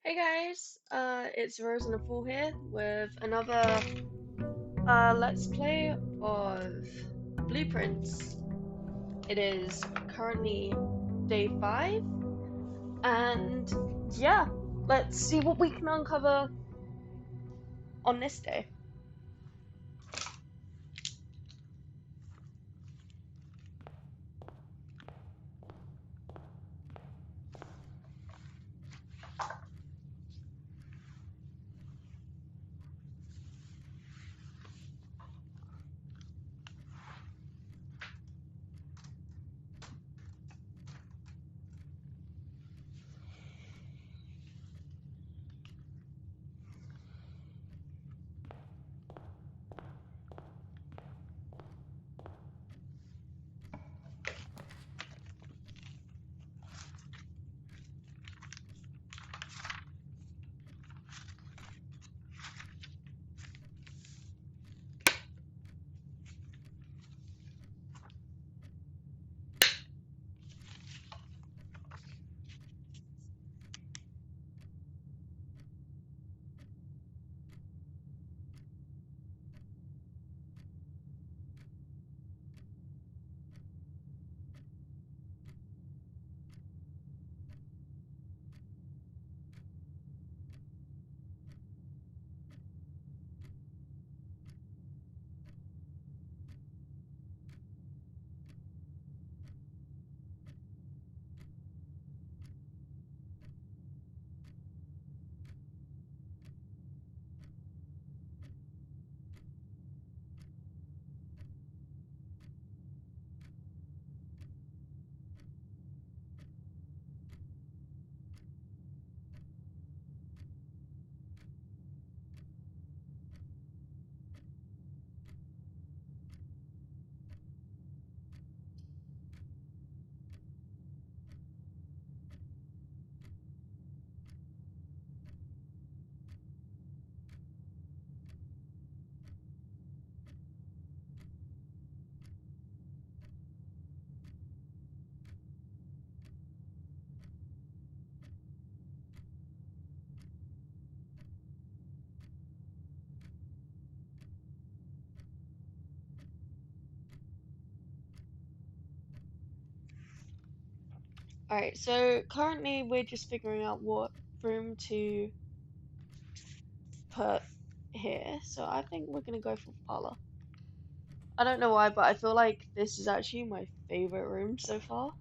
Hey guys, it's Rose and the Fall here with another Let's Play of Blueprints. It is currently day 5, and yeah, let's see what we can uncover on this day. Alright, so currently we're just figuring out what room to put here, so I think we're gonna go for parlor. I don't know why, but I feel like this is actually my favorite room so far.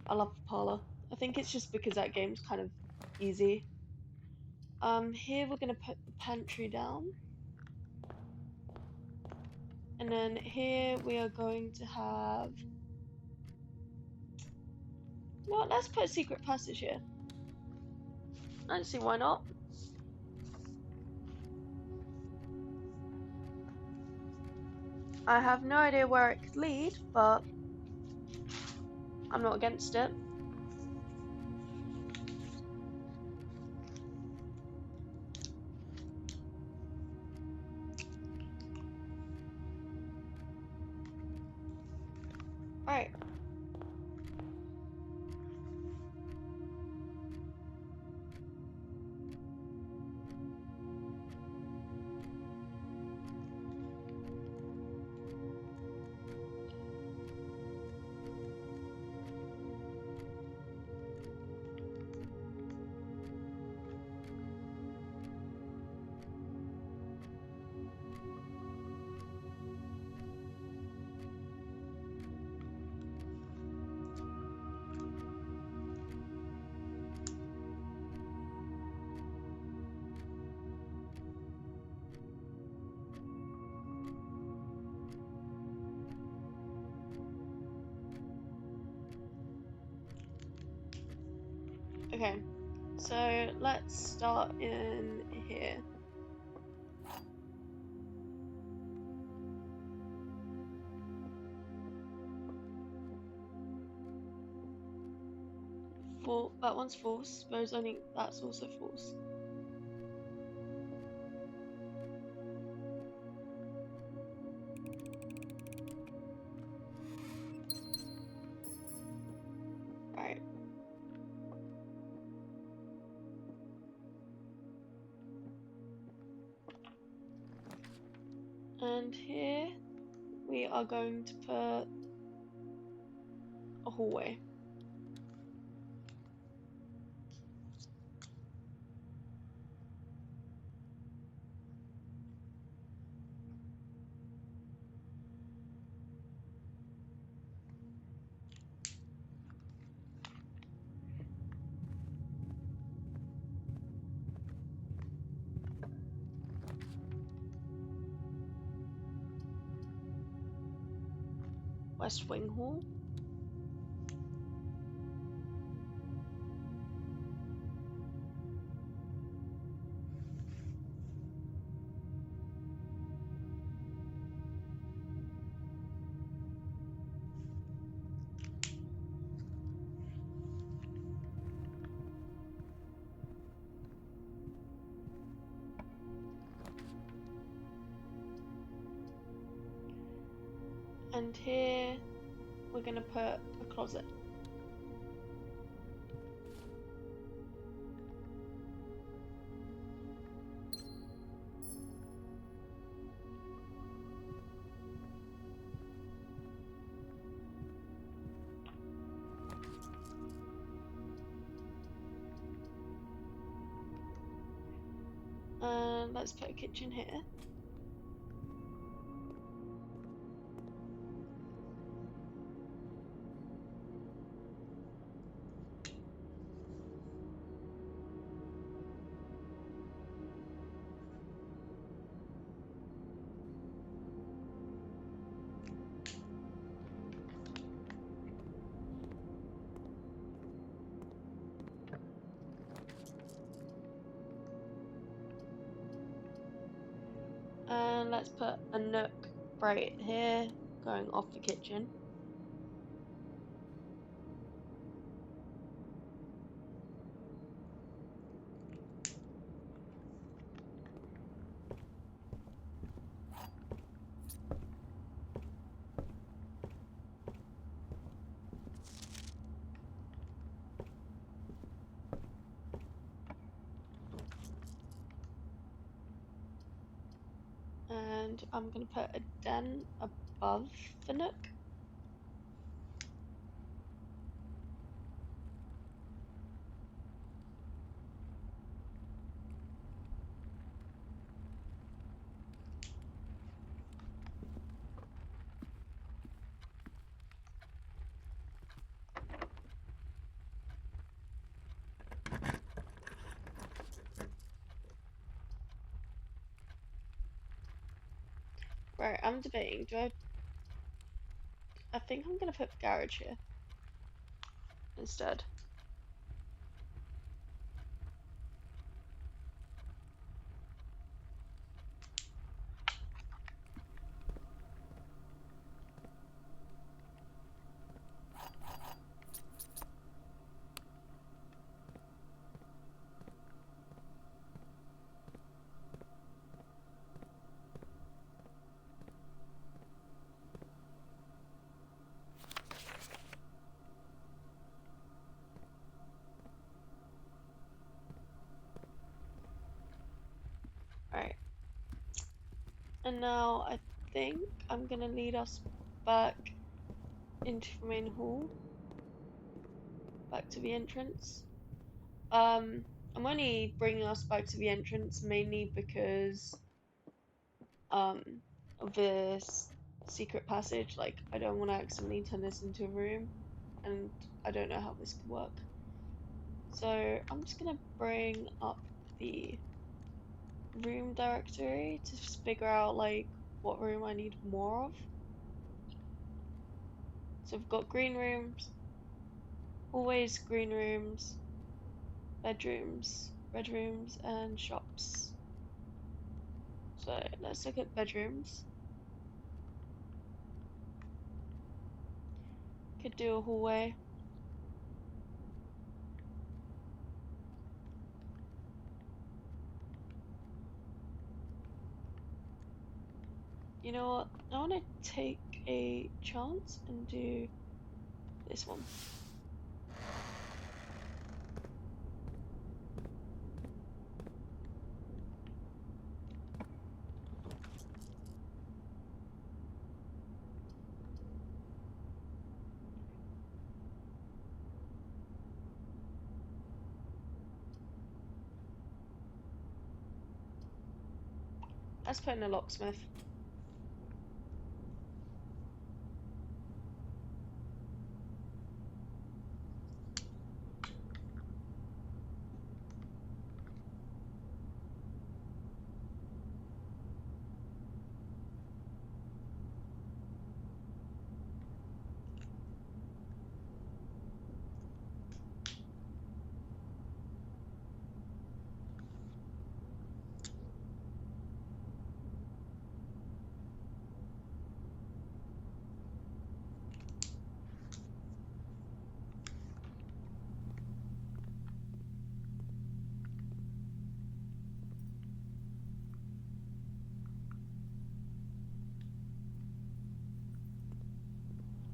I love the parlor. I think it's just because that game's kind of easy. Here we're gonna put the pantry down. And then here we are going to have... Well, let's put a secret passage here. I don't see why not. I have no idea where it could lead, but I'm not against it. Alright. Okay. So let's start in here. That one's false. There's only... That's also false. Right. And here we are going to put a hallway. West Wing Hall. And here we're going to put a closet. And let's put a kitchen here. And let's put a nook right here, going off the kitchen. And I'm going to put a den above the nook. Right, I'm debating. I think I'm going to put garage here instead. Right. And now I think I'm going to lead us back into the main hall. Back to the entrance. I'm only bringing us back to the entrance mainly because um of this secret passage. Like, I don't want to accidentally turn this into a room, and I don't know how this could work. So I'm just gonna bring up the room directory to figure out like what room I need more of. So we've got green rooms, always green rooms, bedrooms, and shops. So let's look at bedrooms. Could do a hallway. You know what? I want to take a chance and do this one. Let's put in a locksmith.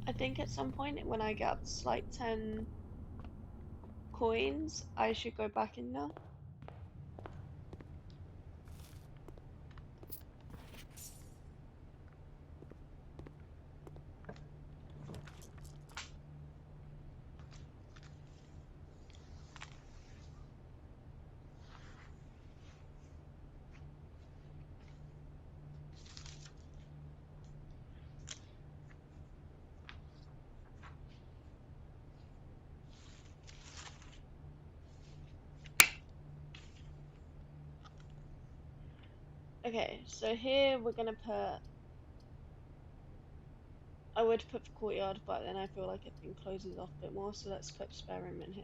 I think at some point when I get up to like 10 coins, I should go back in there. Okay, so here we're gonna put. I would put the courtyard, but then I feel like it then closes off a bit more, so let's put spare room in here.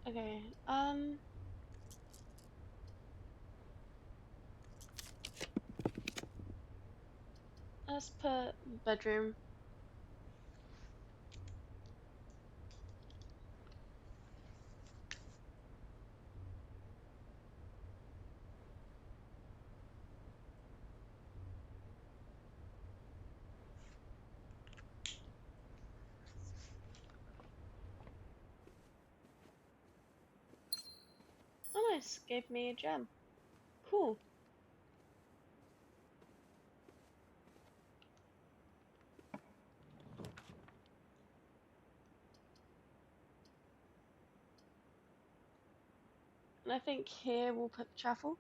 Okay, let's put bedroom. Oh, nice, gave me a gem. Cool. And I think here we'll put the chapel.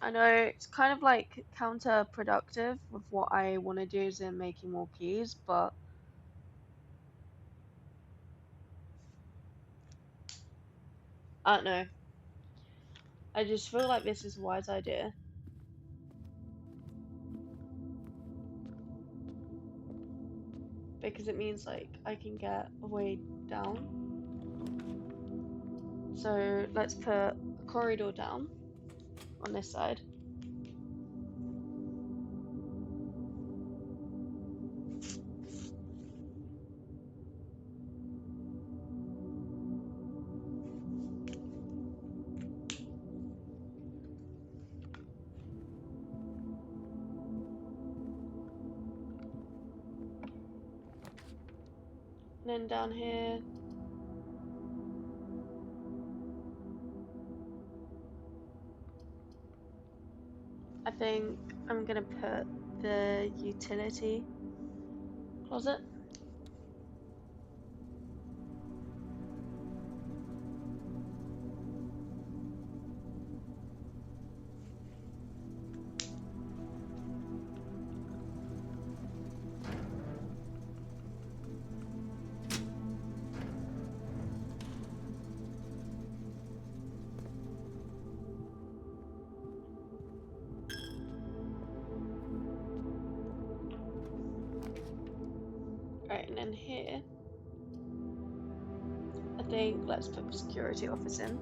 I know it's kind of like counterproductive with what I want to do is in making more keys, but I don't know. I just feel like this is a wise idea. Because it means like I can get a way down. So let's put a corridor down on this side. And then down here, I think I'm gonna put the utility closet. Right, and then here, I think let's put the security office in.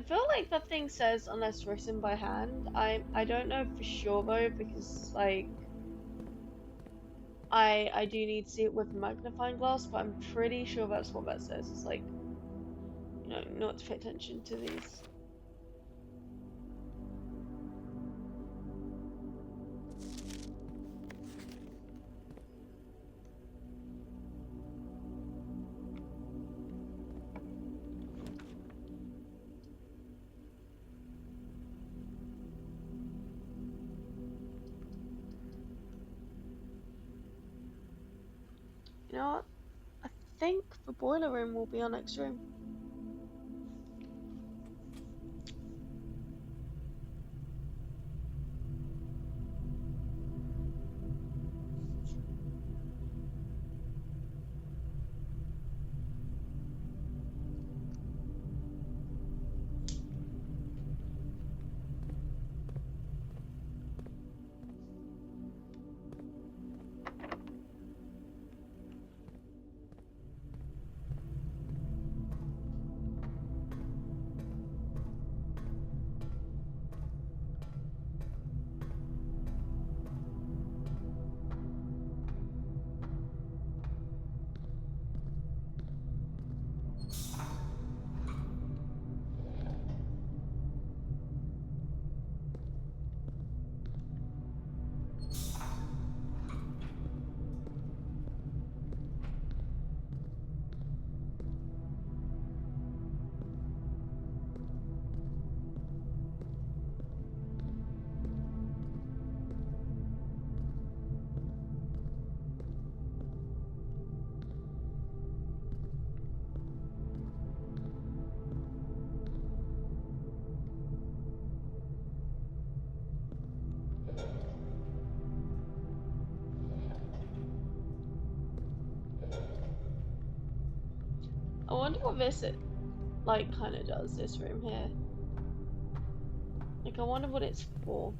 feel like that thing says unless written by hand. I don't know for sure though, because like I do need to see it with a magnifying glass, but I'm pretty sure that's what that says. It's like, you know, not to pay attention to these. You know what? I think the boiler room will be our next room. I wonder what this like kind of does, this room here. Like I wonder what it's for.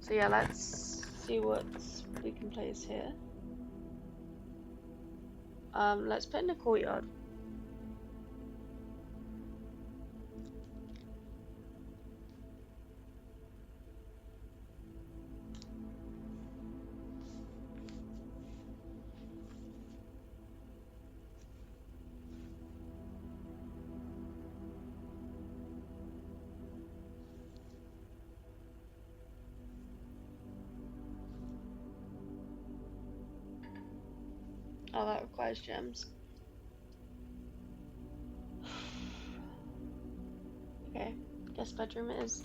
So yeah, let's see what we can place here. Let's put in the courtyard. Oh, that requires gems. Okay, guest bedroom it is.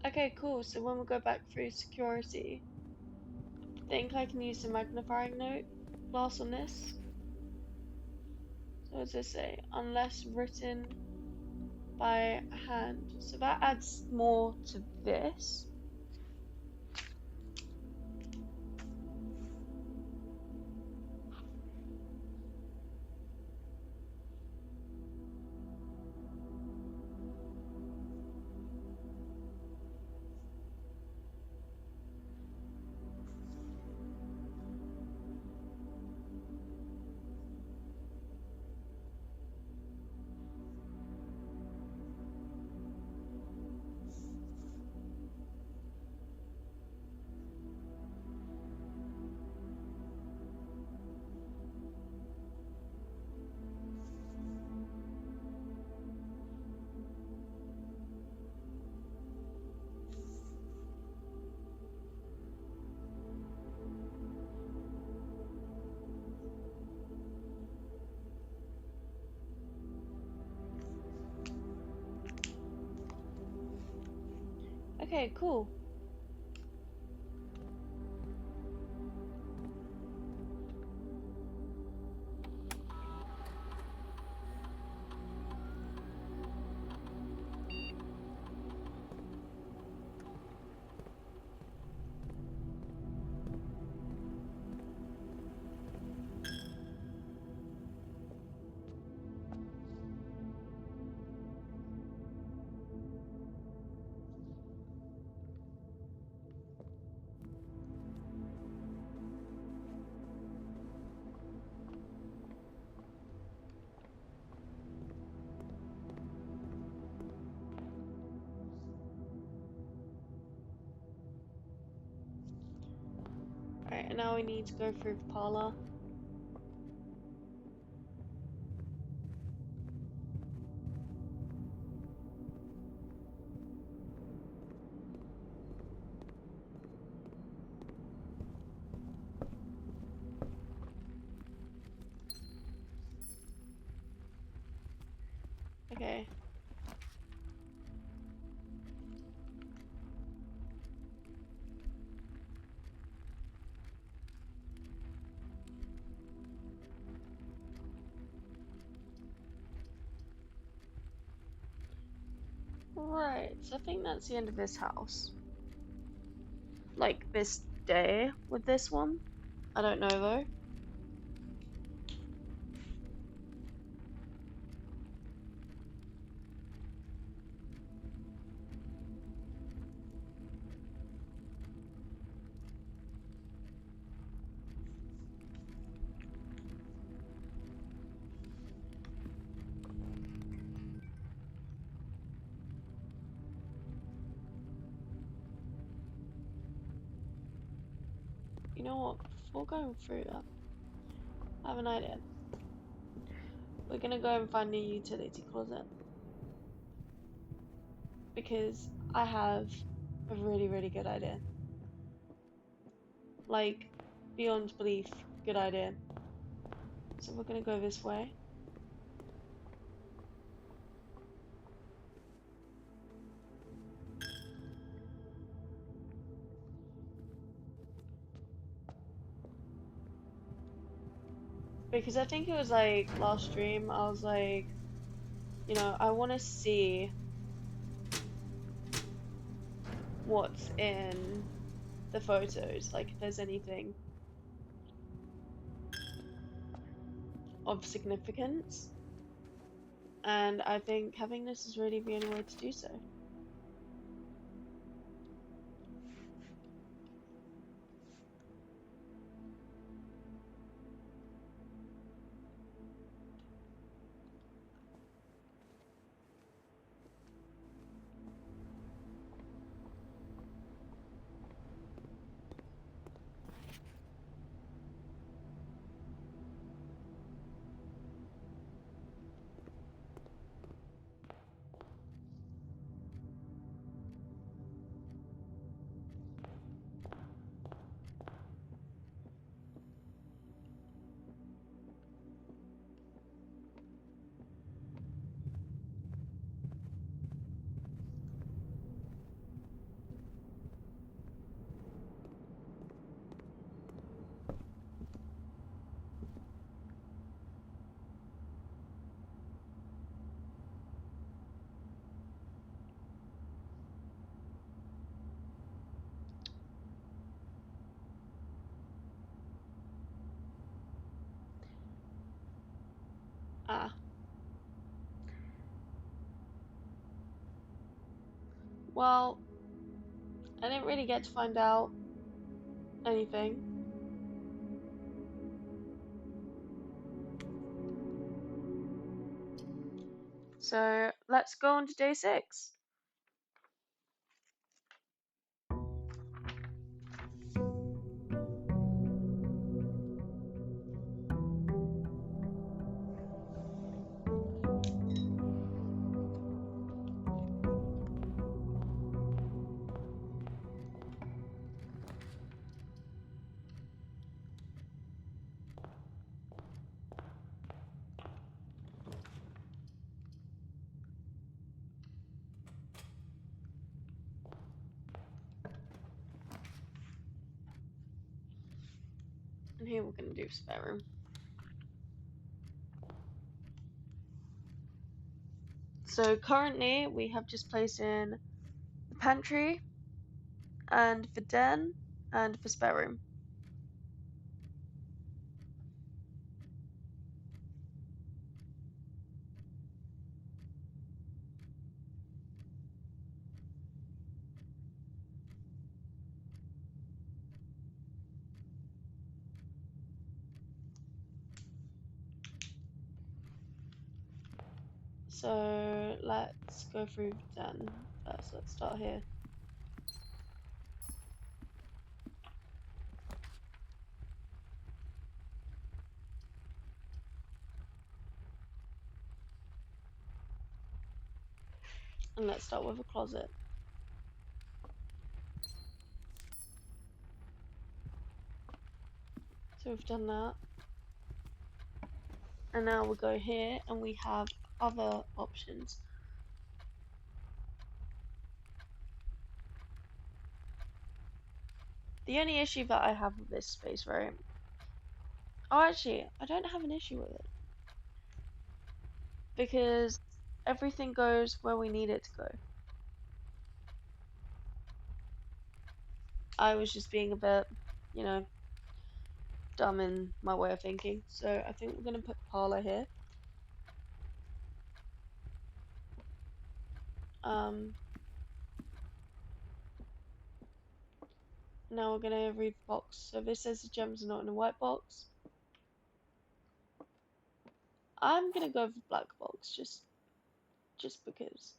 Okay, cool. So when we go back through security, I think I can use the magnifying note glass on this. So what does this say? Unless written by hand. So that adds more to this. Okay, cool. Right, and now we need to go through the parlor. Okay. Right, so I think that's the end of this house. Like, this day with this one. I don't know though. You know what? Before going through that, I have an idea. We're gonna go and find the utility closet. Because I have a really, really good idea. Like, beyond belief, good idea. So we're gonna go this way. Because I think it was like last stream, I was like, you know, I want to see what's in the photos, like if there's anything of significance. And I think having this is really the only way to do so. Ah, well, I didn't really get to find out anything. So let's go on to day 6. And here we're going to do spare room. So currently we have just placed in the pantry and the den and the spare room. So let's go through the den first. Let's start here. And let's start with a closet. So we've done that. And now we'll go here and we have other options. The only issue that I have with this space, right? Oh, actually, I don't have an issue with it. Because everything goes where we need it to go. I was just being a bit, you know, dumb in my way of thinking. So I think we're going to put parlor here. Now we're going to read the box. So this says the gems are not in a white box. I'm going to go with the black box just because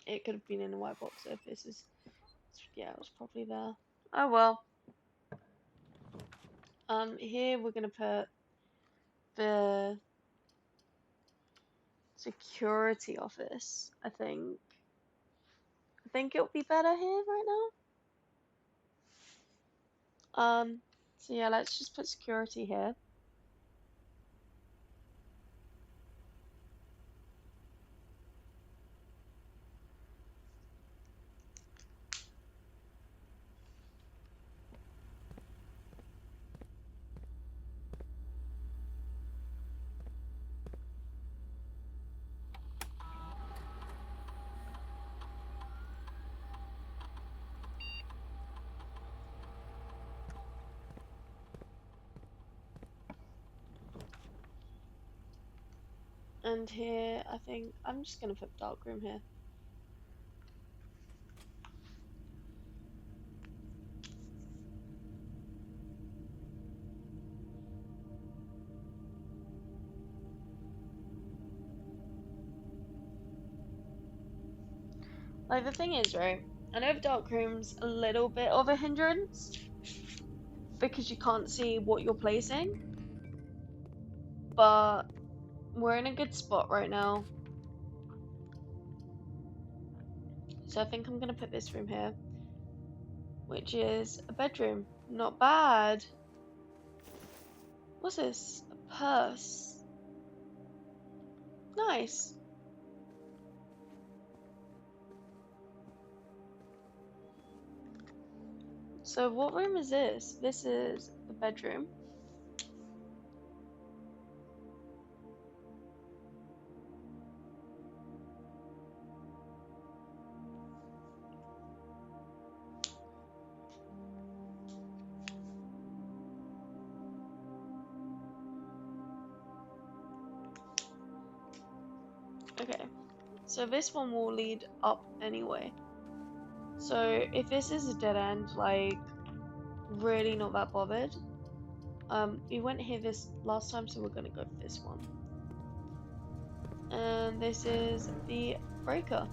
it could have been in a white box. So if this is, yeah, it was probably there. Oh well. Here we're going to put the security office, I think. I think it'll be better here right now. So yeah, let's just put security here. And here, I think I'm just gonna put dark room here. Like the thing is, right? I know the dark room's a little bit of a hindrance because you can't see what you're placing, but we're in a good spot right now. So I think I'm gonna put this room here, which is a bedroom. Not bad. What's this? A purse. Nice. So what room is this? This is the bedroom. Okay. So this one will lead up anyway. So if this is a dead end, like really not that bothered. We went here this last time, so we're gonna go for this one. And this is the breaker.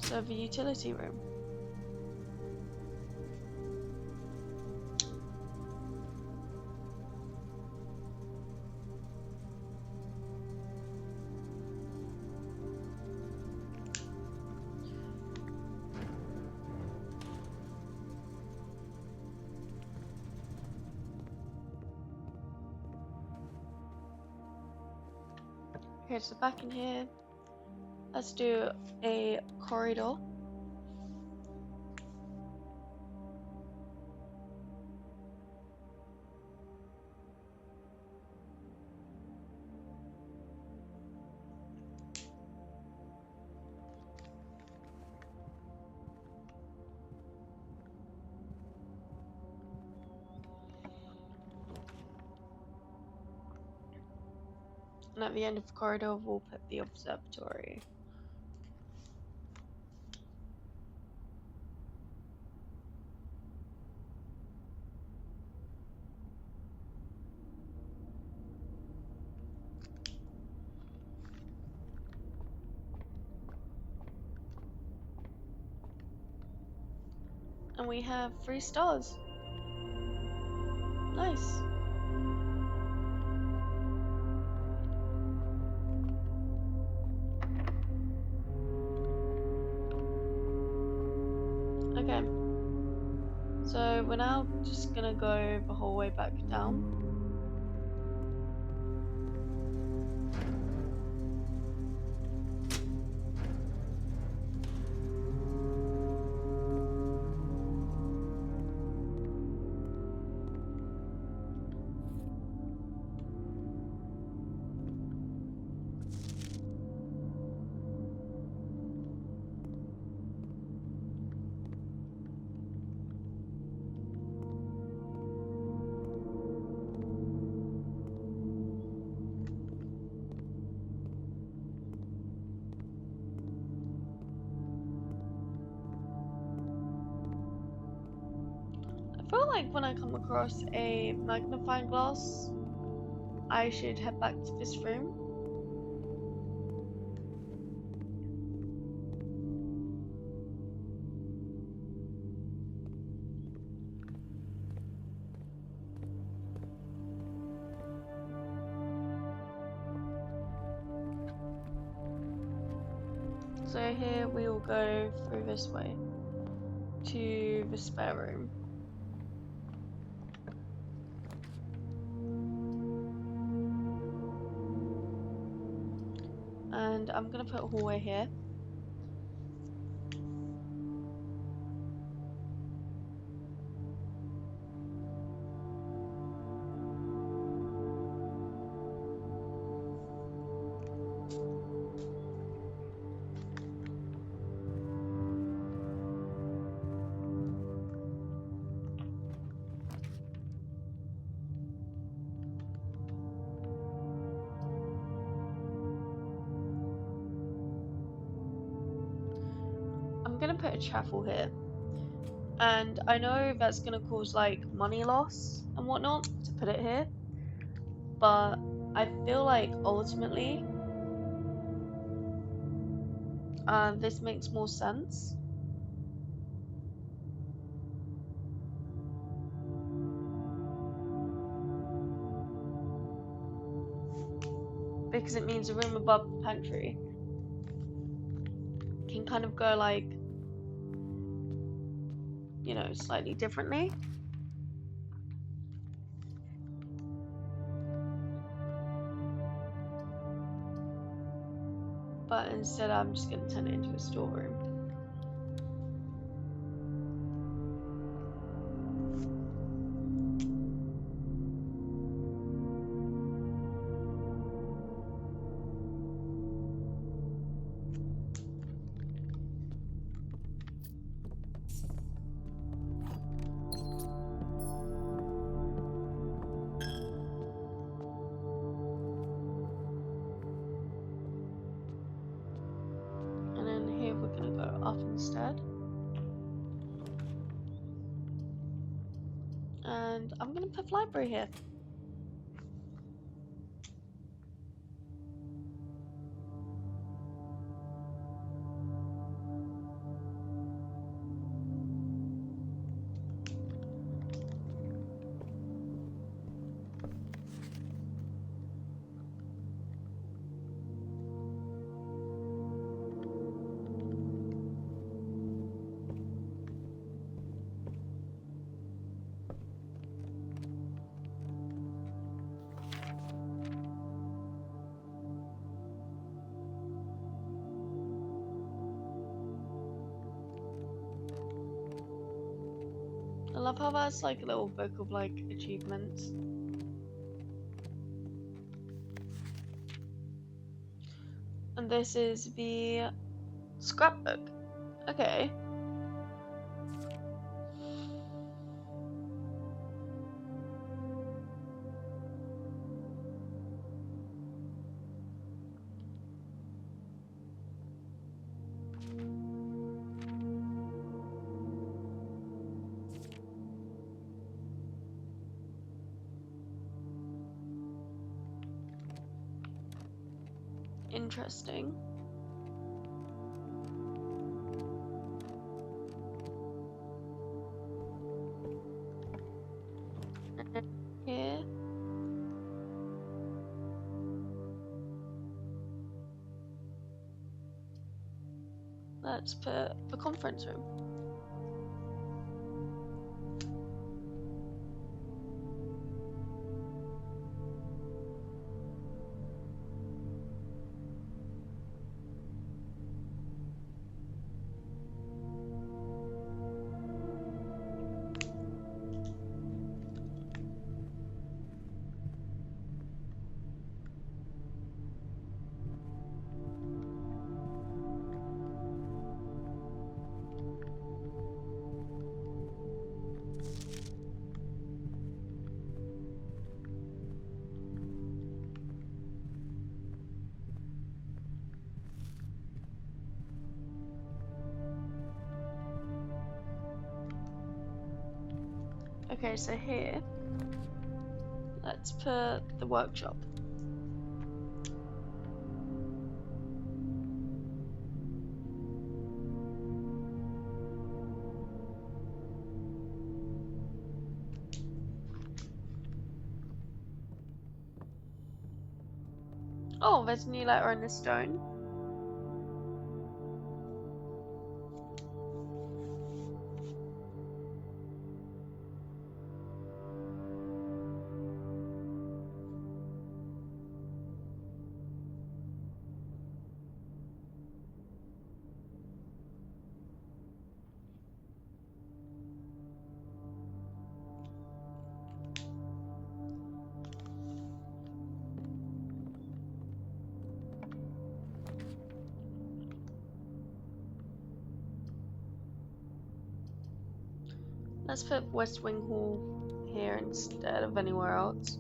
So the utility room. Okay, so back in here, let's do a corridor. And at the end of the corridor, we'll put the observatory. And we have 3 stars. Nice. Okay. So we're now just gonna go the whole way back down. I feel like when I come across a magnifying glass, I should head back to this room. So here we will go through this way to the spare room. And I'm gonna put a hallway here. I'm gonna put a chapel here. And I know that's gonna cause like money loss and whatnot to put it here. But I feel like ultimately this makes more sense. Because it means the room above the pantry can kind of go like, you know, slightly differently. But instead I'm just going to turn it into a storeroom. And then here we're going to go up instead. And I'm going to put library here. I love how that's like a little book of like achievements. And this is the scrapbook. Okay. Interesting. And here let's put the conference room. Okay, so here, let's put the workshop. Oh, there's a new letter in the stone. Let's put West Wing Hall here instead of anywhere else.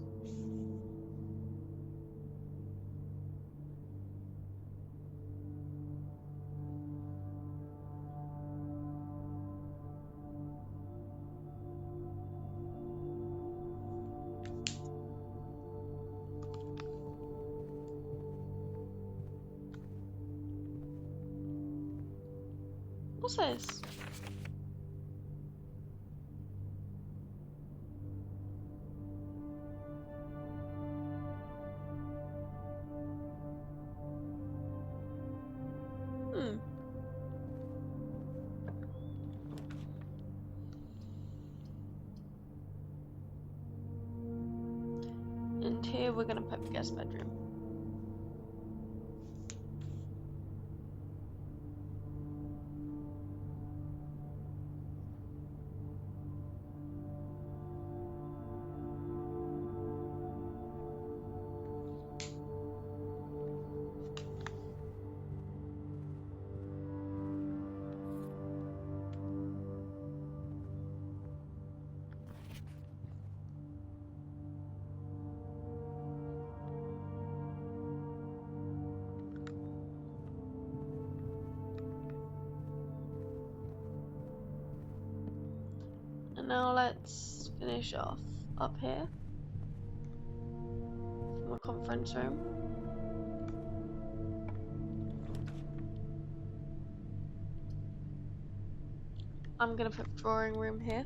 What's this? And here we're gonna put the guest bedroom. And now let's finish off up here from a conference room. I'm gonna put drawing room here.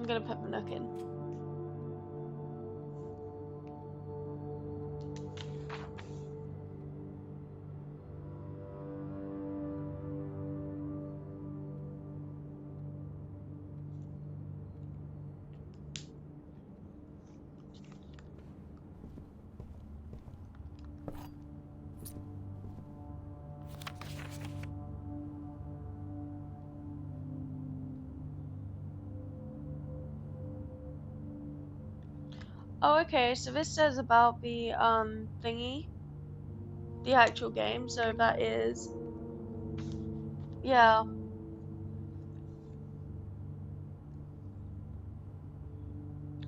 I'm gonna put Manook in. Oh, okay, so this says about the thingy, the actual game, so that is, yeah.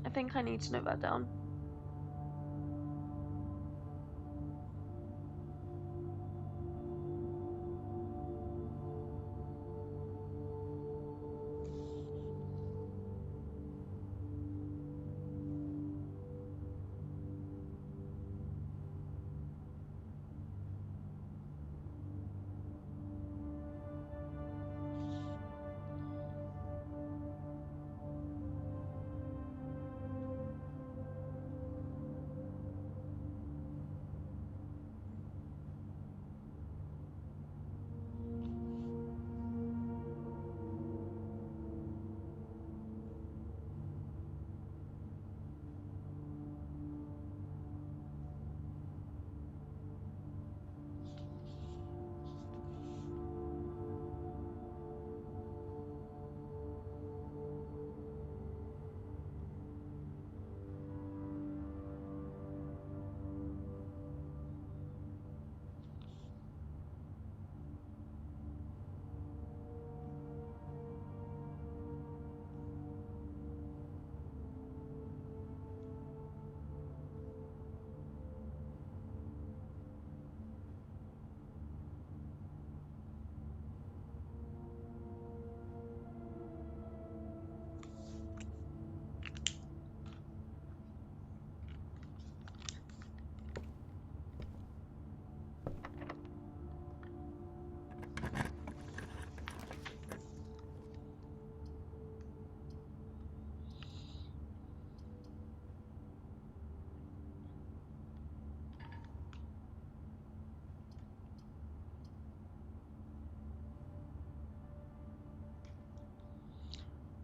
I think I need to note that down.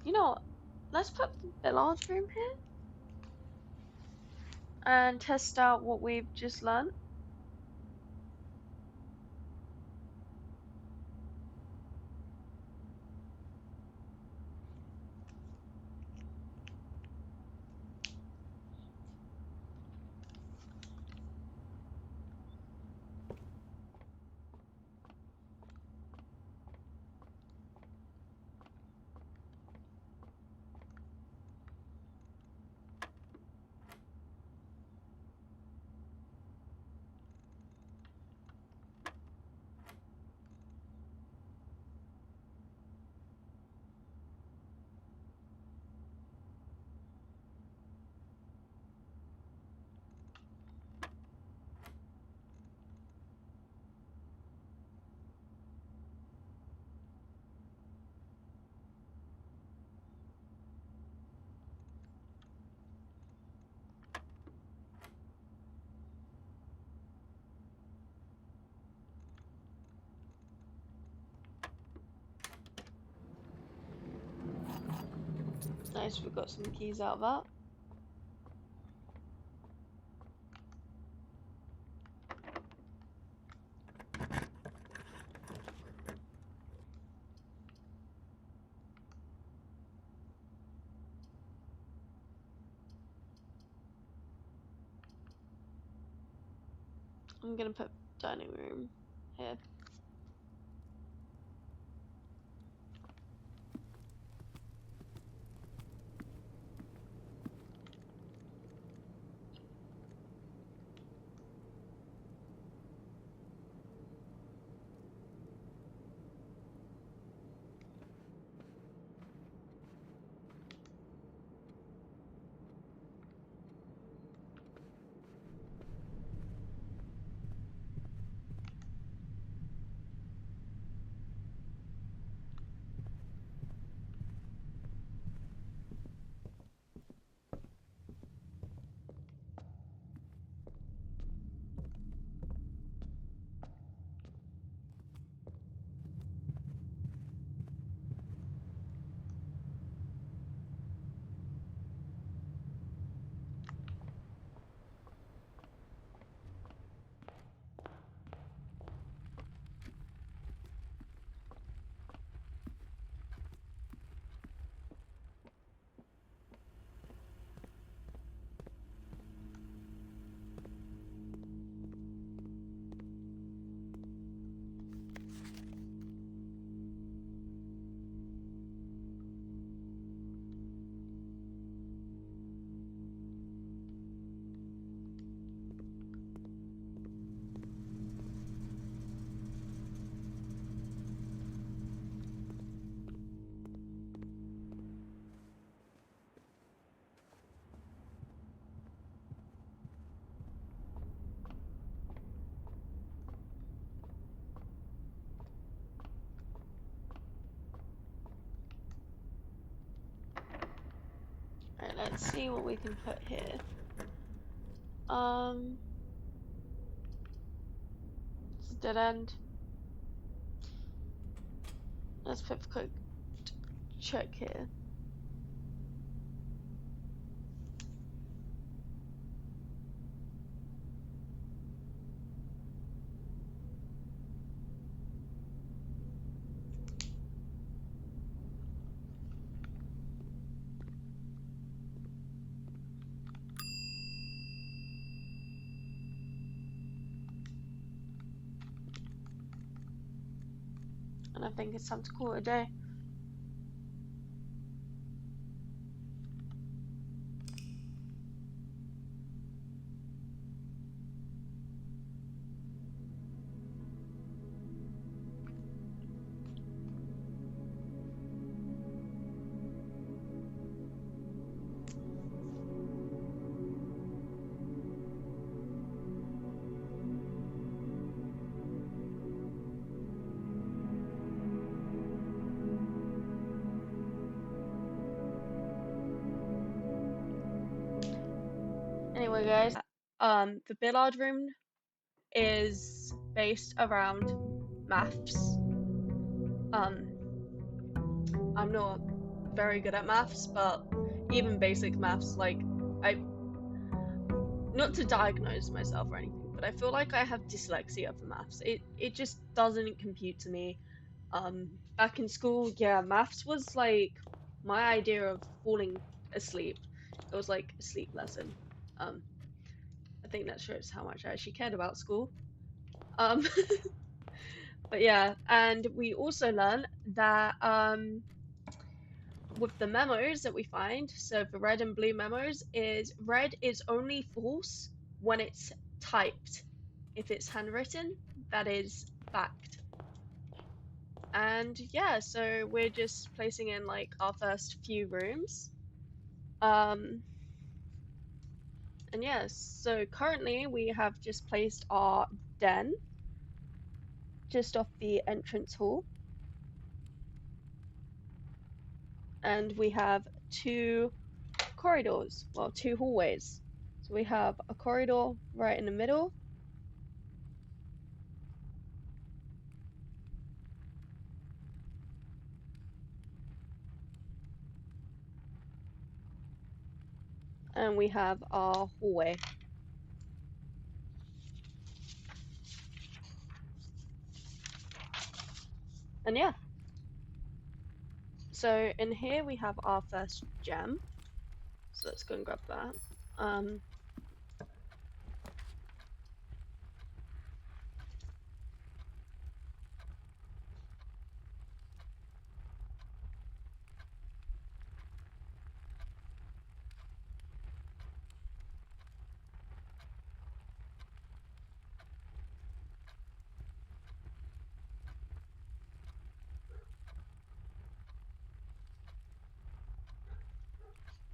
You know what? Let's put the large room here and test out what we've just learned. Nice, we got some keys out of that. I'm gonna put dining room here. Alright, let's see what we can put here. It's a dead end. Let's put a quick check here. And I think it's time to call it a day. Anyway, guys, the billiard room is based around maths. I'm not very good at maths, but even basic maths, like, I, not to diagnose myself or anything, but I feel like I have dyslexia for maths. It just doesn't compute to me. Back in school, yeah, maths was like my idea of falling asleep. It was like a sleep lesson. Um, I think that shows how much I actually cared about school. Um, but yeah, and we also learn that with the memos that we find, so for red and blue memos, is red is only false when it's typed. If it's handwritten, that is fact. And yeah, so we're just placing in like our first few rooms. Um, and yes, so currently we have just placed our den just off the entrance hall, and we have two corridors, well, two hallways. So we have a corridor right in the middle, and we have our hallway. And yeah, so in here we have our first gem. So let's go and grab that.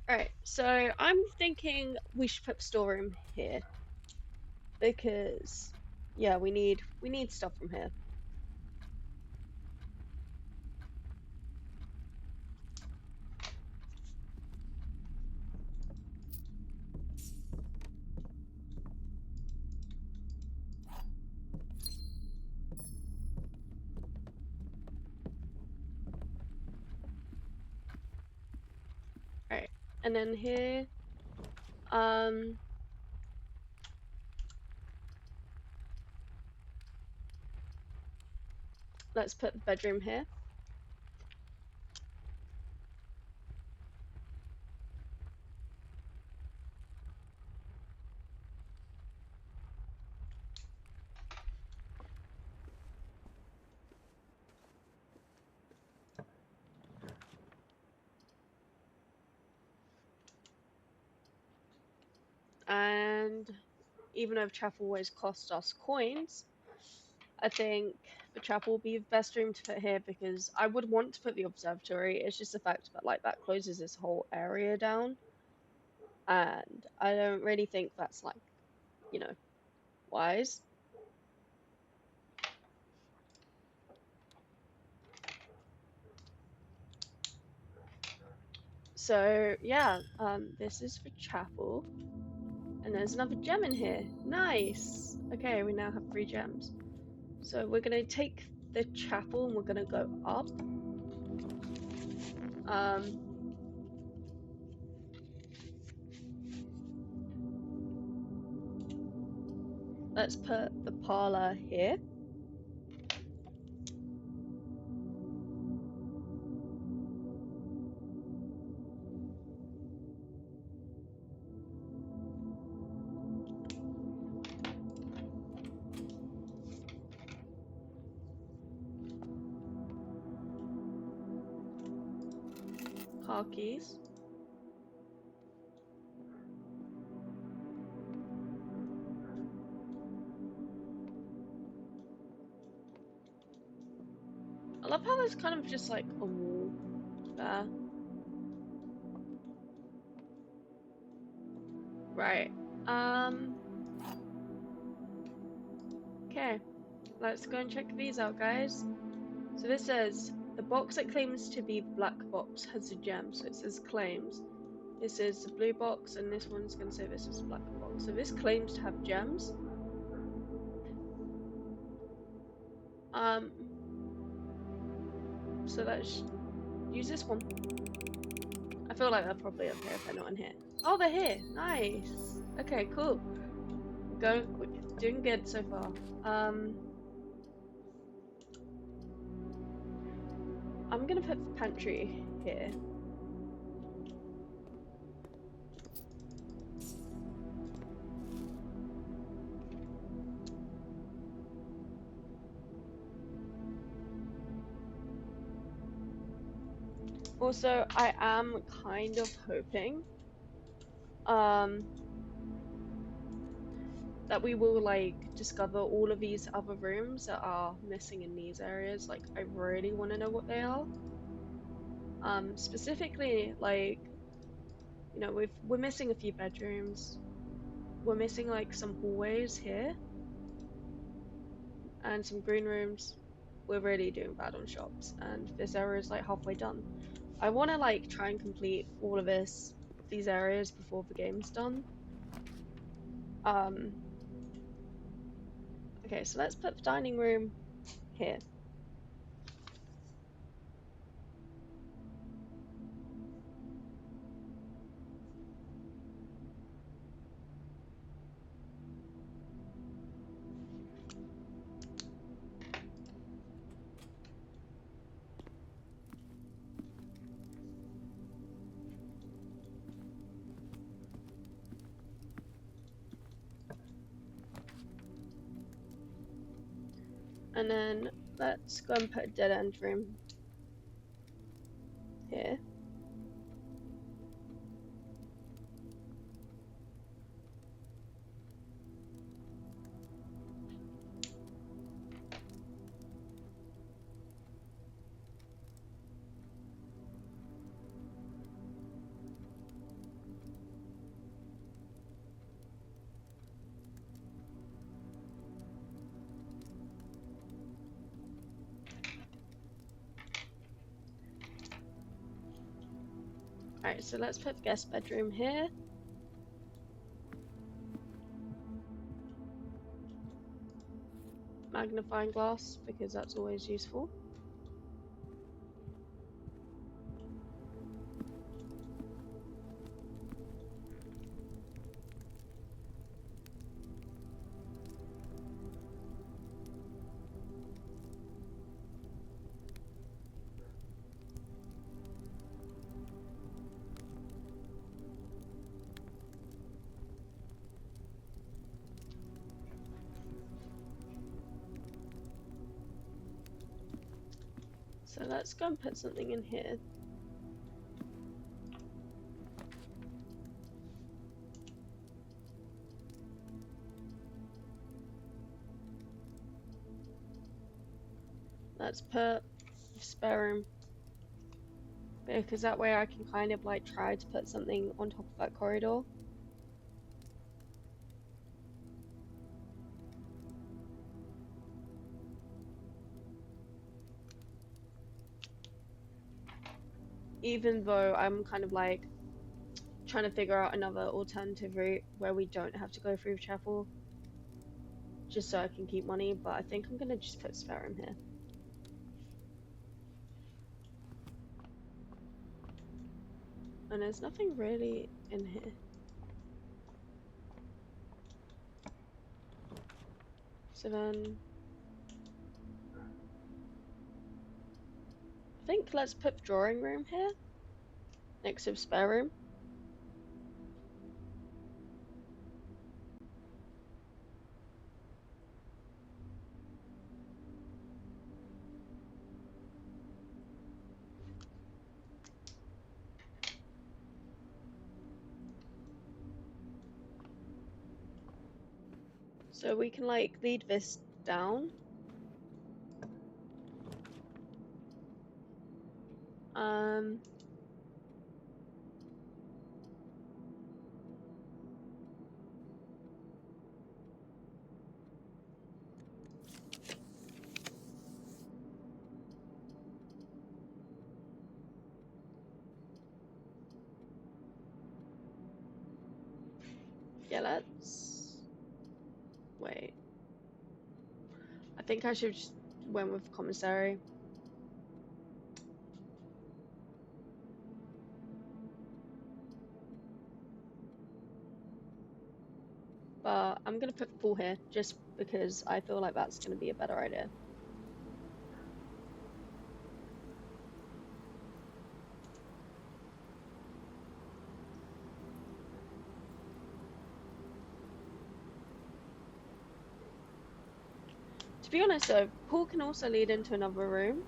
Alright, so I'm thinking we should put the storeroom here because yeah, we need stuff from here. Alright, and then here, um, let's put the bedroom here. And even though the chapel always costs us coins, I think the chapel will be the best room to put here because I would want to put the observatory. It's just the fact that like that closes this whole area down, and I don't really think that's like, you know, wise. So yeah, this is for chapel, and there's another gem in here. Nice. Okay, we now have 3 gems. So we're gonna take the chapel and we're gonna go up. Um, let's put the parlor here. Car keys. I love how there's kind of just like a wall there. Right. Okay. Let's go and check these out, guys. So this says the box that claims to be the black box has a gem. So it says claims. This is the blue box, and this one's gonna say this is the black box. So this claims to have gems. So that's use this one. I feel like they're probably up here if they're not in here. Oh, they're here. Nice. Okay, cool. Doing good so far. I'm gonna put the pantry here. Also, I am kind of hoping that we will like discover all of these other rooms that are missing in these areas. Like, I really want to know what they are. Specifically, like, you know, we're missing a few bedrooms. We're missing like some hallways here and some green rooms. We're really doing bad on shops, and this area is like halfway done. I want to like try and complete all of these areas before the game's done. Okay, so let's put the dining room here. And then let's go and put a dead end room here. Alright, so let's put the guest bedroom here. Magnifying glass, because that's always useful. So let's go and put something in here. Let's put a spare room, because that way I can kind of like try to put something on top of that corridor. Even though I'm kind of like trying to figure out another alternative route where we don't have to go through chapel, just so I can keep money, but I think I'm gonna just put spare room here. And there's nothing really in here. So then I think let's put drawing room here next to spare room. So we can like lead this down. Yeah, let's wait. I think I should just went with commissary. but I'm gonna put full here just because I feel like that's gonna be a better idea. To be honest though, pool can also lead into another room.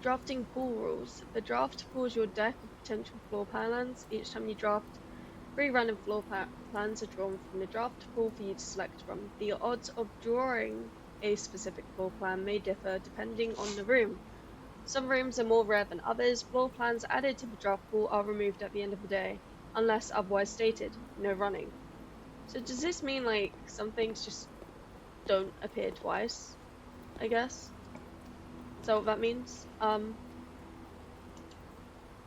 Drafting pool rules. The draft pulls your deck of potential floor plans. Each time you draft, 3 random floor plans are drawn from the draft pool for you to select from. The odds of drawing a specific floor plan may differ depending on the room. Some rooms are more rare than others. Floor plans added to the draft pool are removed at the end of the day, unless otherwise stated. No running. So does this mean like some things just don't appear twice? I guess. Is that what that means? Oh.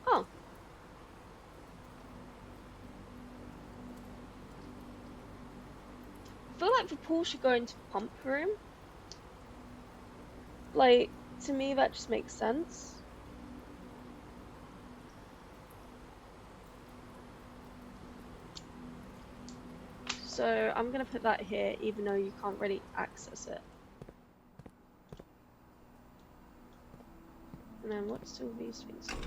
I feel like the pool should go into the pump room. Like, to me that just makes sense. So I'm gonna put that here even though you can't really access it. And then what's all these things doing?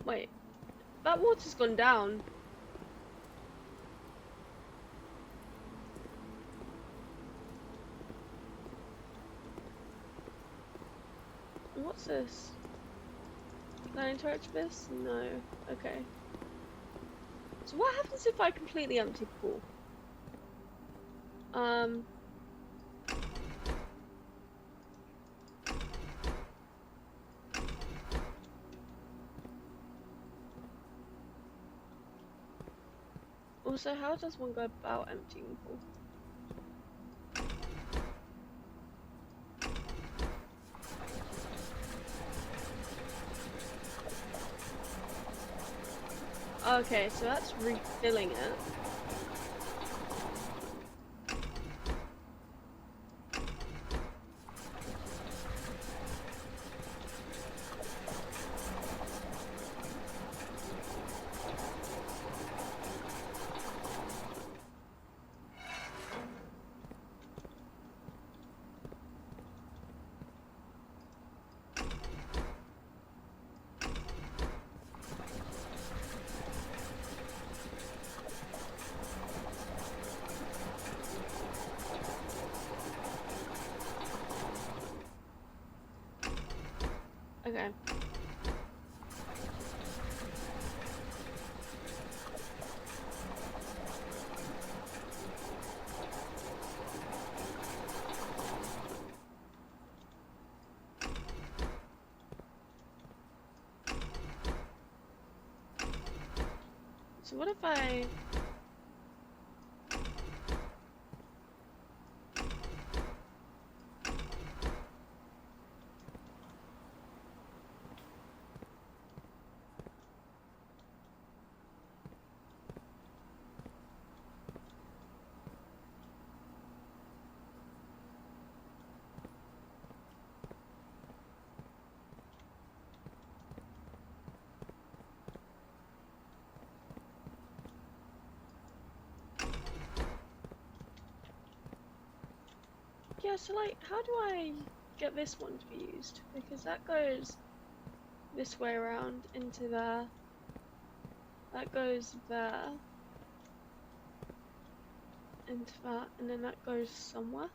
Wait, that water's gone down. What's this? Can I interact with this? No. Okay. So what happens if I completely empty the pool? Also, how does one go about emptying the pool? Okay, so that's refilling it. Okay. So what if I... Yeah, so like, how do I get this one to be used? Because that goes this way around into there. That goes there. Into that, and then that goes somewhere.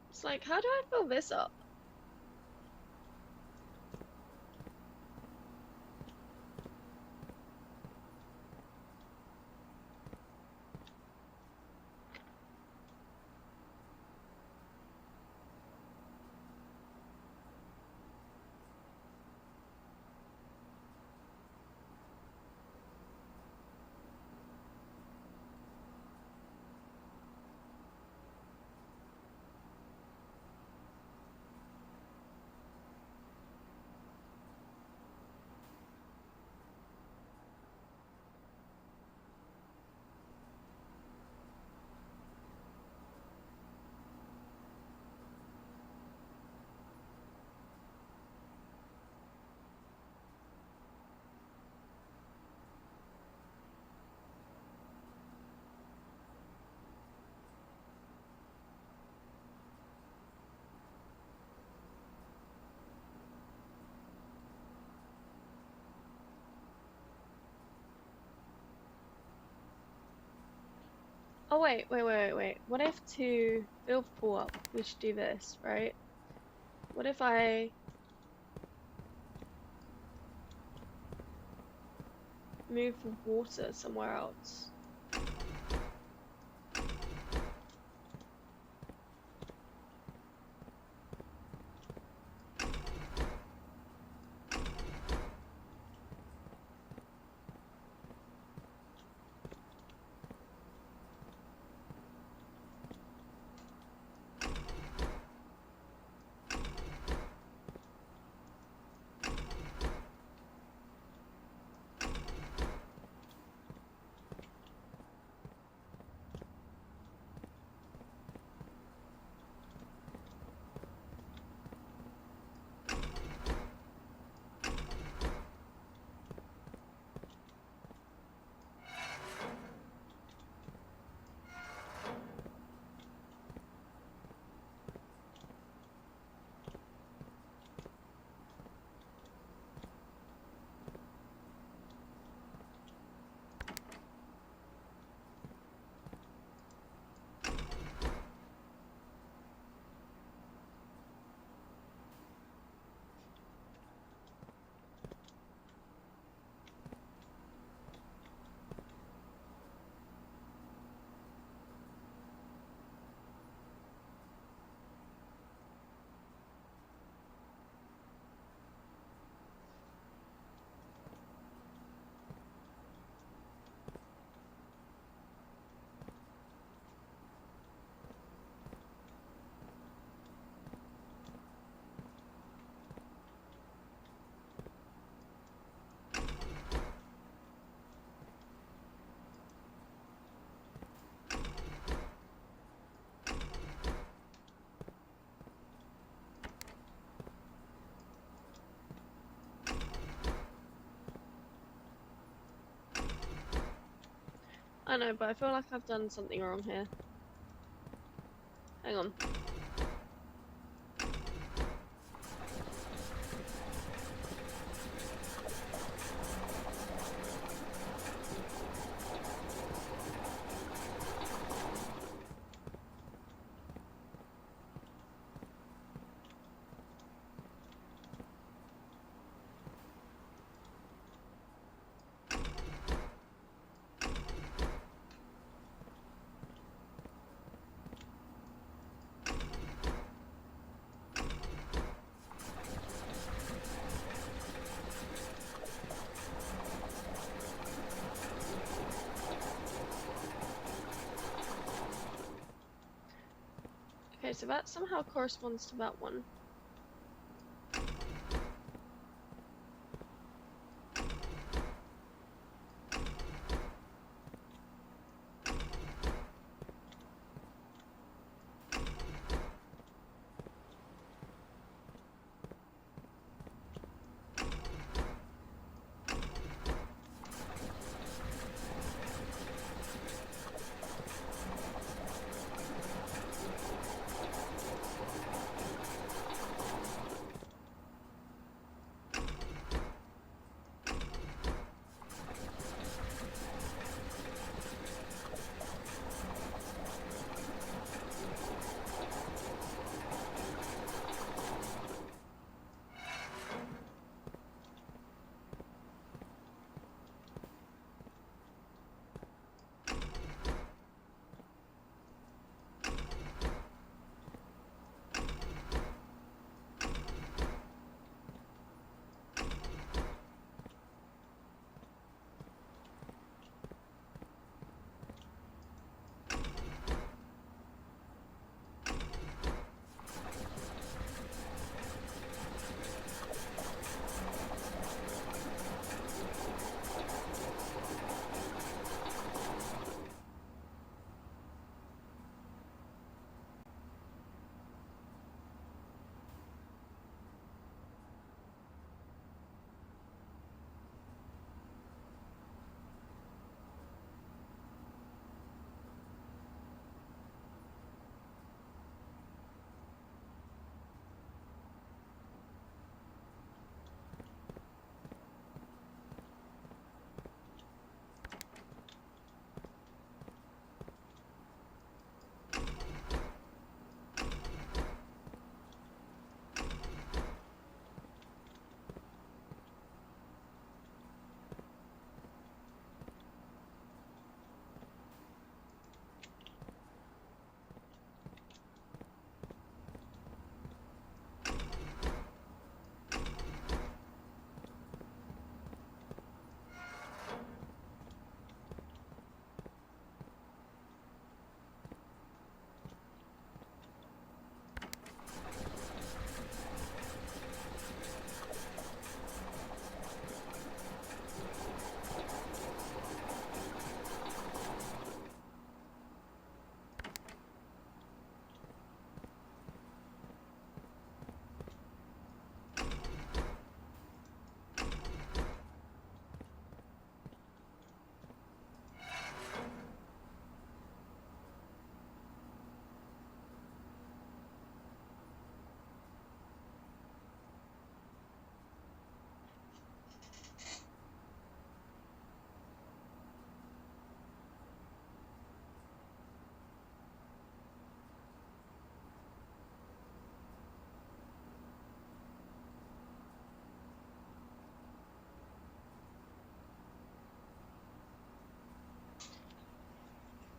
It's like, how do I fill this up? Oh wait. What if to build pool up, we should do this, right? What if I move the water somewhere else? I know, but I feel like I've done something wrong here. Hang on. Okay, so that somehow corresponds to that one.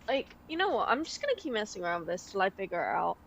Like, you know what? I'm just gonna keep messing around with this till I figure it out.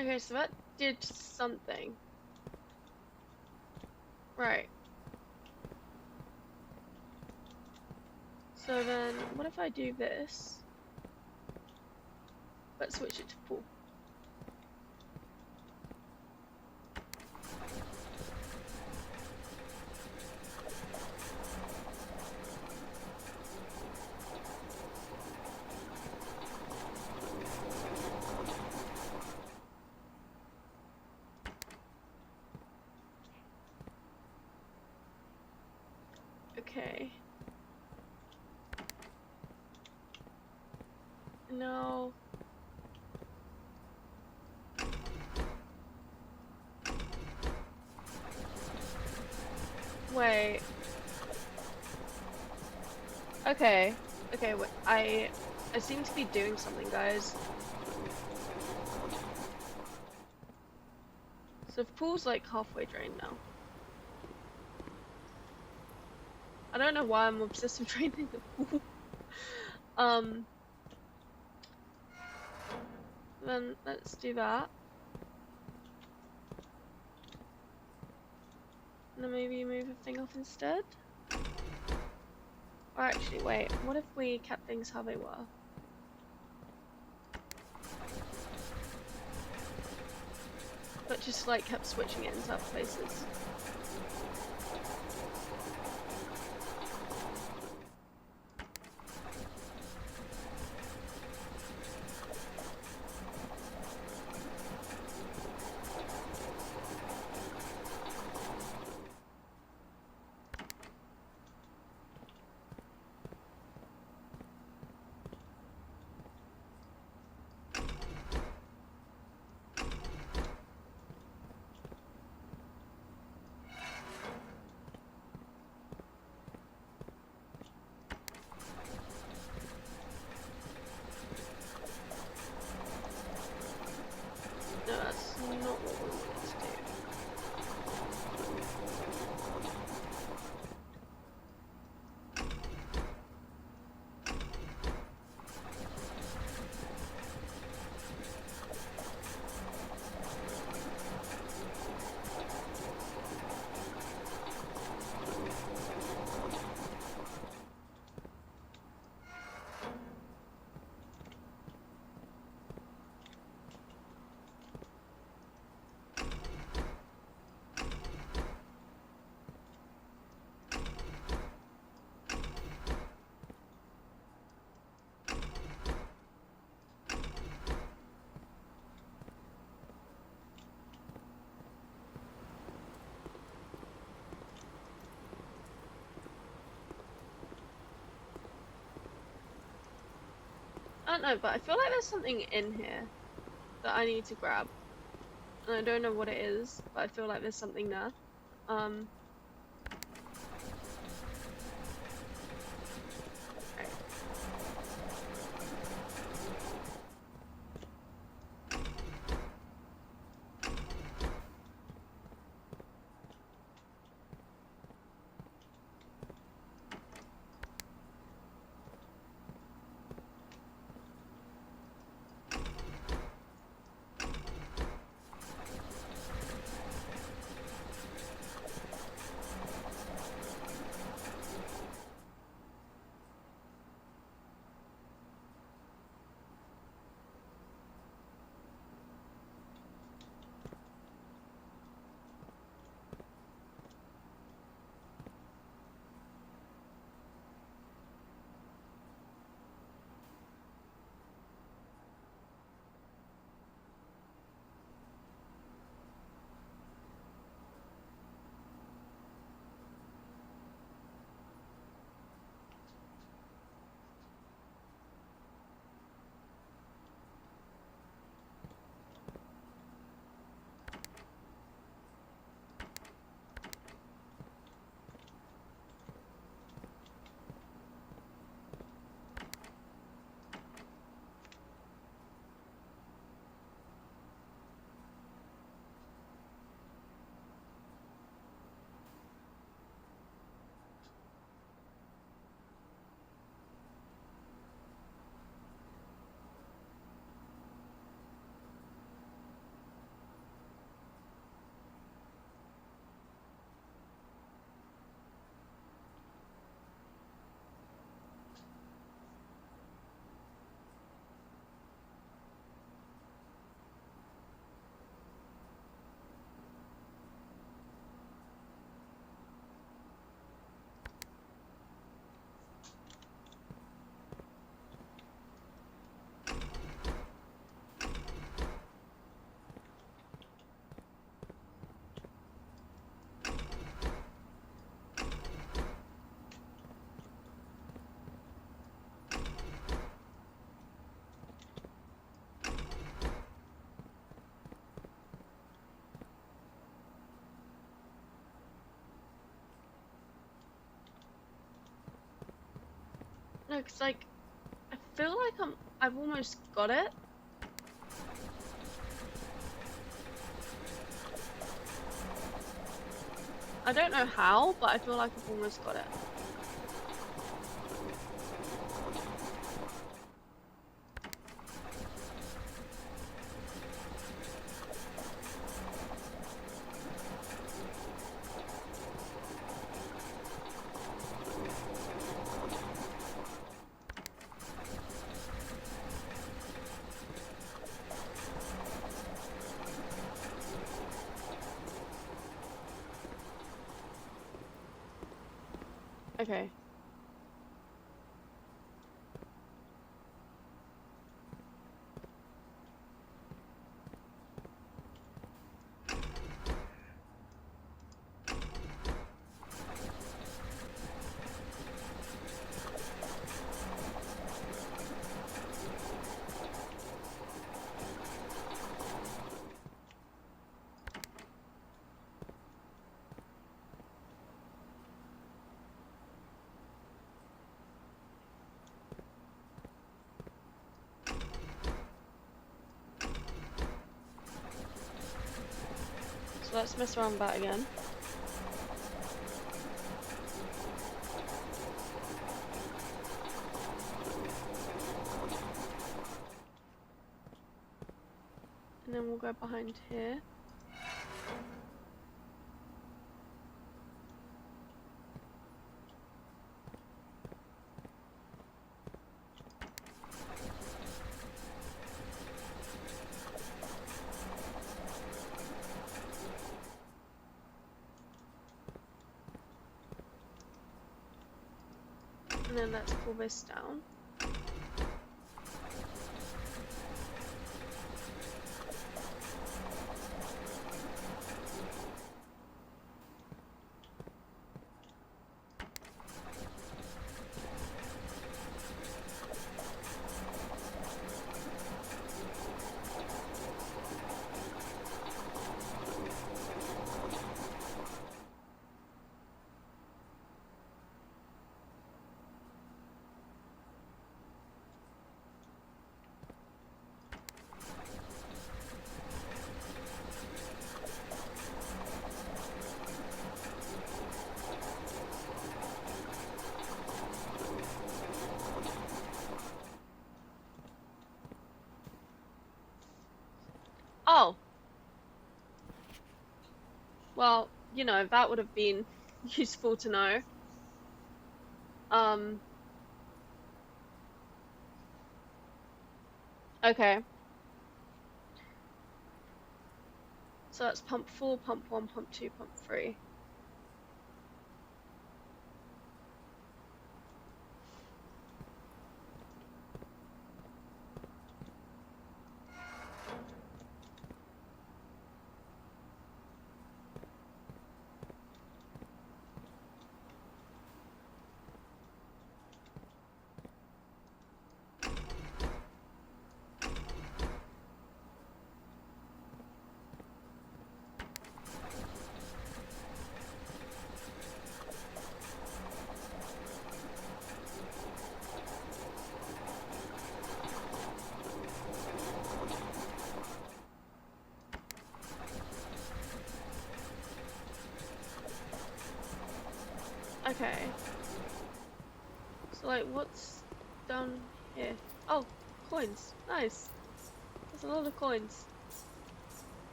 Okay, so that did something. Right. So then, what if I do this? Let's switch it to pull. Okay. No. Wait. Okay. Okay, wait. I seem to be doing something, guys. So the pool's like halfway drained now. I don't know why I'm obsessed with draining the pool. Then let's do that. And then maybe move a thing off instead? Or actually, wait, what if we kept things how they were? But just like kept switching it into other places. No, that's not what we wanted to do. I don't know, but I feel like there's something in here that I need to grab. And I don't know what it is, but I feel like there's something there. Right. No, cause like I feel like I've almost got it. I don't know how, but I feel like I've almost got it. Okay. So let's mess around with that again. And then we'll go behind here. And then let's pull this down. Oh! Well, you know, that would have been useful to know. Okay. So that's pump 4, pump 1, pump 2, pump 3. Okay. So like what's down here? Oh, coins. Nice. There's a lot of coins.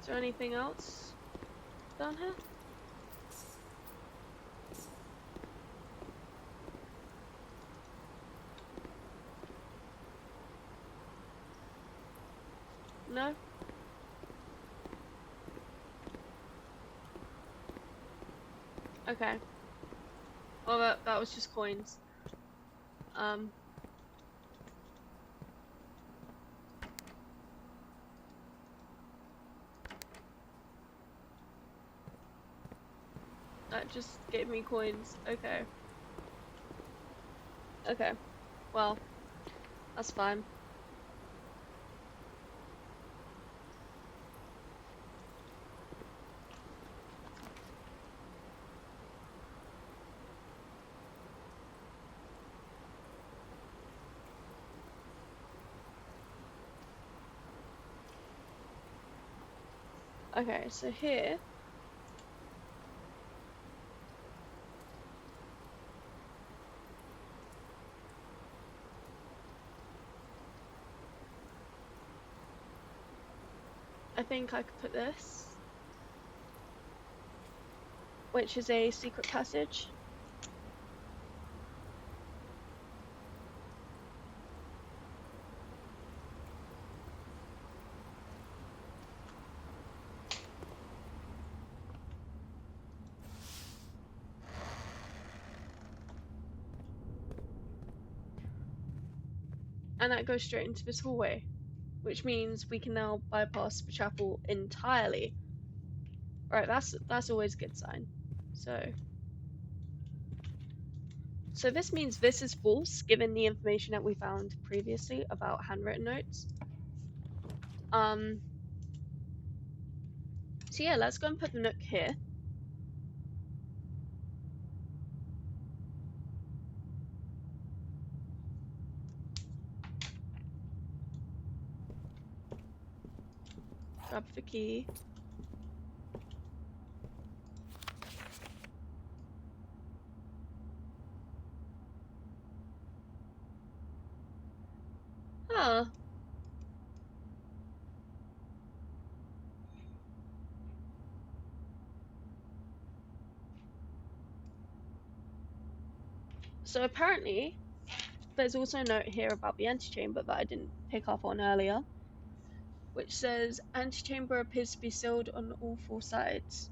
Is there anything else down here? No? Okay. Well, that was just coins. That just gave me coins. Okay. Okay. Well, that's fine. Okay, so here, I think I could put this, which is a secret passage. And that goes straight into this hallway, which means we can now bypass the chapel entirely. Right, that's always a good sign. So this means this is false, given the information that we found previously about handwritten notes. Um, so yeah, let's go and put the nook here. Grab the key. Huh. So apparently, there's also a note here about the antechamber that I didn't pick up on earlier, which says antechamber appears to be sealed on all four sides.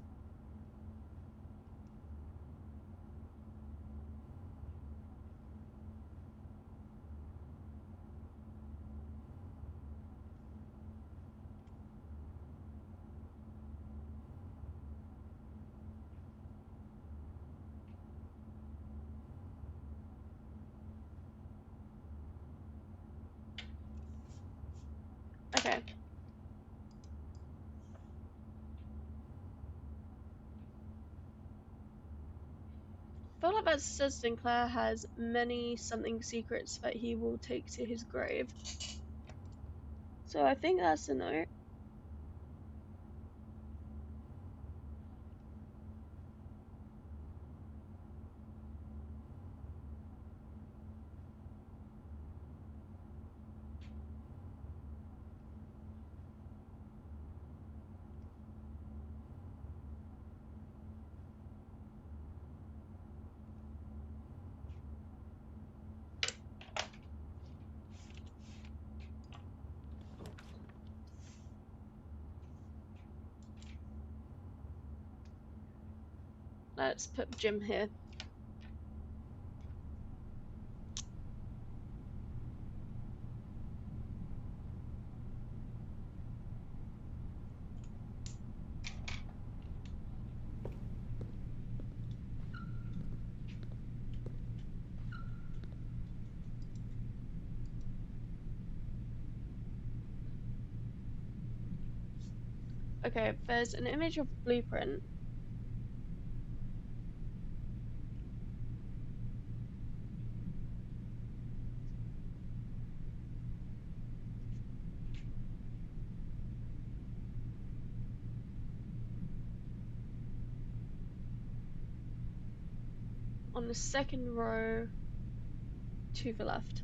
Okay. I feel like that says Sinclair has many something secrets that he will take to his grave. So I think that's a note. Let's put Jim here. Okay, there's an image of blueprint. On the second row to the left.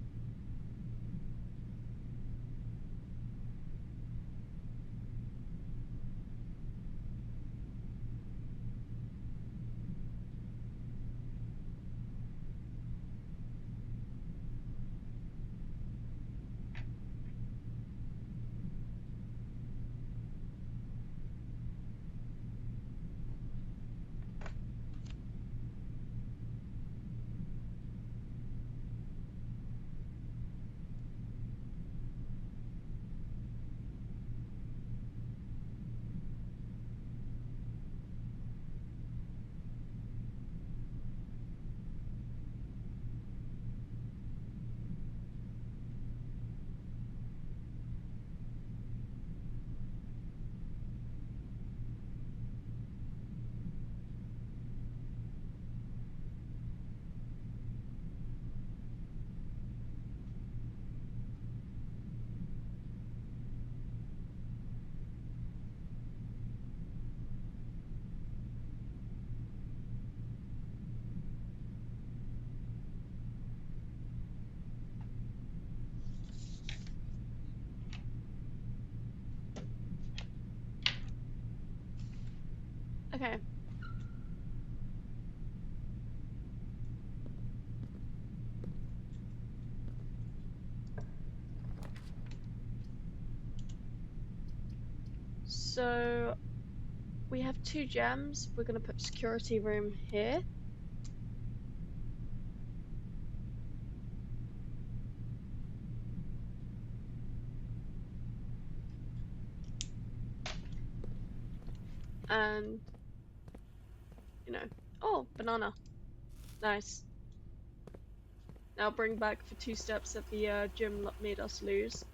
Okay. So we have 2 gems. We're gonna put security room here. And, you know, oh, banana. Nice. Now bring back the 2 steps that the gym made us lose.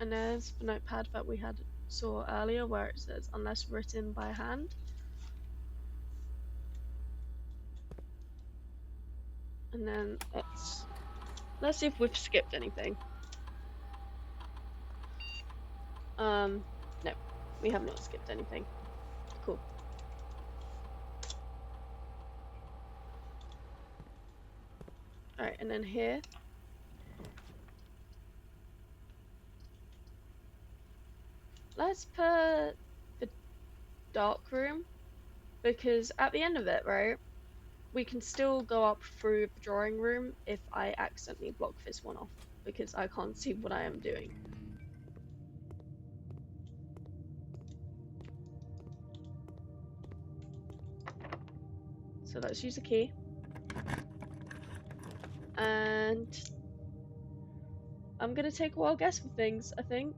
And there's the notepad that we saw earlier where it says unless written by hand. And then let's see if we've skipped anything. No, we have not skipped anything. Cool. Alright, and then here. Let's put the dark room, because at the end of it, right, we can still go up through the drawing room if I accidentally block this one off, because I can't see what I am doing. So let's use a key. And I'm gonna take a wild guess for things, I think.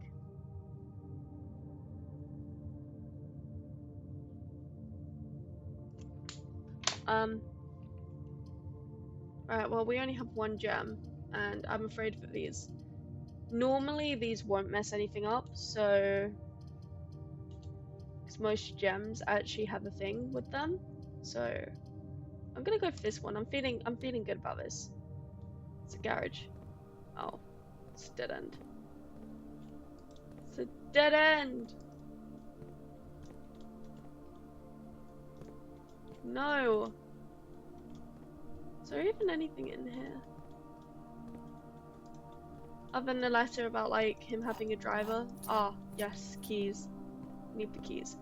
Alright, well, we only have 1 gem, and I'm afraid for these. Normally, these won't mess anything up, so... because most gems actually have a thing with them. So, I'm gonna go for this one. I'm feeling good about this. It's a garage. Oh, it's a dead end. It's a dead end! No! Is there even anything in here? Other than the letter about, like, him having a driver? Ah, yes, keys. Need the keys.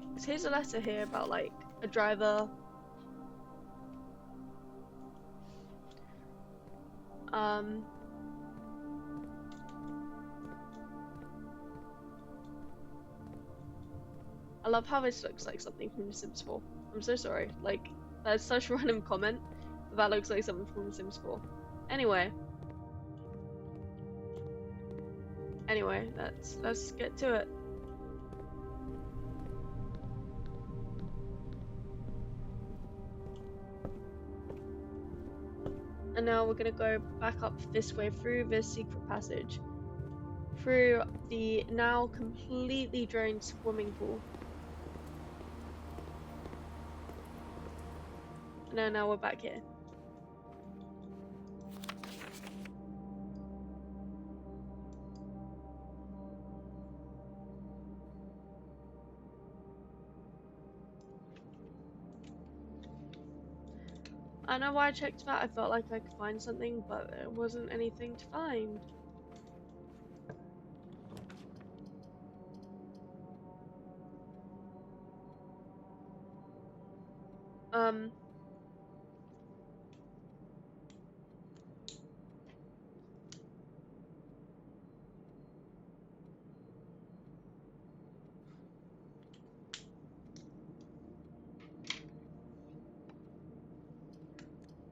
Because here's a letter here about, like, a driver. I love how this looks like something from The Sims 4. I'm so sorry. Like, that's such a random comment, but that looks like something from The Sims 4. Anyway, let's get to it. And now we're gonna go back up this way through this secret passage, through the now completely drained swimming pool. And now we're back here. I know why I checked that. I felt like I could find something, but there wasn't anything to find.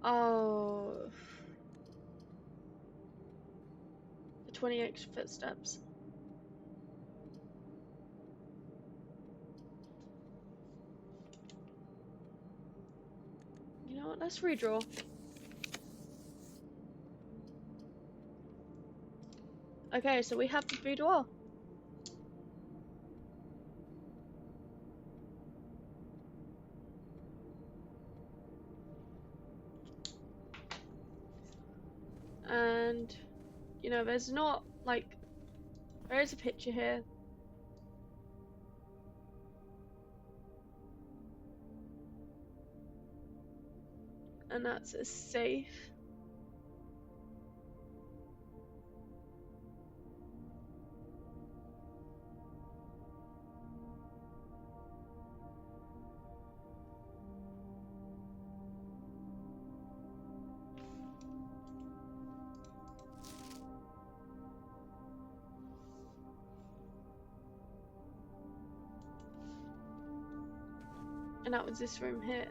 Oh, the 20 extra footsteps. You know what? Let's redraw. Okay, so we have the boudoir. And, you know, there's not, like, there is a picture here. And that's a safe. And that was this room here,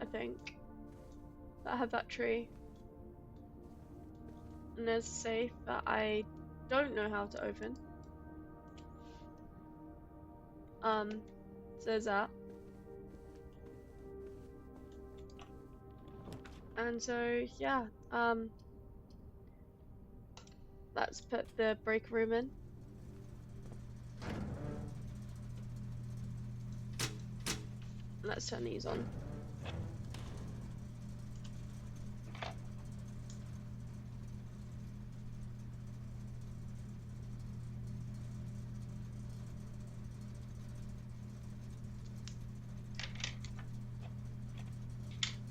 I think. That had that tree. And there's a safe that I don't know how to open. So there's that. And so yeah, let's put the break room in. Let's turn these on.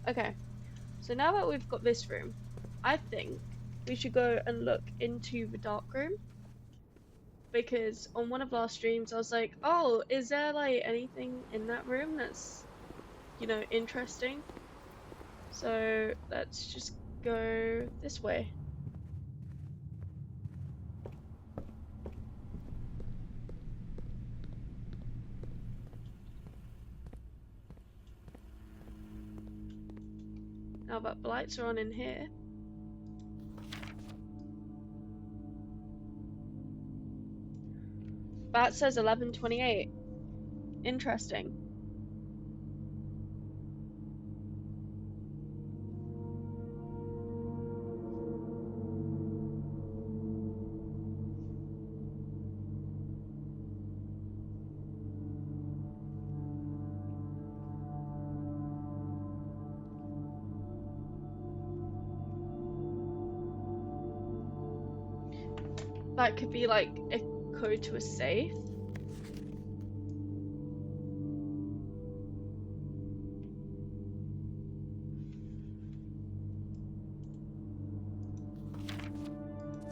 Okay, so now that we've got this room, I think we should go and look into the dark room. Because on one of our streams, I was like, oh, is there like anything in that room that's, you know, interesting? So let's just go this way. Now that the lights are on in here. That says 11:28. Interesting. That could be like a code to a safe.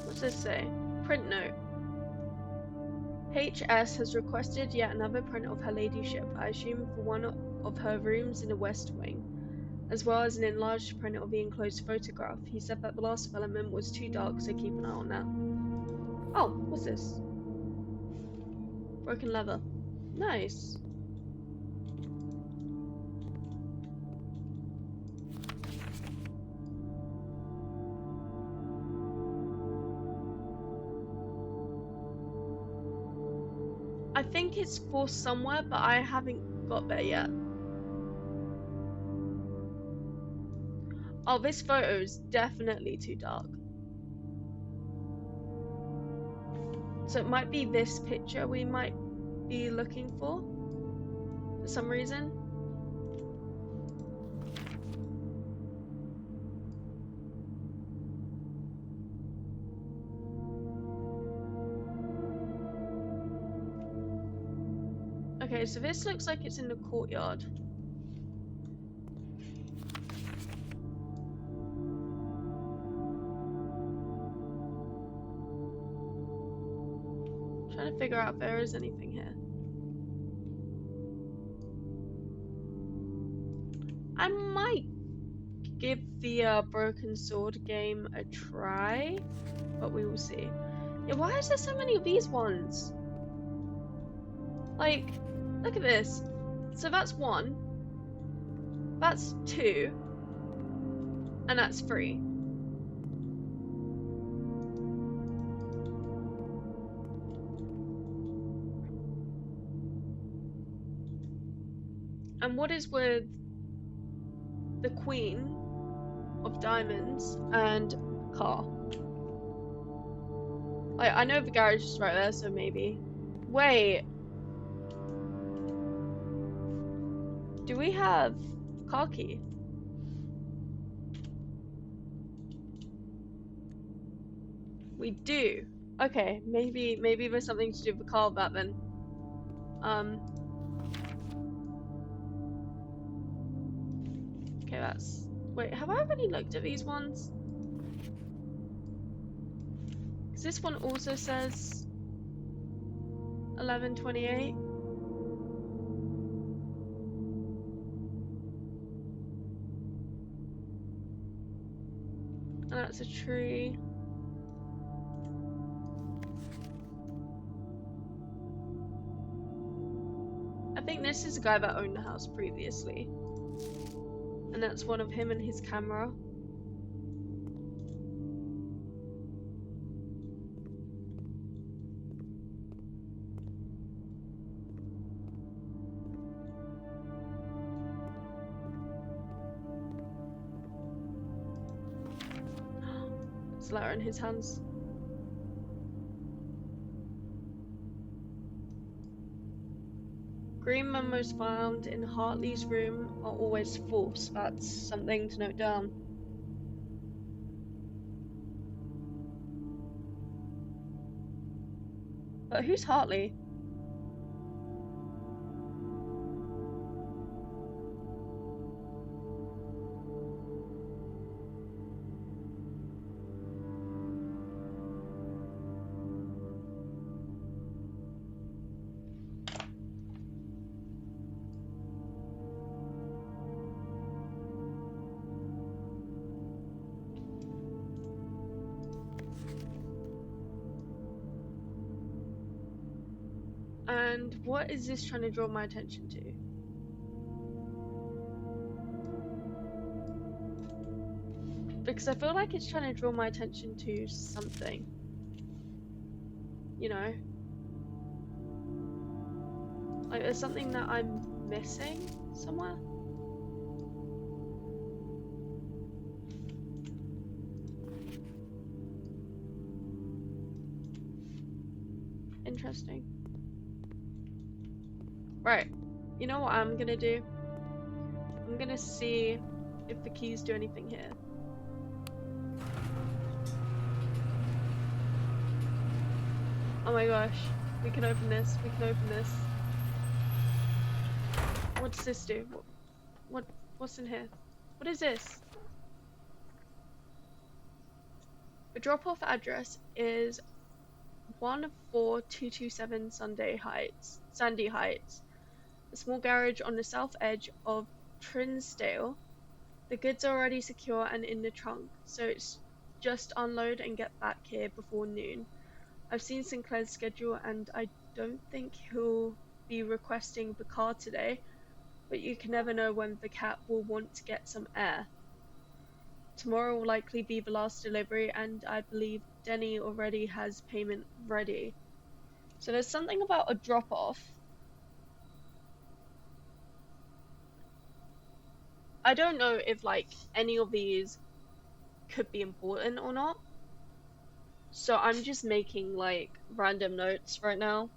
What's this say? Print note. HS has requested yet another print of her ladyship, I assume for one of her rooms in the west wing, as well as an enlarged print of the enclosed photograph. He said that the last development was too dark, so keep an eye on that. Oh, what's this? Broken leather. Nice. I think it's for somewhere, but I haven't got there yet. Oh, this photo is definitely too dark. So it might be this picture we might be looking for some reason. Okay, so this looks like it's in the courtyard. I'm trying to figure out if there is anything here. I might give the Broken Sword game a try, but we will see. Yeah, why is there so many of these ones? Like, look at this. So that's 1, that's 2, and that's 3. And what is with the Queen of Diamonds and car? Like, I know the garage is right there, so maybe. Wait. Do we have car key? We do. Okay, maybe there's something to do with the car with that then. Okay, that's... Wait, have I already looked at these ones? Because this one also says 11:28. And that's a tree. I think this is a guy that owned the house previously. And that's one of him and his camera. It's a letter in his hands. Green memos found in Hartley's room are always false. That's something to note down. But who's Hartley? And what is this trying to draw my attention to? Because I feel like it's trying to draw my attention to something. You know? Like there's something that I'm missing somewhere. Interesting. Right, you know what I'm gonna do? I'm gonna see if the keys do anything here. Oh my gosh, we can open this, we can open this. What does this do? What's in here? What is this? The drop-off address is 14227 Sandy Heights. A small garage on the south edge of Trinsdale. The goods are already secure and in the trunk, so it's just unload and get back here before noon. I've seen Sinclair's schedule and I don't think he'll be requesting the car today, but you can never know when the cat will want to get some air. Tomorrow will likely be the last delivery and I believe Denny already has payment ready. So there's something about a drop-off. I don't know if like any of these could be important or not. So I'm just making like random notes right now.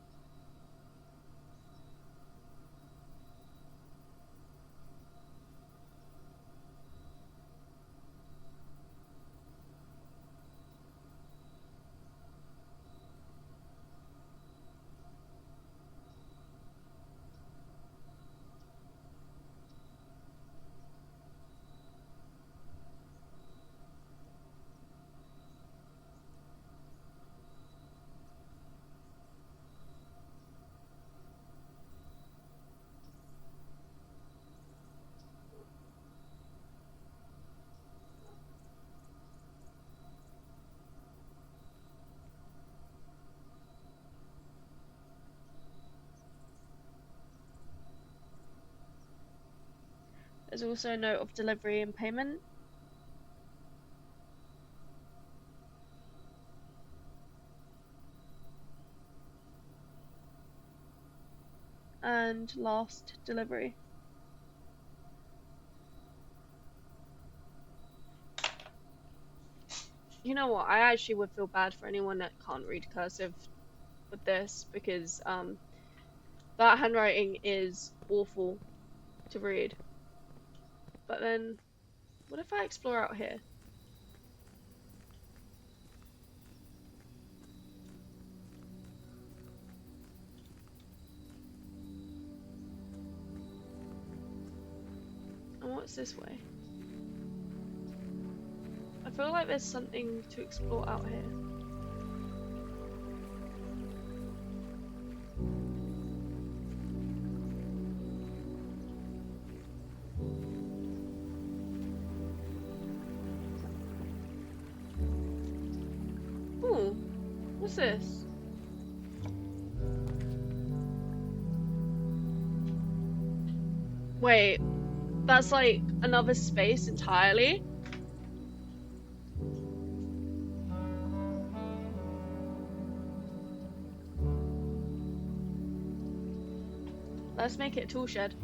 There's also a note of delivery and payment. And last delivery. You know what, I actually would feel bad for anyone that can't read cursive with this, because that handwriting is awful to read. But then, what if I explore out here? And what's this way? I feel like there's something to explore out here. Ooh, what's this? Wait, that's like another space entirely? Let's make it a tool shed.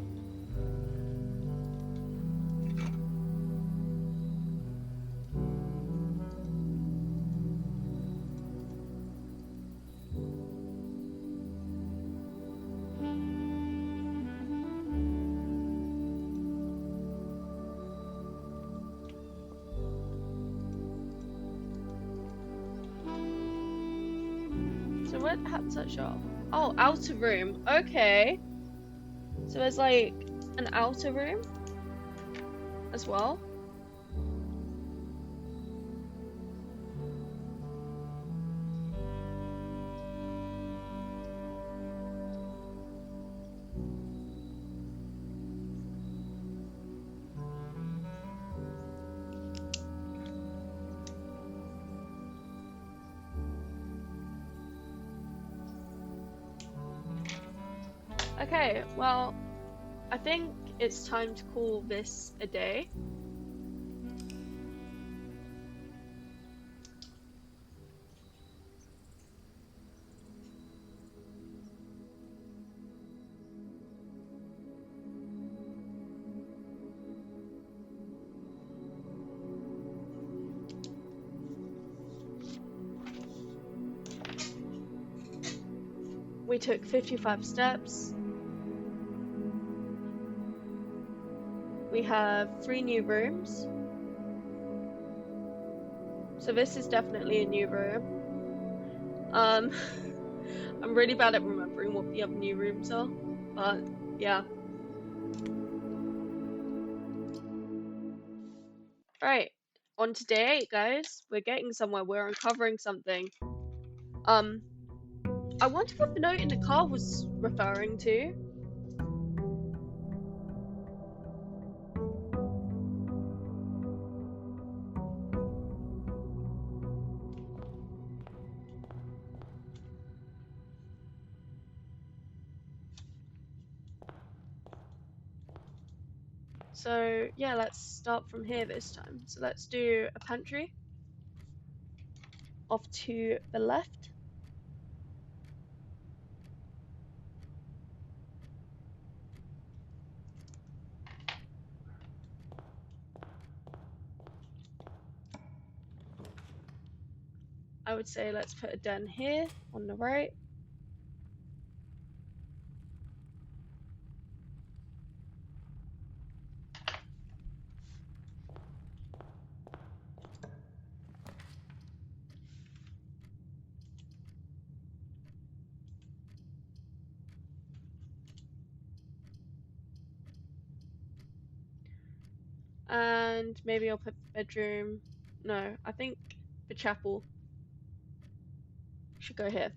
So what happens that shop? Oh, outer room. Okay. So there's like an outer room as well. Okay, well, I think it's time to call this a day. We took 55 steps. We have 3 new rooms. So this is definitely a new room. I'm really bad at remembering what the other new rooms are, but yeah. Right, on to day 8, guys. We're getting somewhere. We're uncovering something. I wonder what the note in the car was referring to. So yeah, let's start from here this time. So let's do a pantry off to the left. I would say let's put a den here on the right. And maybe I'll put the bedroom. No, I think the chapel should go here.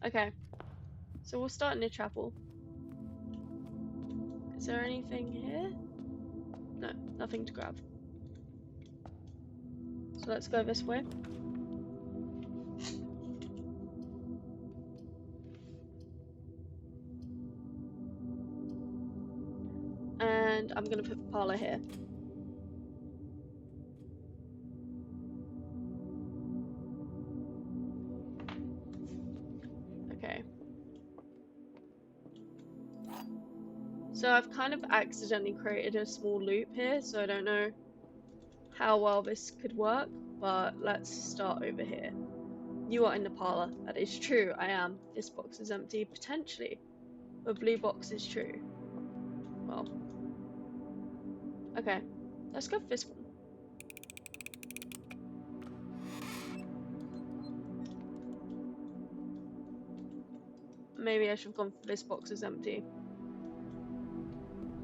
Okay, so we'll start in the chapel. Is there anything here? No, nothing to grab. So let's go this way. And I'm gonna put the parlor here. Okay. So I've kind of accidentally created a small loop here, so I don't know how well this could work, but let's start over here. You are in the parlor. That is true, I am. This box is empty, potentially. The blue box is true. Well. Okay, let's go for this one. Maybe I should have gone for this box is empty.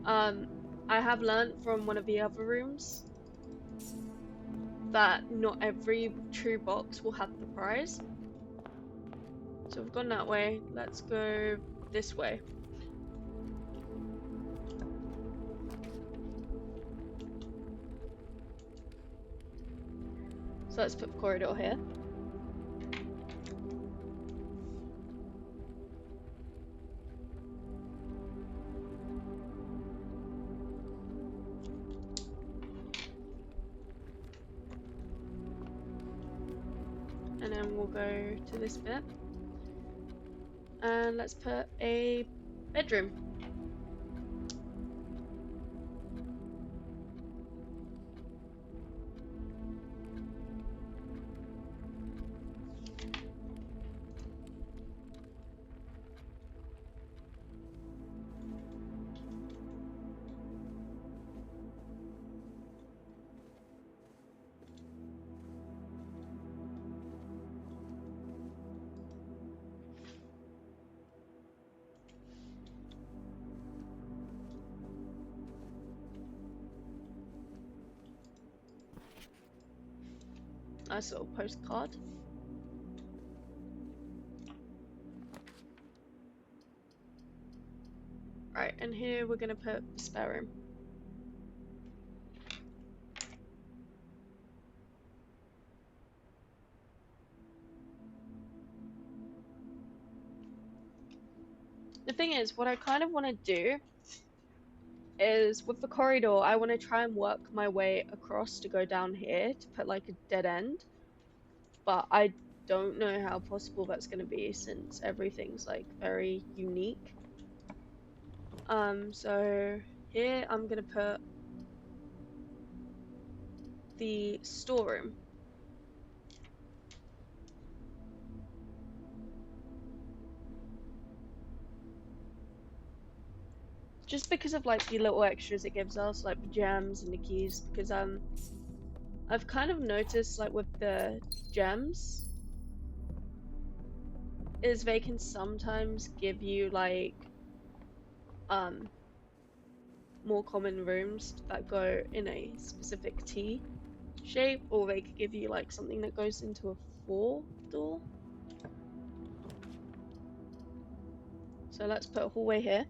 I have learnt from one of the other rooms that not every true box will have the prize. So we've gone that way. Let's go this way. So let's put the corridor here. And then we'll go to this bit. And let's put a bedroom. Nice little postcard. Right, and here we're gonna put the spare room. The thing is, what I kind of want to do is with the corridor, I want to try and work my way across to go down here to put like a dead end. But I don't know how possible that's going to be since everything's like very unique. So here I'm going to put the storeroom. Just because of like the little extras it gives us, like the gems and the keys, because I've kind of noticed like with the gems is they can sometimes give you like more common rooms that go in a specific T shape, or they could give you like something that goes into a 4 door. So let's put a hallway here.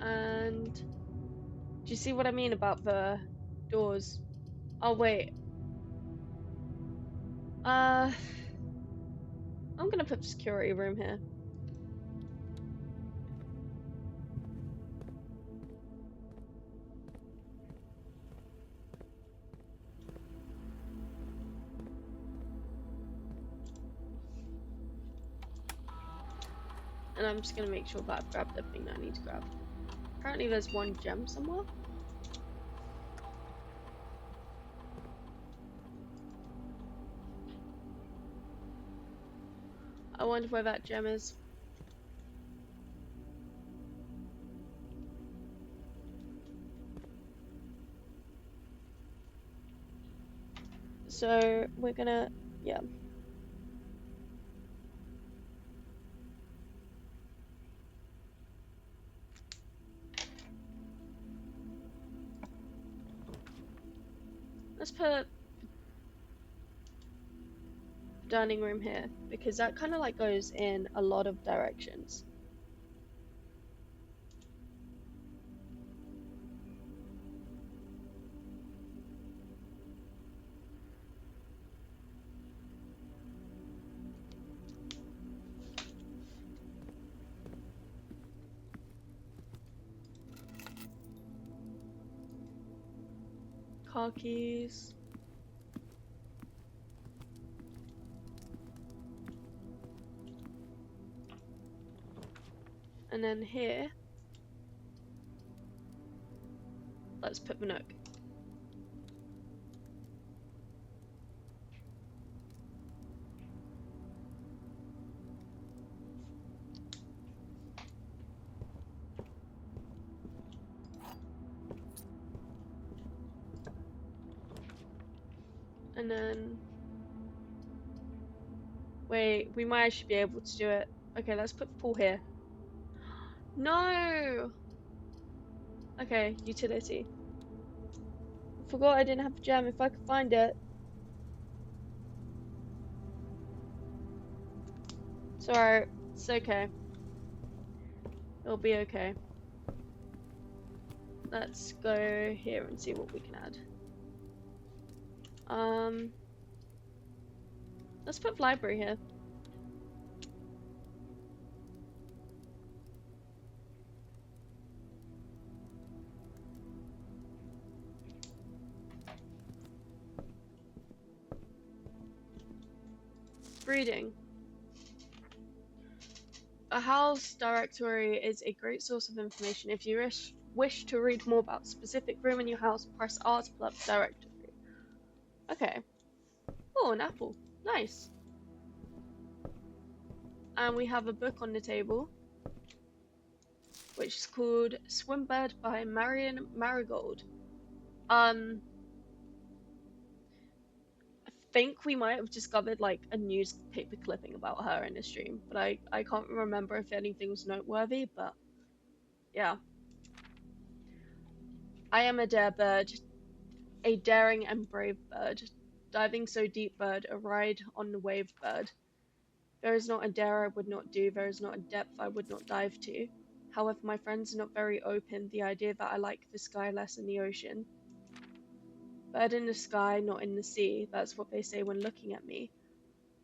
And do you see what I mean about the doors? Oh wait. I'm gonna put security room here. And I'm just gonna make sure that I've grabbed everything that I need to grab. Apparently there's one gem somewhere. I wonder where that gem is. So we're gonna, yeah. Let's put dining room here because that kind of like goes in a lot of directions. Car keys. And then here, let's put the nook. And then... Wait, we might actually be able to do it. Okay, let's put the pool here. No! Okay, utility. I forgot I didn't have a gem. If I could find it. It's alright. It's okay. It'll be okay. Let's go here and see what we can add. Let's put library here. Reading. A house directory is a great source of information. If you wish to read more about a specific room in your house, press R to pull up the directory. Okay. Oh, an apple. Nice. And we have a book on the table, which is called Swimbird by Marion Marigold. I think we might have discovered like a newspaper clipping about her in the stream, but I can't remember if anything was noteworthy, but yeah. I am a dare bird, a daring and brave bird, diving so deep bird, a ride on the wave bird. There is not a dare I would not do, there is not a depth I would not dive to. However, my friends are not very open, the idea that I like the sky less than the ocean. Bird in the sky, not in the sea, that's what they say when looking at me.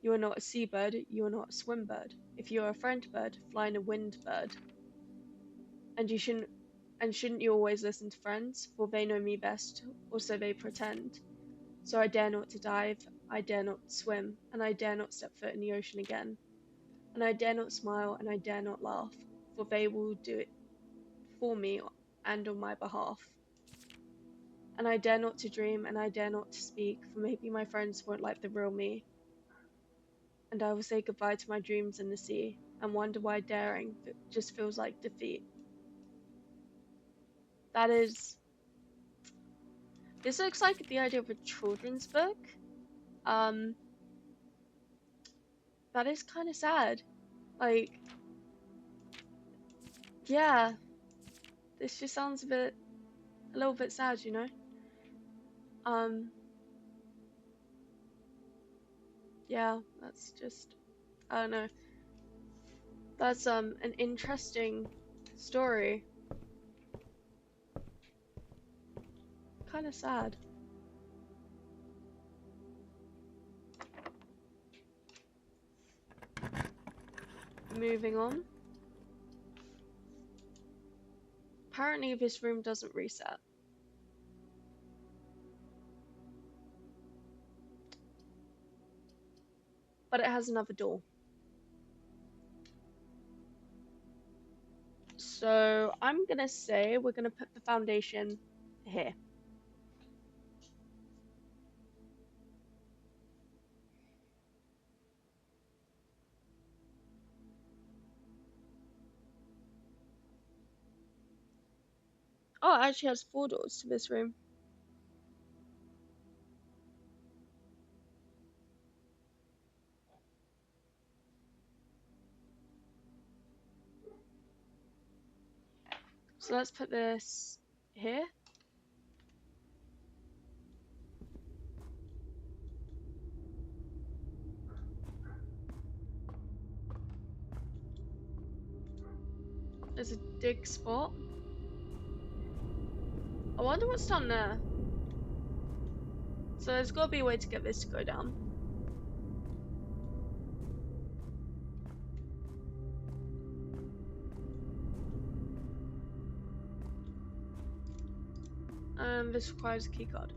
You are not a seabird, you are not a swim bird. If you are a friend bird, fly in a wind bird. And shouldn't you always listen to friends, for they know me best, or so they pretend. So I dare not to dive, I dare not swim, and I dare not step foot in the ocean again. And I dare not smile, and I dare not laugh, for they will do it for me and on my behalf. And I dare not to dream, and I dare not to speak, for maybe my friends won't like the real me. And I will say goodbye to my dreams in the sea, and wonder why daring just feels like defeat. That is... This looks like the idea of a children's book. That is kind of sad. Like, yeah, this just sounds a little bit sad, you know? Yeah, that's just, I don't know. That's, an interesting story. Kind of sad. Moving on. Apparently this room doesn't reset. But it has another door. So I'm gonna say we're gonna put the foundation here. Oh, it actually has 4 doors to this room. So let's put this here. There's a dig spot. I wonder what's down there. So there's gotta be a way to get this to go down. This requires a keycard.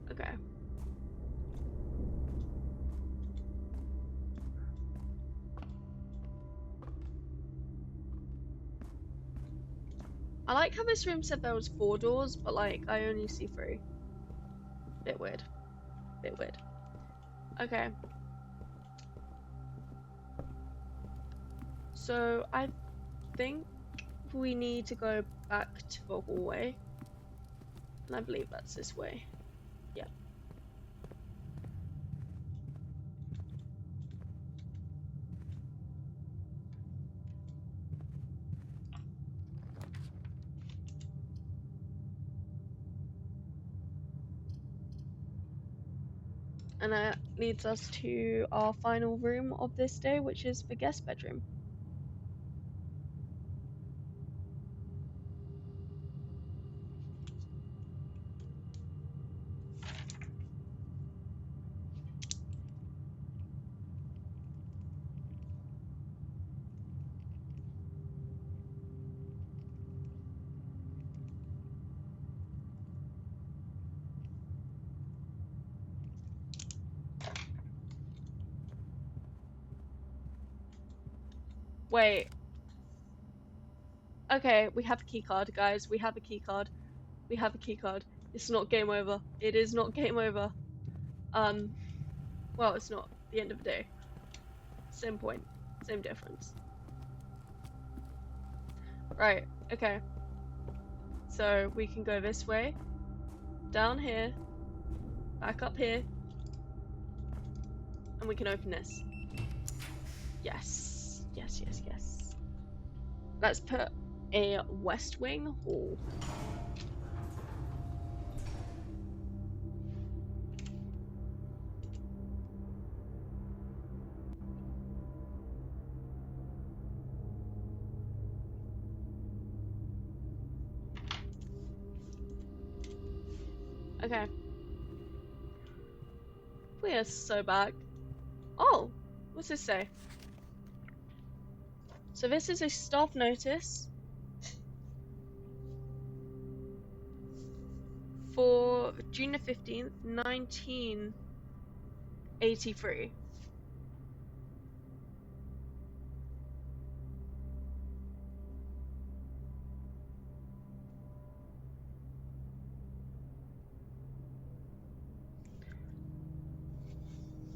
Okay. I like how this room said there was 4 doors, but like I only see 3. Bit weird. Bit weird. Okay. So I think we need to go back to the hallway. And I believe that's this way. Yeah. And that leads us to our final room of this day, which is the guest bedroom. Wait. Okay, we have a key card, guys. We have a key card. We have a key card. It's not game over. It is not game over. Well, it's not the end of the day. Same point. Same difference. Right, okay. So we can go this way, down here, back up here, and we can open this. Yes. Yes, yes, yes. Let's put a West Wing hall. Okay. We are so back. Oh, what's this say? So this is a staff notice for June the 15th, 1983.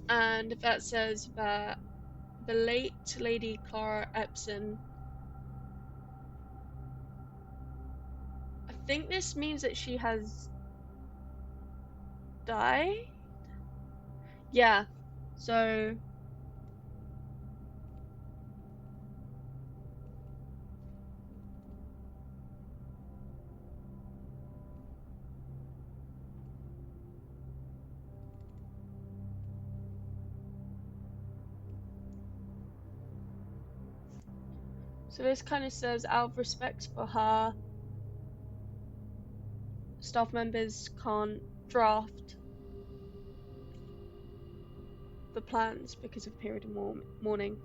And that says that the late Lady Clara Epson. I think this means that she has died? Yeah. So this kind of says, out of respect for her, staff members can't draft the plans because of period of mourning.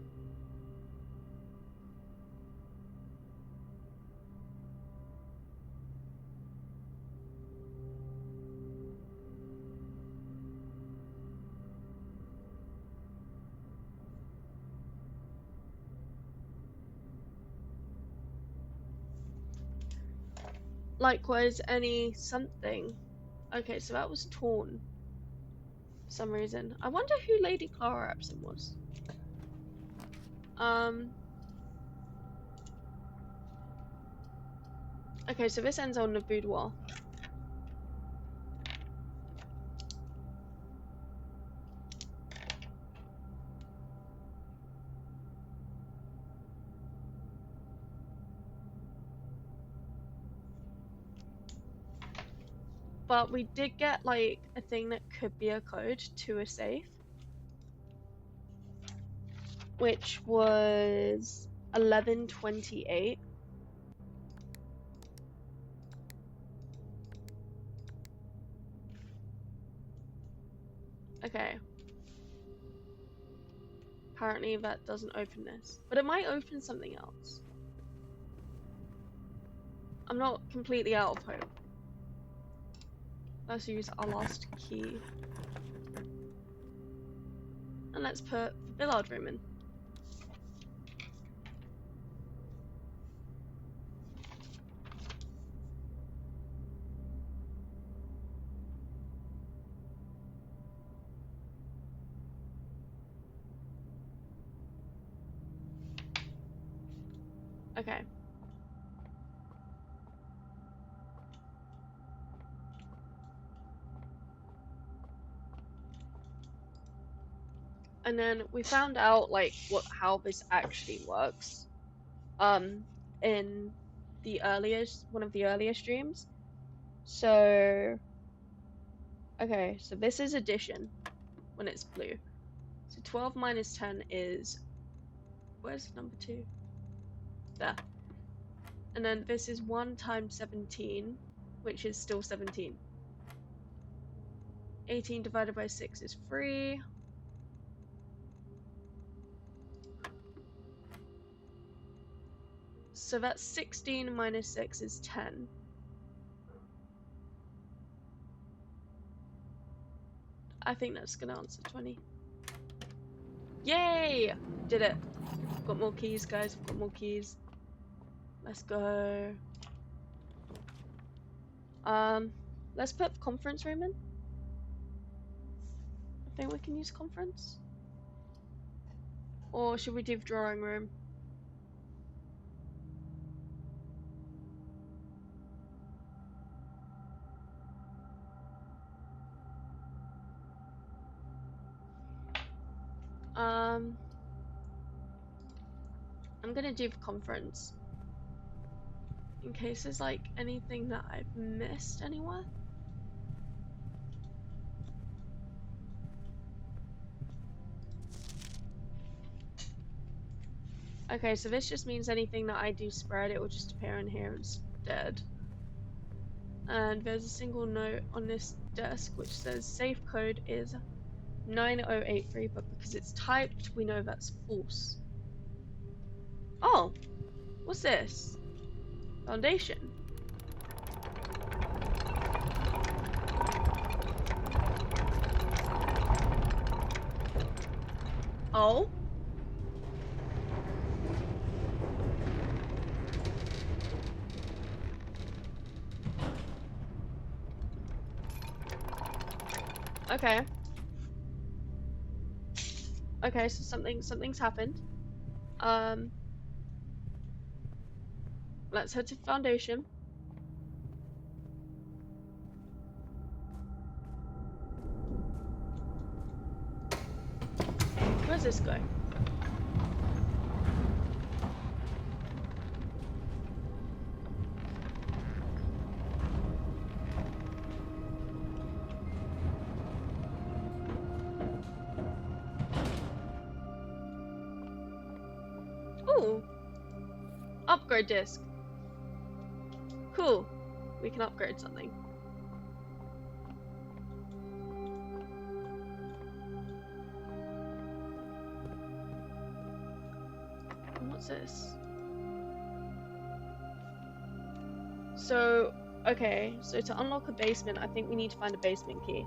Likewise, any something. Okay, so that was torn for some reason. I wonder who Lady Clara Epson was. Okay, so this ends on the boudoir. But we did get like a thing that could be a code to a safe, which was 1128. Okay. Apparently that doesn't open this, but it might open something else. I'm not completely out of hope. Let's use our last key. And let's put the billiard room in. Okay. And then we found out like how this actually works in the one of the earlier streams. So okay, so this is addition. when it's blue. So 12 minus 10 is, where's number 2? There. And then this is 1 times 17, which is still 17. 18 divided by 6 is 3. So that's 16 minus 6 is 10. I think that's gonna answer 20. Yay! Did it. We've got more keys, guys. We've got more keys. Let's go. Let's put the conference room in. I think we can use conference. Or should we do the drawing room? I'm gonna do the conference. In case there's like anything that I've missed anywhere. Okay, so this just means anything that I do spread, it will just appear in here instead. And there's a single note on this desk which says safe code is 9083, but because it's typed, we know that's false. Oh, what's this? Foundation. Oh. Okay. Okay, so something's happened. Let's head to Foundation. Where's this going? Ooh. Upgrade disc. Cool. We can upgrade something. What's this? So, okay, so to unlock a basement, I think we need to find a basement key.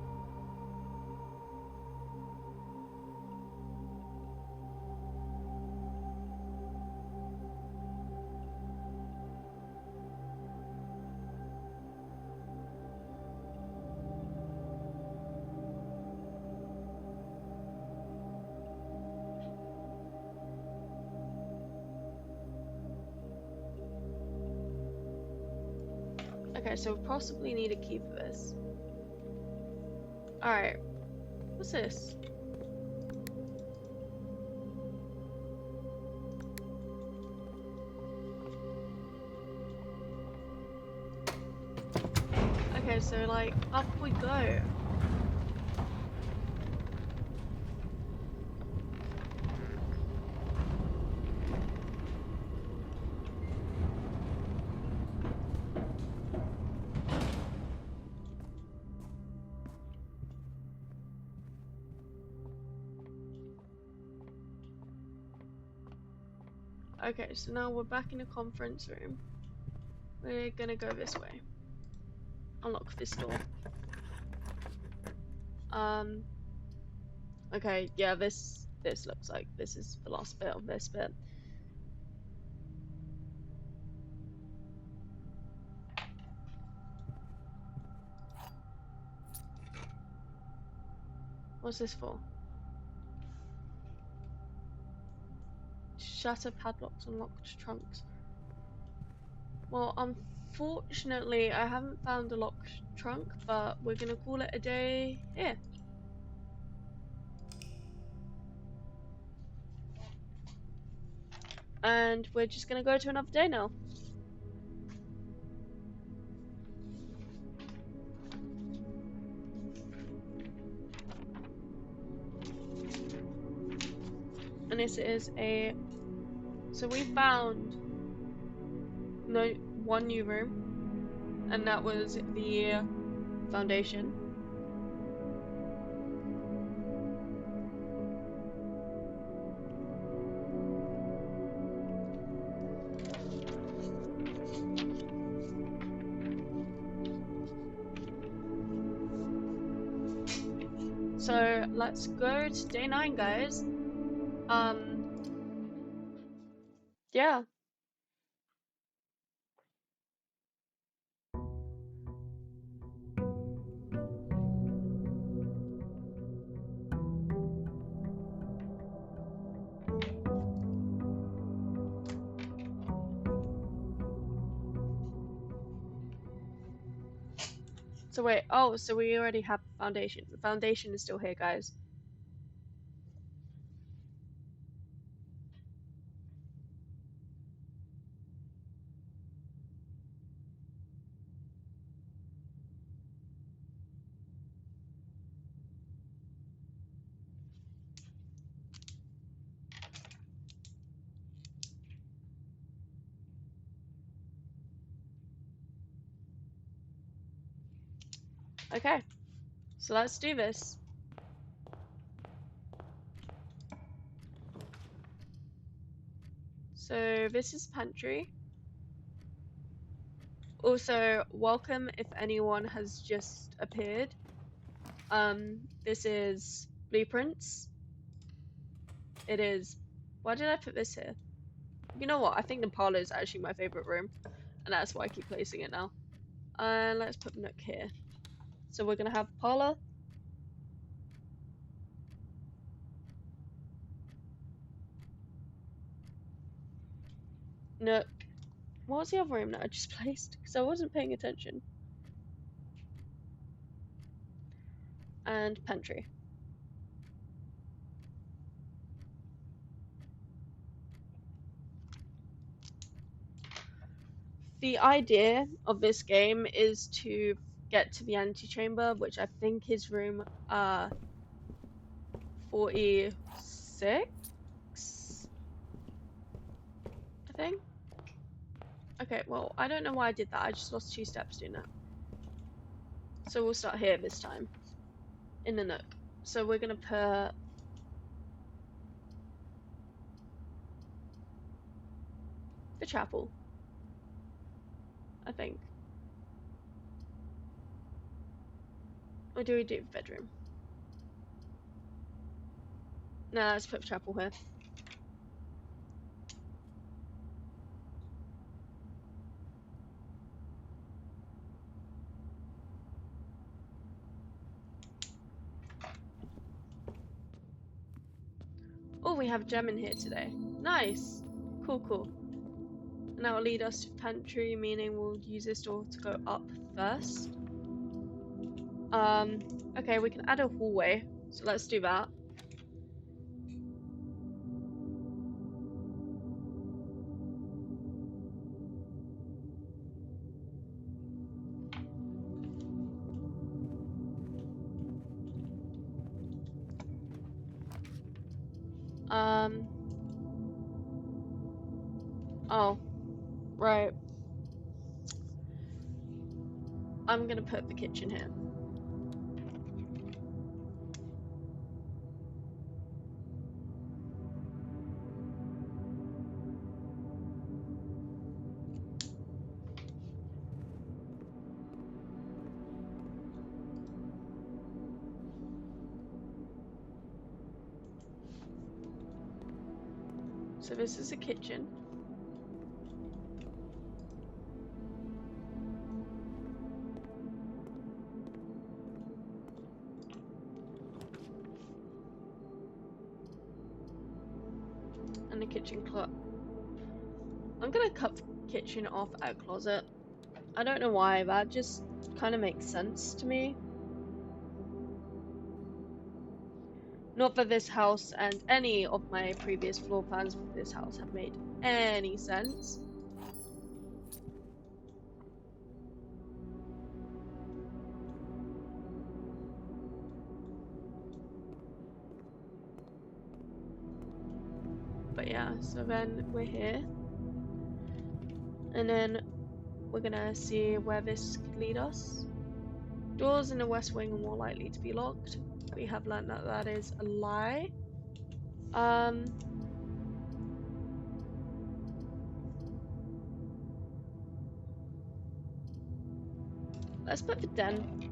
Okay, so we possibly need a key for this. Alright. What's this? Okay, so like, up we go. Okay, so now we're back in the conference room. We're gonna go this way. Unlock this door. Okay, yeah, this looks like this is the last bit of this bit. What's this for? Shatter padlocks, unlocked trunks. Well, unfortunately, I haven't found a locked trunk, but we're gonna call it a day here. And we're just gonna go to another day now. And this is a... So we found one new room, and that was the foundation. So let's go to day 9, guys. Yeah. So wait, oh, so we already have the foundation. The foundation is still here, guys. Okay, so let's do this. So this is pantry. Also, welcome if anyone has just appeared. This is blueprints. It is... Why did I put this here? You know what? I think the parlor is actually my favorite room, and that's why I keep placing it now. And let's put Nook here. So we're gonna have parlor, Nook. What was the other room that I just placed? Because I wasn't paying attention. And pantry. The idea of this game is to get to the antechamber, which I think is room 46, I think. Okay, well, I don't know why I did that. I just lost 2 steps doing that. So we'll start here this time, in the Nook. So we're gonna put the chapel, I think. Or do we do the bedroom? No, let's put the chapel here. Oh, we have a gem in here today. Nice. Cool, cool. And that will lead us to pantry, meaning we'll use this door to go up first. Okay, we can add a hallway, so let's do that. Oh, right. I'm gonna put the kitchen here. So this is the kitchen. And the kitchen closet. I'm gonna cut the kitchen off at a closet. I don't know why, that just kind of makes sense to me. Not that this house and any of my previous floor plans for this house have made any sense. Right, yeah. So then we're here. And then we're gonna see where this could lead us. Doors in the west wing are more likely to be locked. We have learned that that is a lie. Let's put the den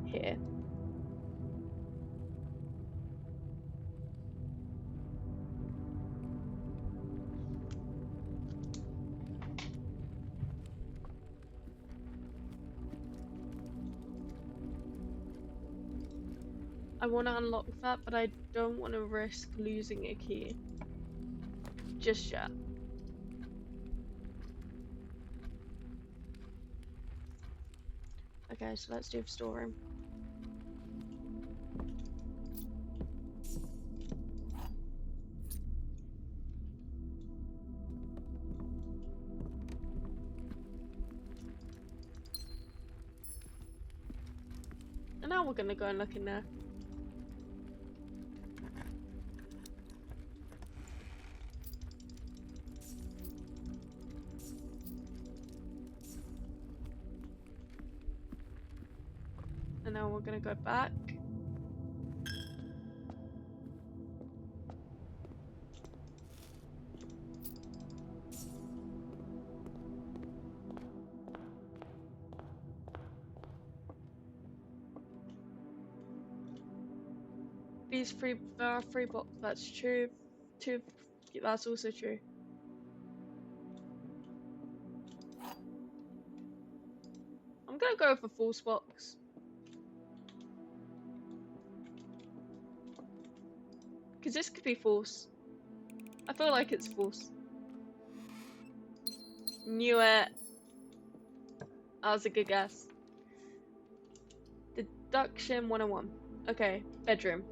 here. I want to unlock that, but I don't want to risk losing a key just yet. Okay, so let's do the storeroom. And now we're gonna go and look in there. And now we're gonna go back. These three, there are 3 blocks. That's true. 2, that's also true. I'm gonna go for false box. Because this could be false. I feel like it's false. Knew it. That was a good guess. Deduction 101. Okay, bedroom.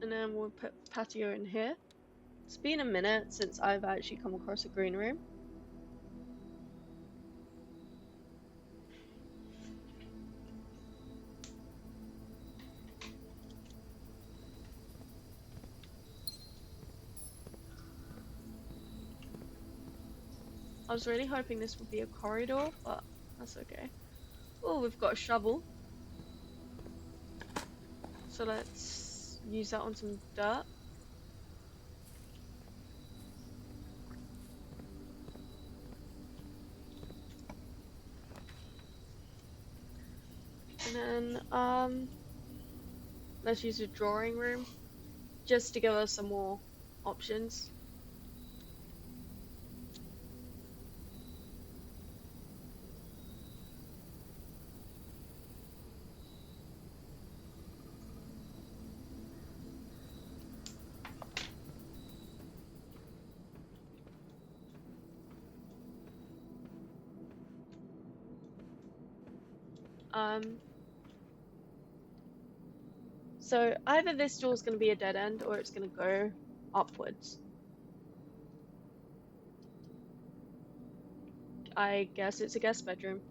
And then we'll put patio in here. It's been a minute since I've actually come across a green room. I was really hoping this would be a corridor, but that's okay. Oh, we've got a shovel. So let's use that on some dirt. And then, let's use a drawing room just to give us some more options. So either this door is going to be a dead end or it's going to go upwards. I guess it's a guest bedroom.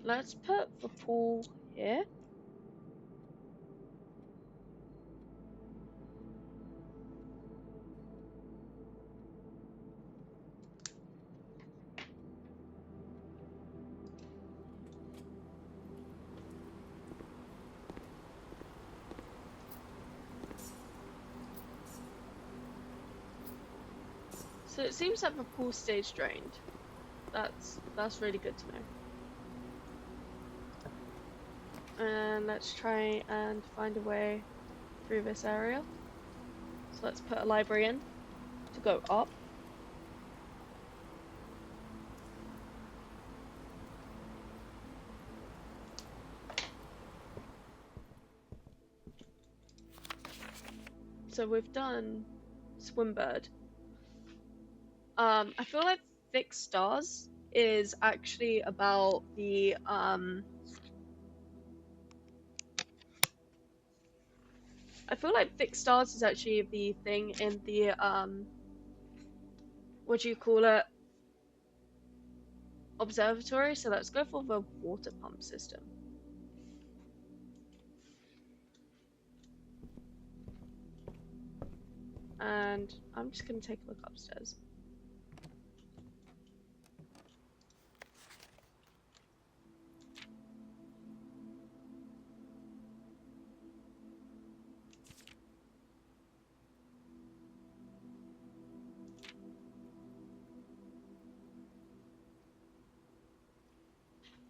Let's put the pool here. So it seems like the pool stage drained. That's really good to know. And let's try and find a way through this area. So let's put a library in to go up. So we've done Swimbird. I feel like Fixed Stars is actually about the I feel like Fixed Stars is actually the thing in the what do you call it? Observatory. So let's go for the water pump system. And I'm just gonna take a look upstairs.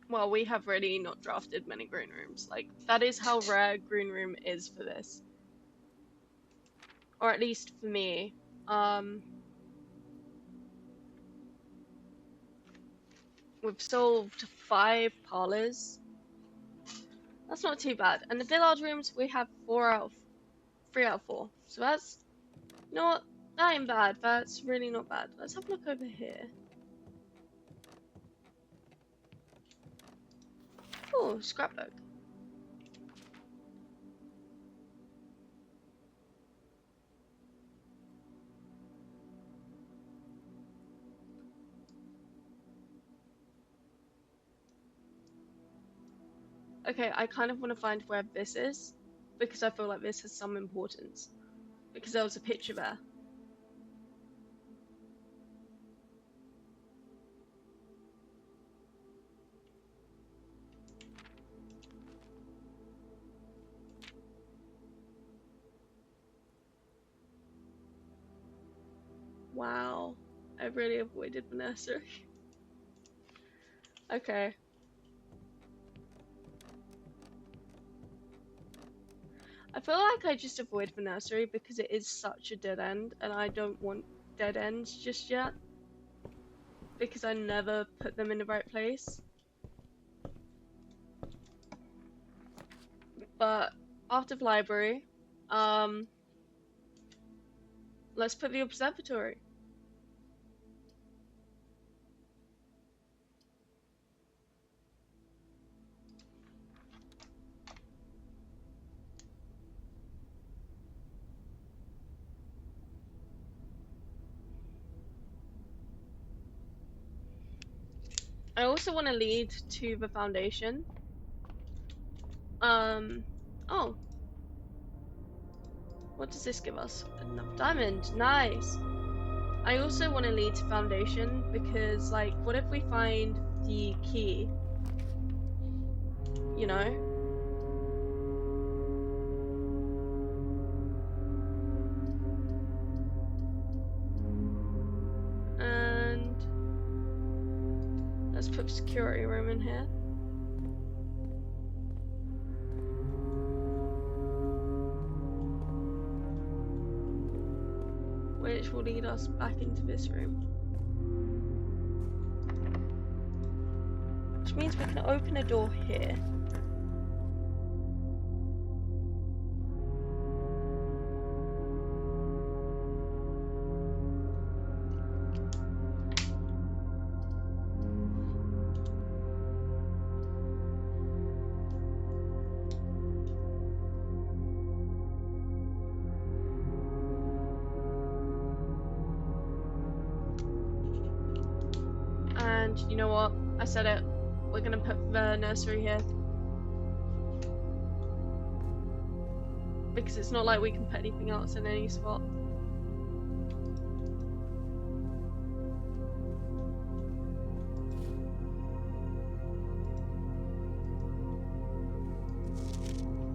Well, we have really not drafted many green rooms. Like, that is how rare green room is for this. Or at least for me. We've solved 5 parlors. That's not too bad. And the village rooms, we have 3 out of 4. So that's not that ain't bad. That's really not bad. Let's have a look over here. Oh, scrapbook. Okay, I kind of want to find where this is, because I feel like this has some importance. Because there was a picture there. Wow, I really avoided the nursery. Okay. I feel like I just avoid the nursery because it is such a dead end, and I don't want dead ends just yet. Because I never put them in the right place. But after the library, let's put the observatory. I also want to lead to the foundation. Oh. What does this give us? Another diamond. Nice. I also want to lead to foundation because, like, what if we find the key? You know? And let's put security room in here. Which will lead us back into this room. Which means we can open a door here. And you know what? I said it. We're gonna put the nursery here. Because it's not like we can put anything else in any spot.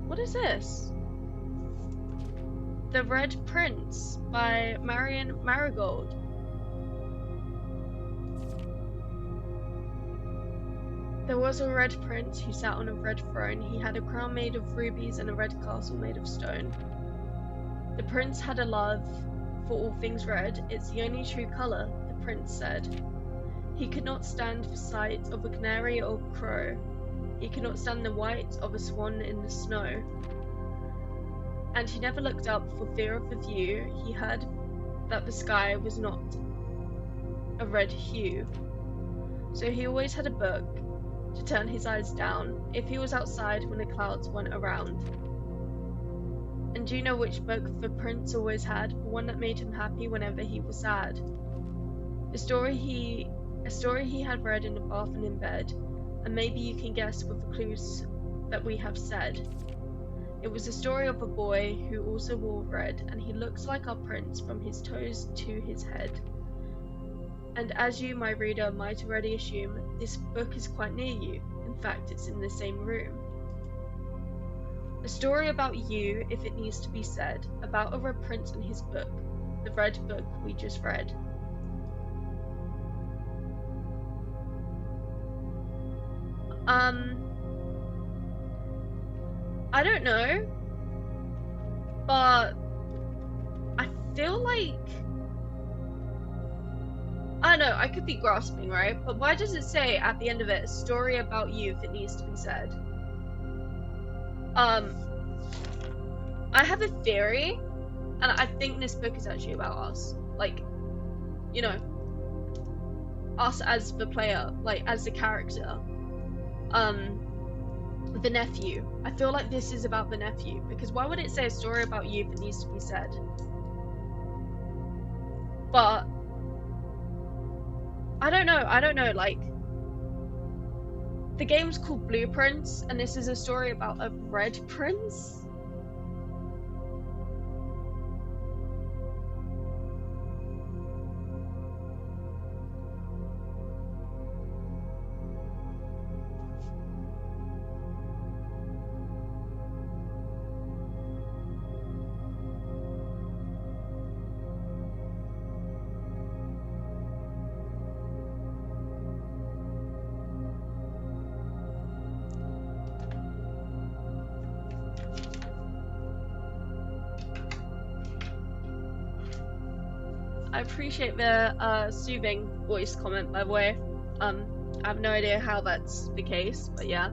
What is this? The Red Prince by Marigold. There was a red prince who sat on a red throne. He had a crown made of rubies and a red castle made of stone. The prince had a love for all things red. It's the only true colour, the prince said. He could not stand the sight of a canary or crow. He could not stand the white of a swan in the snow. And he never looked up for fear of the view. He heard that the sky was not a red hue. So he always had a book to turn his eyes down if he was outside when the clouds went around. And do you know which book the prince always had? The one that made him happy whenever he was sad. A story he had read in the bath and in bed, and maybe you can guess with the clues that we have said. It was the story of a boy who also wore red, and he looks like our prince from his toes to his head. And as you, my reader, might already assume, this book is quite near you. In fact, it's in the same room. A story about you, if it needs to be said, about a red prince and his book, the red book we just read. I don't know, but I feel like, I don't know, I could be grasping, right? But why does it say at the end of it, a story about you if it needs to be said? I have a theory, and I think this book is actually about us. Like, you know, us as the player, like, as the character. The nephew. I feel like this is about the nephew, because why would it say a story about you if it needs to be said? But I don't know, like, the game's called Blueprints, and this is a story about a red prince? I appreciate the soothing voice comment, by the way. I have no idea how that's the case, but yeah.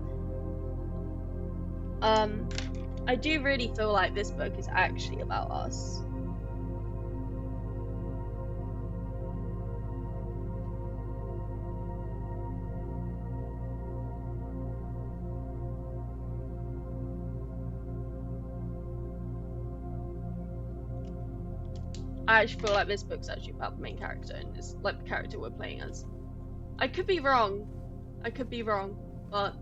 I do really feel like this book is actually about us. I actually feel like this book's actually about the main character, and it's like the character we're playing as. I could be wrong, but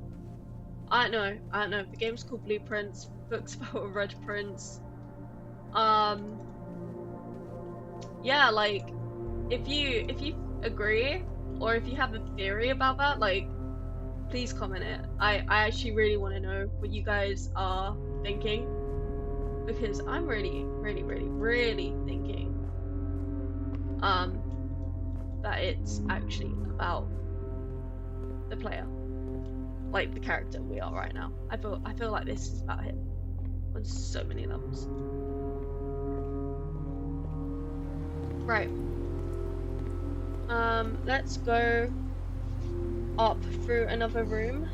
I don't know. The game's called Blueprints, the book's about a red prince. Yeah, like, if you agree, or if you have a theory about that, like, please comment it. I actually really want to know what you guys are thinking, because I'm really thinking that it's actually about the player, like the character we are right now. I feel like this is about him on so many levels. Right. Let's go up through another room.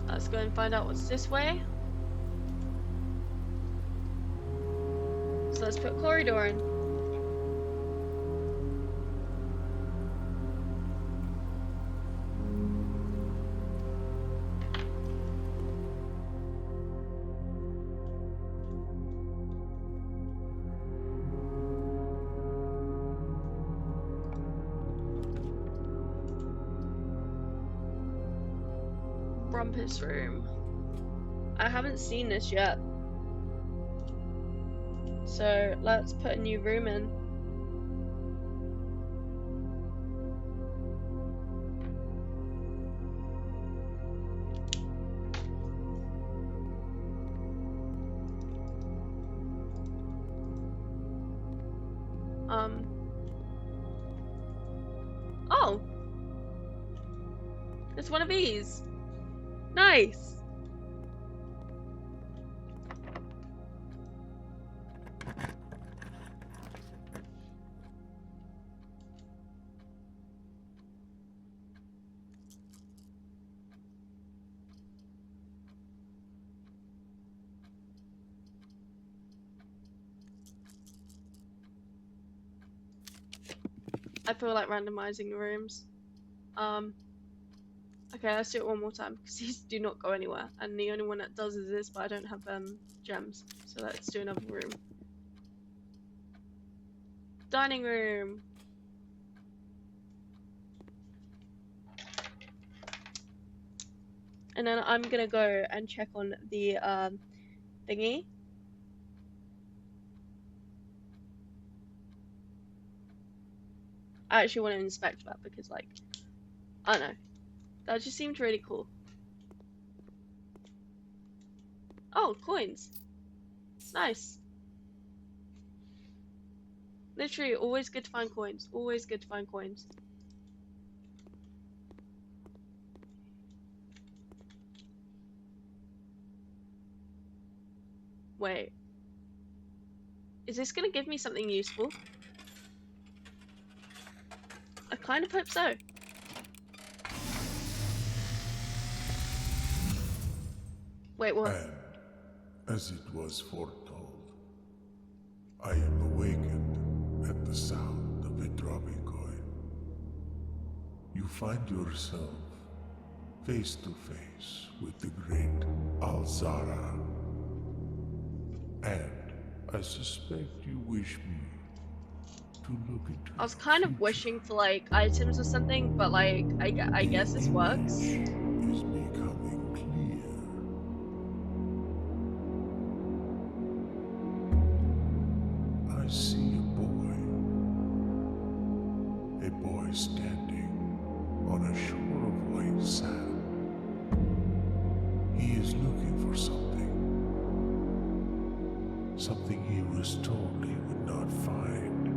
Let's go and find out what's this way. So let's put corridor in. Rumpus room. I haven't seen this yet. So let's put a new room in. Oh. It's one of these. Nice. I feel like randomizing the rooms. Okay, let's do it one more time because these do not go anywhere, and the only one that does is this, but I don't have gems. So let's do another room. Dining room. And then I'm gonna go and check on the thingy. I actually want to inspect that because, like, I don't know. That just seemed really cool. Oh, coins. Nice. Literally, always good to find coins. Always good to find coins. Wait. Is this gonna give me something useful? I kind of hope so. Wait, what? And, as it was foretold, I am awakened at the sound of a dropping coin. You find yourself face to face with the great Alzara. And I suspect you wish me to look into I was kind of wishing for, like, items or something, but, like, I guess this works. Is becoming clear. I see a boy standing on a shore of white sand. He is looking for something he was told he would not find.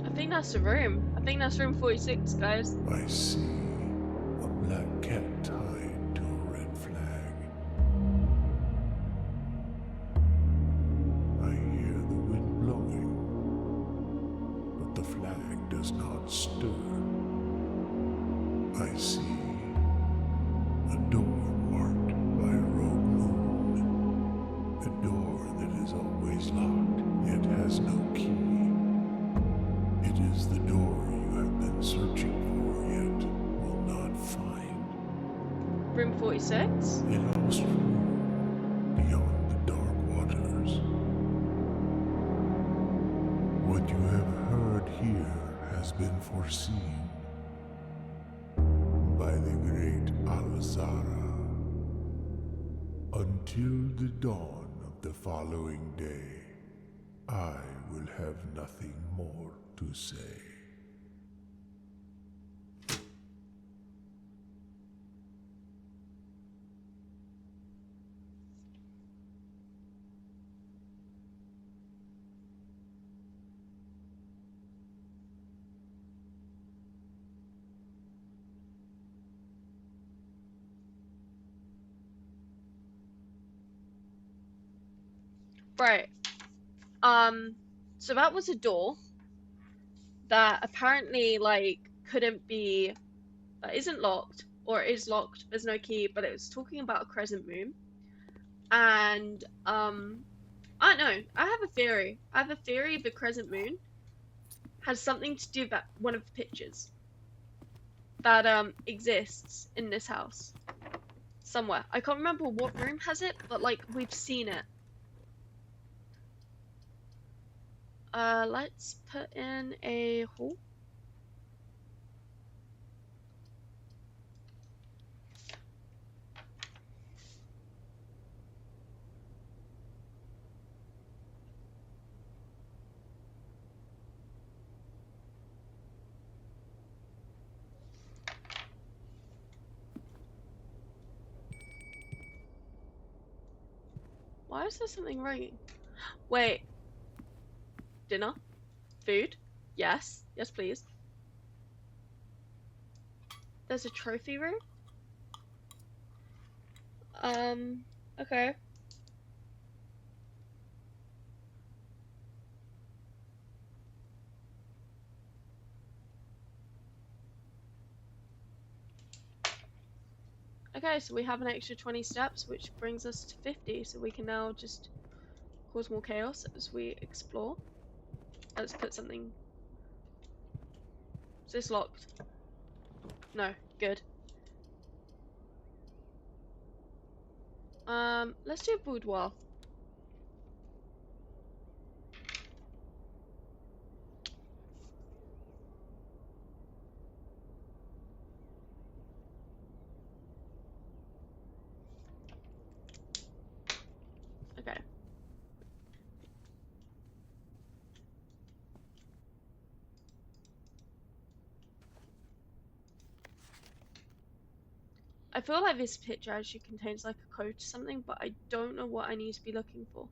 I think that's the room. I think that's room 46, guys. I see a black cat tied to a red flag. I hear the wind blowing, but the flag does not stir. I see a door marked by a rogue moon. A door that is always locked, yet has no key. It is the door you have been searching for, yet will not find. Room 46? A lost room beyond the dark waters. What you have heard here has been foreseen by the great Alzara. Until the dawn of the following day, I will have nothing more to say. Right. So that was a door that apparently, like, couldn't be, that isn't locked, or it is locked, there's no key, but it was talking about a crescent moon. And, I don't know, I have a theory. I have a theory the crescent moon has something to do with that one of the pictures that, exists in this house. Somewhere. I can't remember what room has it, but, like, we've seen it. Let's put in a hole. Why is there something ringing? Wait. Dinner? Food? Yes. Yes, please. There's a trophy room? Okay. Okay, so we have an extra 20 steps, which brings us to 50, so we can now just cause more chaos as we explore. Let's put something... Is this locked? No, good. Let's do a boudoir. Okay. I feel like this picture actually contains like a code to something, but I don't know what I need to be looking for.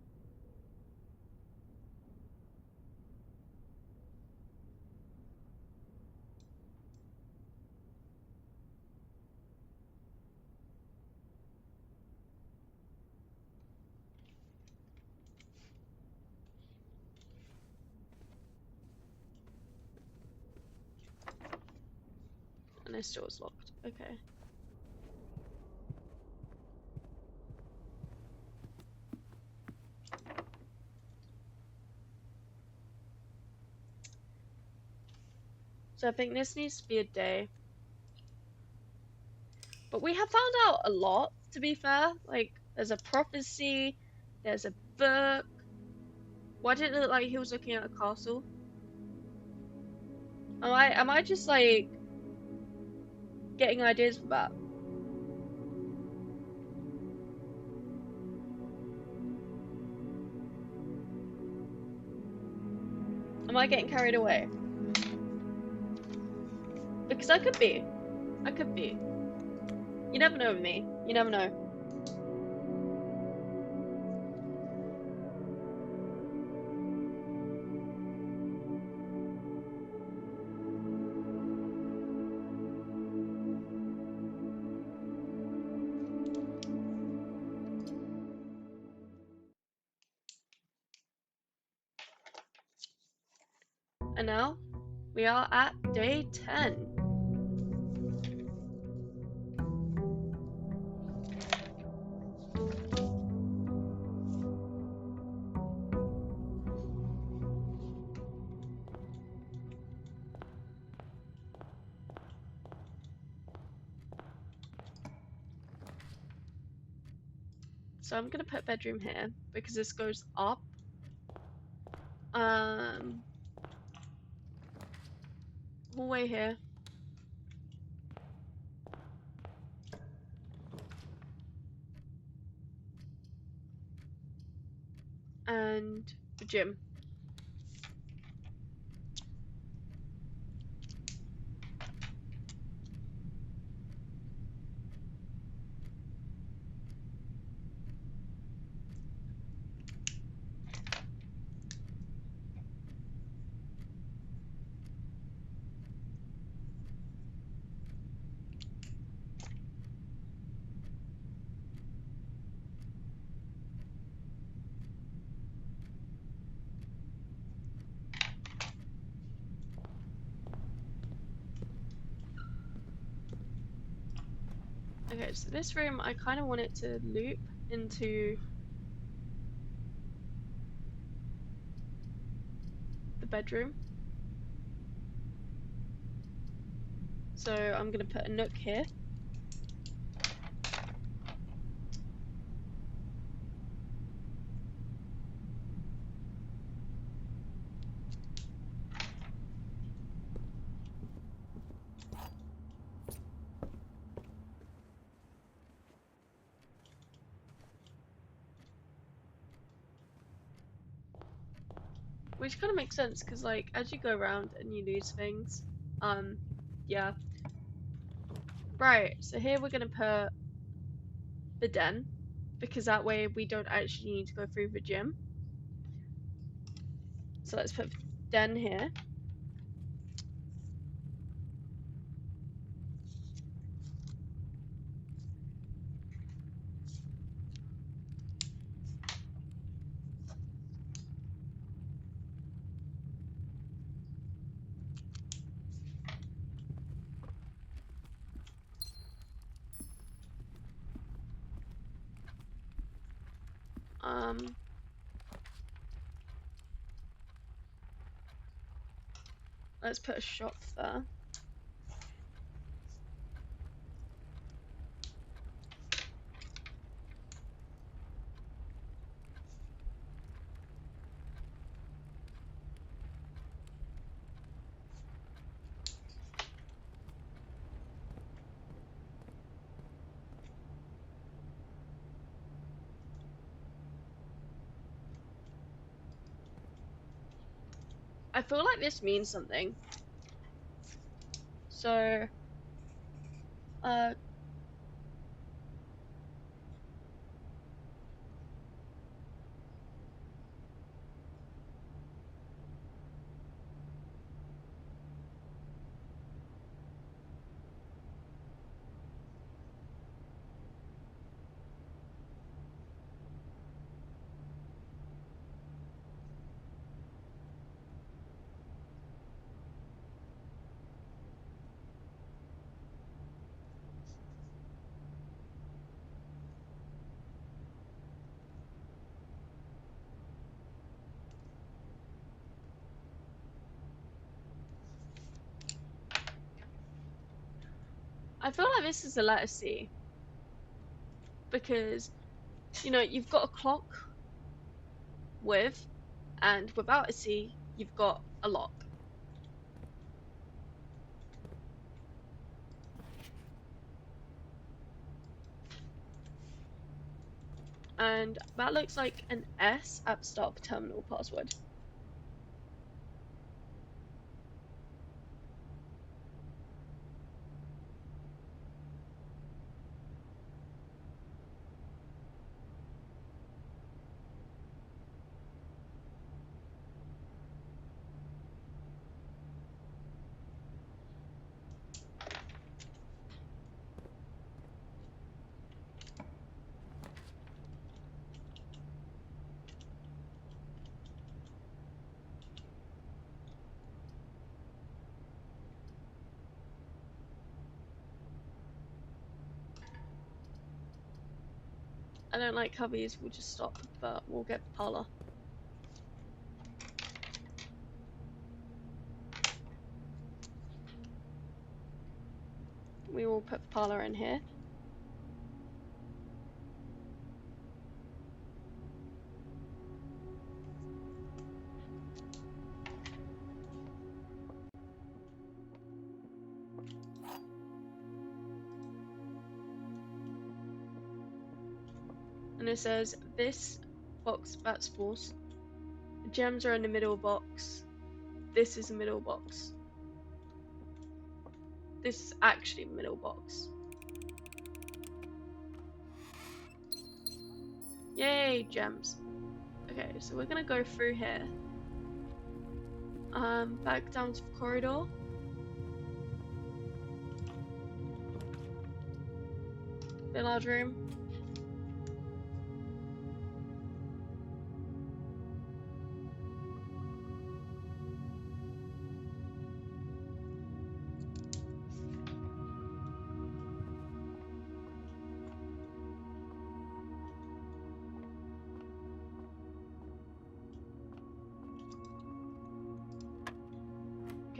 And this door's locked. Okay. So I think this needs to be a day. But we have found out a lot, to be fair. Like, there's a prophecy, there's a book. Why did it look like he was looking at a castle? Am I just like getting ideas for that? Am I getting carried away? Because I could be. I could be. You never know with me. You never know. And now we are at day 10. So I'm gonna put bedroom here because this goes up. Hallway here. And the gym. Okay, so this room I kind of want it to loop into the bedroom. So I'm gonna put a nook here. Which kind of makes sense because like as you go around and you lose things, yeah. Right, so here we're gonna put the den because that way we don't actually need to go through the gym. So let's put den here. Um, let's put a shop there. I feel like this means something. So, uh, I feel like this is a letter C because, you know, you've got a clock with, and without a C, you've got a lock. And that looks like an S at the start of a terminal password. I don't like how these will just stop, but we'll get the parlor. We will put the parlor in here. And it says this box, that's false. The gems are in the middle box. This is the middle box. This is actually the middle box. Yay, gems. Okay, so we're gonna go through here. Back down to the corridor. The large room.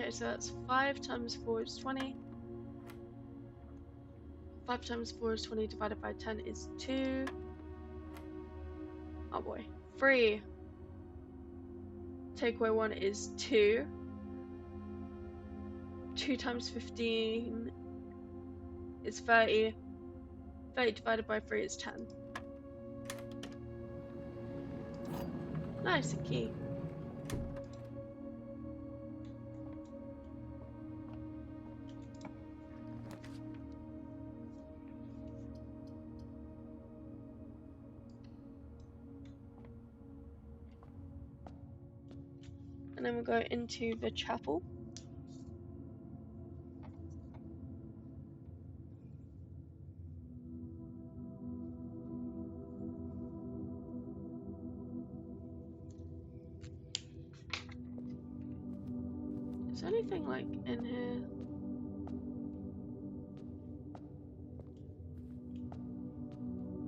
Okay, so that's 5 times 4 is 20. 5 times 4 is 20 divided by 10 is 2. Oh boy. 3. Take away 1 is 2. 2 times 15 is 30. 30 divided by 3 is 10. Nice, a key. And then we'll go into the chapel. Is there anything like in here?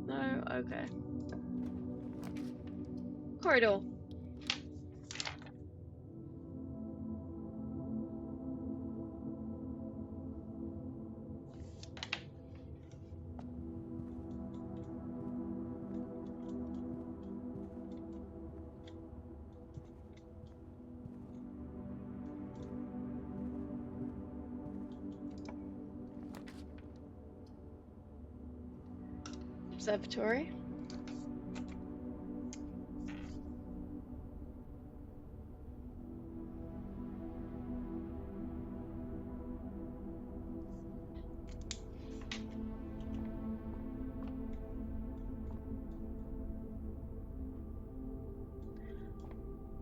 No? Okay. Corridor. Observatory.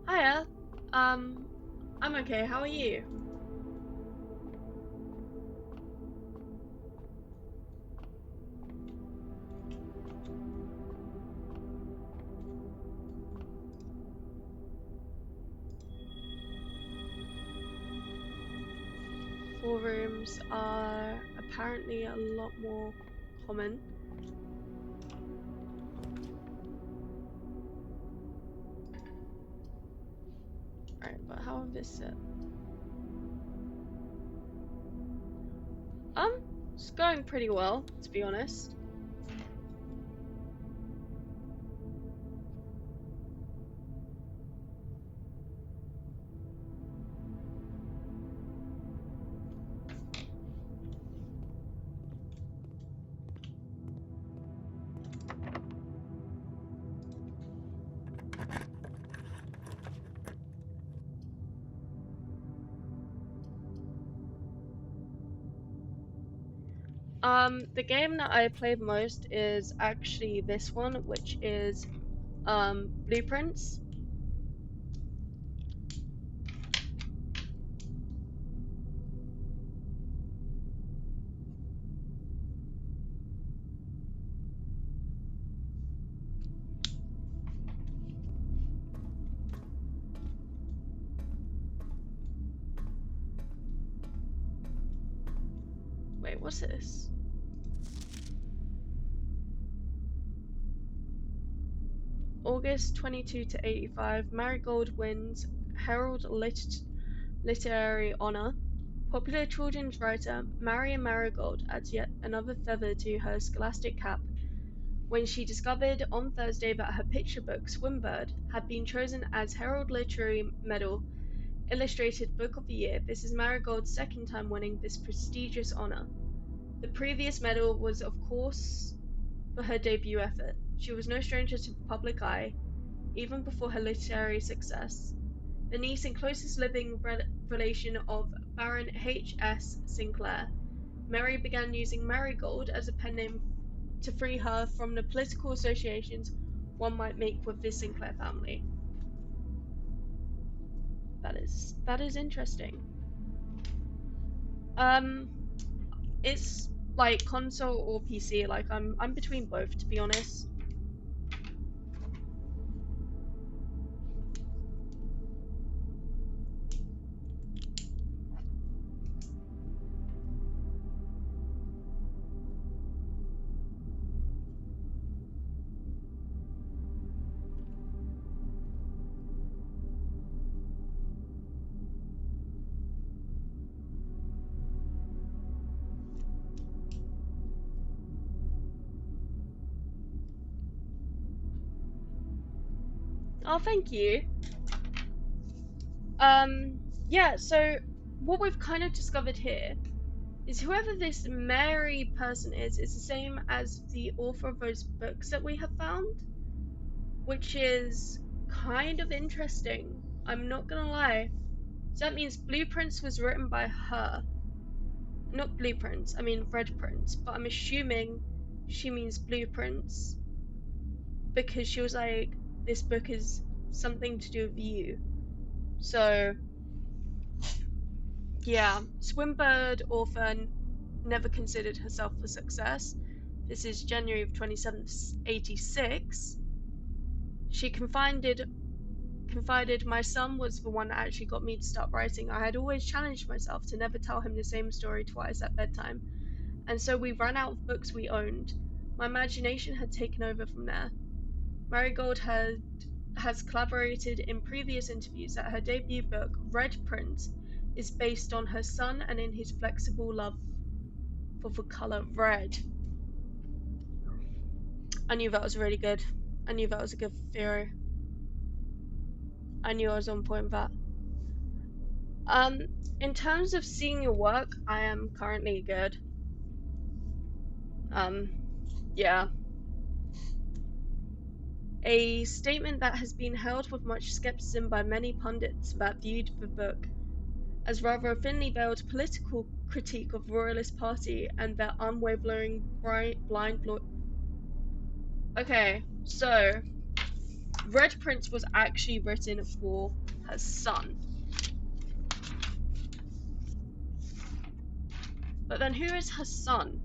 Hiya. I'm okay. How are you? Four rooms are apparently a lot more common. Right, but how is it? It's going pretty well, to be honest. The game that I played most is actually this one, which is Blueprints. Wait, what's this? August 22 to 85, Marigold wins Herald Literary Honor. Popular children's writer Marion Marigold adds yet another feather to her scholastic cap when she discovered on Thursday that her picture book, Swimbird, had been chosen as Herald Literary Medal Illustrated Book of the Year. This is Marigold's second time winning this prestigious honor. The previous medal was, of course, for her debut effort. She was no stranger to the public eye, even before her literary success. The niece and closest living relation of Baron H.S. Sinclair, Mary began using Marigold as a pen name to free her from the political associations one might make with the Sinclair family. That is interesting. It's like console or PC. Like I'm between both, to be honest. Oh, thank you. Yeah, so what we've kind of discovered here is whoever this Mary person is the same as the author of those books that we have found, which is kind of interesting. I'm not gonna lie. So that means Blueprints was written by her. Not Blueprints, I mean Red Prints, but I'm assuming she means Blueprints because she was like, this book is something to do with you. So, yeah, Swimbird author never considered herself a success. This is January of 2786. She confided my son was the one that actually got me to start writing. I had always challenged myself to never tell him the same story twice at bedtime, and so we ran out of books we owned. My imagination had taken over from there. Marigold had has collaborated in previous interviews that her debut book, Red Prince, is based on her son and in his flexible love for the color red. I knew that was really good. I knew that was a good theory. I knew I was on point with that. In terms of seeing your work, I am currently good. Yeah. A statement that has been held with much skepticism by many pundits that viewed the book as rather a thinly veiled political critique of the Royalist Party and their unwavering blind Okay, so Red Prince was actually written for her son. But then who is her son?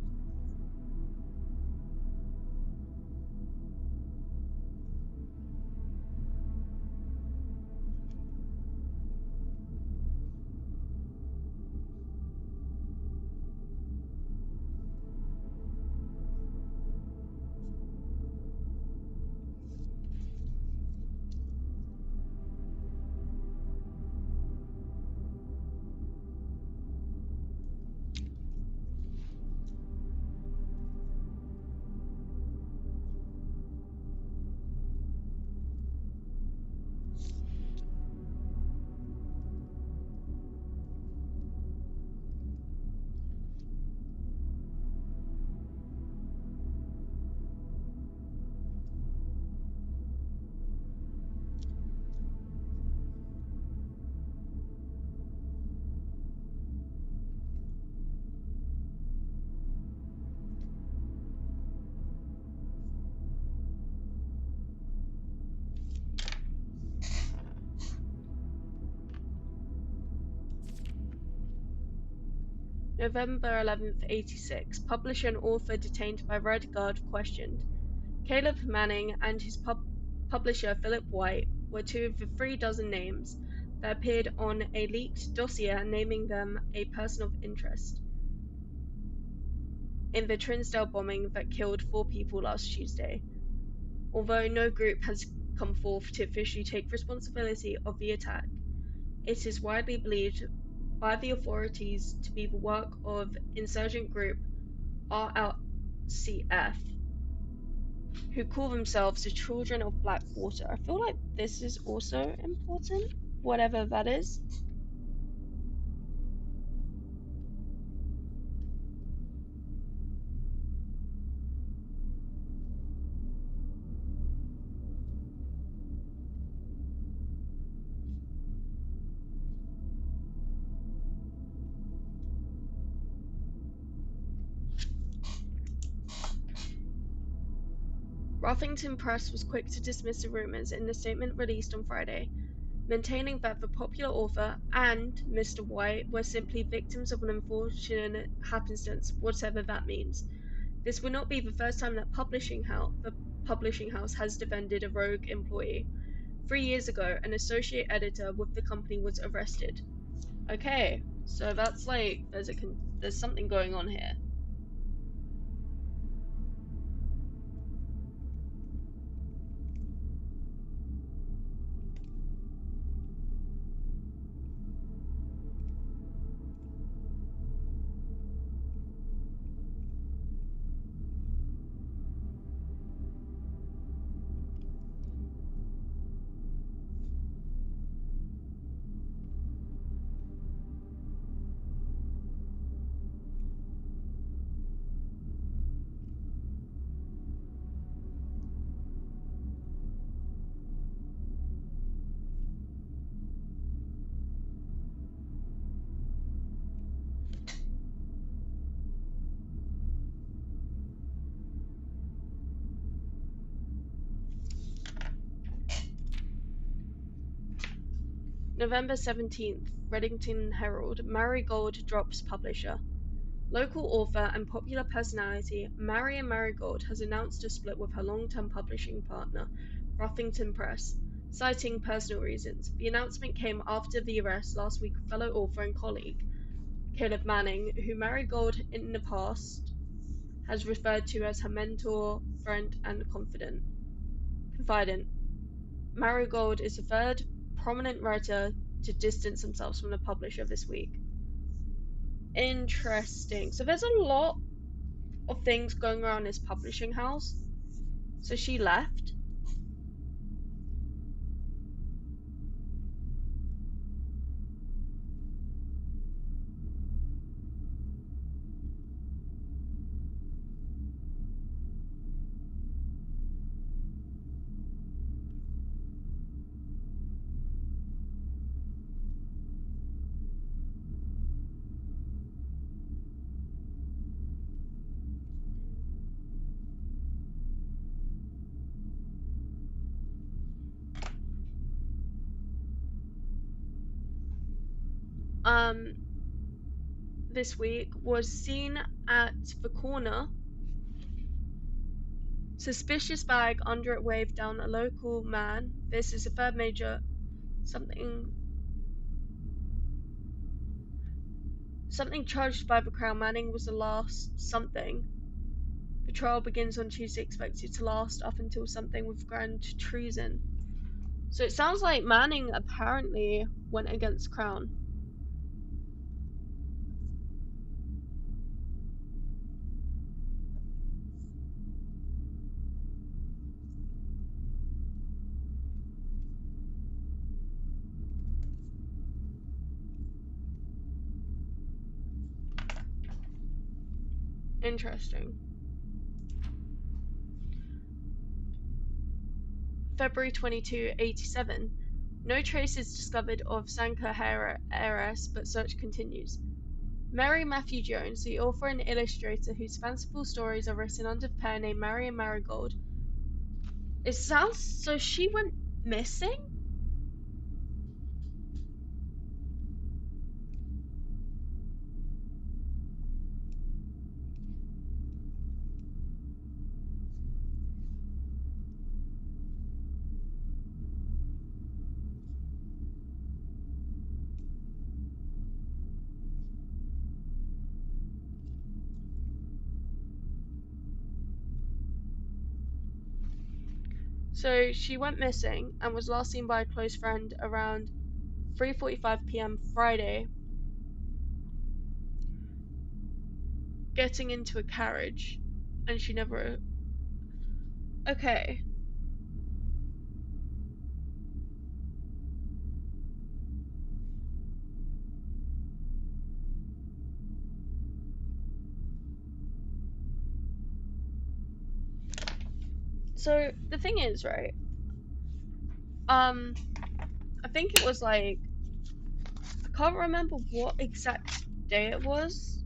November 11th, 86. Publisher and author detained by Red Guard questioned. Caleb Manning and his publisher Philip White were two of the 3 dozen names that appeared on a leaked dossier naming them a person of interest in the Trinsdale bombing that killed 4 people last Tuesday. Although no group has come forth to officially take responsibility of the attack, it is widely believed by the authorities to be the work of insurgent group RLCF, who call themselves the Children of Blackwater. I feel like this is also important, whatever that is. Ruffington Press was quick to dismiss the rumours in a statement released on Friday, maintaining that the popular author and Mr. White were simply victims of an unfortunate happenstance, whatever that means. This would not be the first time that the publishing house has defended a rogue employee. 3 years ago, an associate editor with the company was arrested. Okay, so that's like there's something going on here. November 17th, Reddington Herald, Marigold drops publisher. Local author and popular personality Marion Marigold has announced a split with her long-term publishing partner, Ruffington Press, citing personal reasons. The announcement came after the arrest last week of fellow author and colleague, Caleb Manning, who Marigold in the past has referred to as her mentor, friend, and confidant. Marigold is the third prominent writer to distance themselves from the publisher this week. Interesting. So there's a lot of things going around this publishing house. So she left. This week was seen at the corner. Suspicious bag under it waved down a local man. This is the third major something charged by the Crown. Manning was the last something. The trial begins on Tuesday, expected to last up until something with grand treason. So it sounds like Manning apparently went against Crown. Interesting. February 22, 87. No trace is discovered of Sanka heiress, but search continues. Mary Matthew Jones, the author and illustrator whose fanciful stories are written under the pen name Marion Marigold. It sounds so she went missing? So she went missing and was last seen by a close friend around 3:45 p.m. Friday, getting into a carriage, and she never. Okay. So the thing is, right? I think it was like, I can't remember what exact day it was,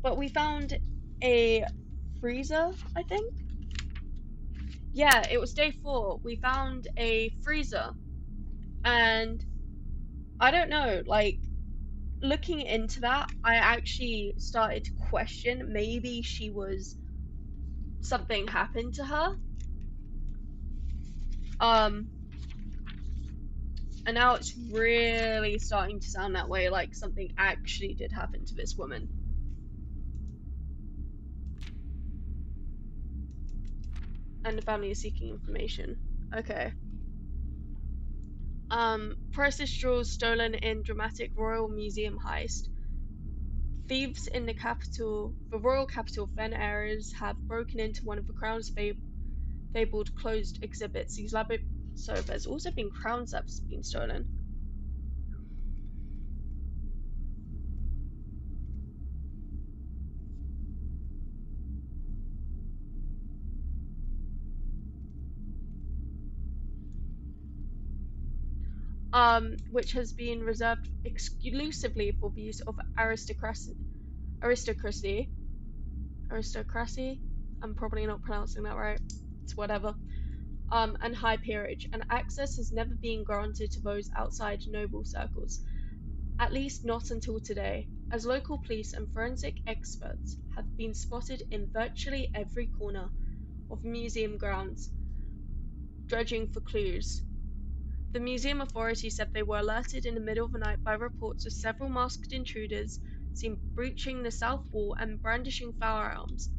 but we found a freezer, I think. Yeah, it was day 4. We found a freezer, and I don't know, like, looking into that, I actually started to question maybe something happened to her. And now it's really starting to sound that way, like something actually did happen to this woman. And the family is seeking information. Okay. Priceless jewels stolen in dramatic Royal Museum heist. Thieves in the royal capital, Fen Aires, have broken into one of the Crown's fabled closed exhibits. So there's also been crowns that's been stolen. Which has been reserved exclusively for the use of aristocracy. I'm probably not pronouncing that right. It's whatever. And high peerage, and access has never been granted to those outside noble circles, at least not until today, as local police and forensic experts have been spotted in virtually every corner of museum grounds, dredging for clues. The museum authorities said they were alerted in the middle of the night by reports of several masked intruders seen breaching the south wall and brandishing firearms.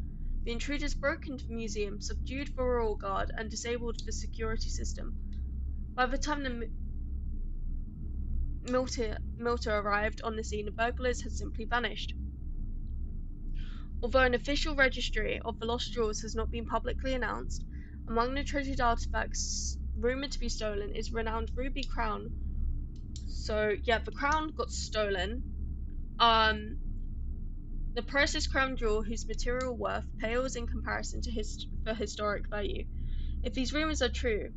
The intruders broke into the museum, subdued the royal guard, and disabled the security system. By the time the Milter arrived on the scene, the burglars had simply vanished. Although an official registry of the lost jewels has not been publicly announced, among the treasured artifacts rumored to be stolen is renowned ruby crown. So yeah, the crown got stolen. The precious crown jewel, whose material worth pales in comparison to the historic value. If these rumors are true,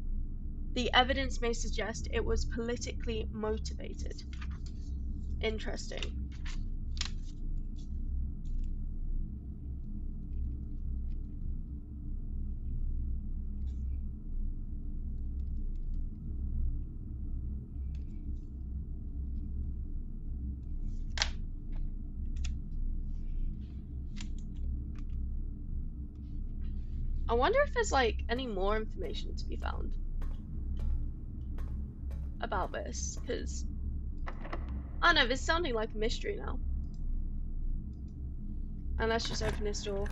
the evidence may suggest it was politically motivated. Interesting. I wonder if there's like any more information to be found about this, because I don't know, this is sounding like a mystery now. And let's just open this door.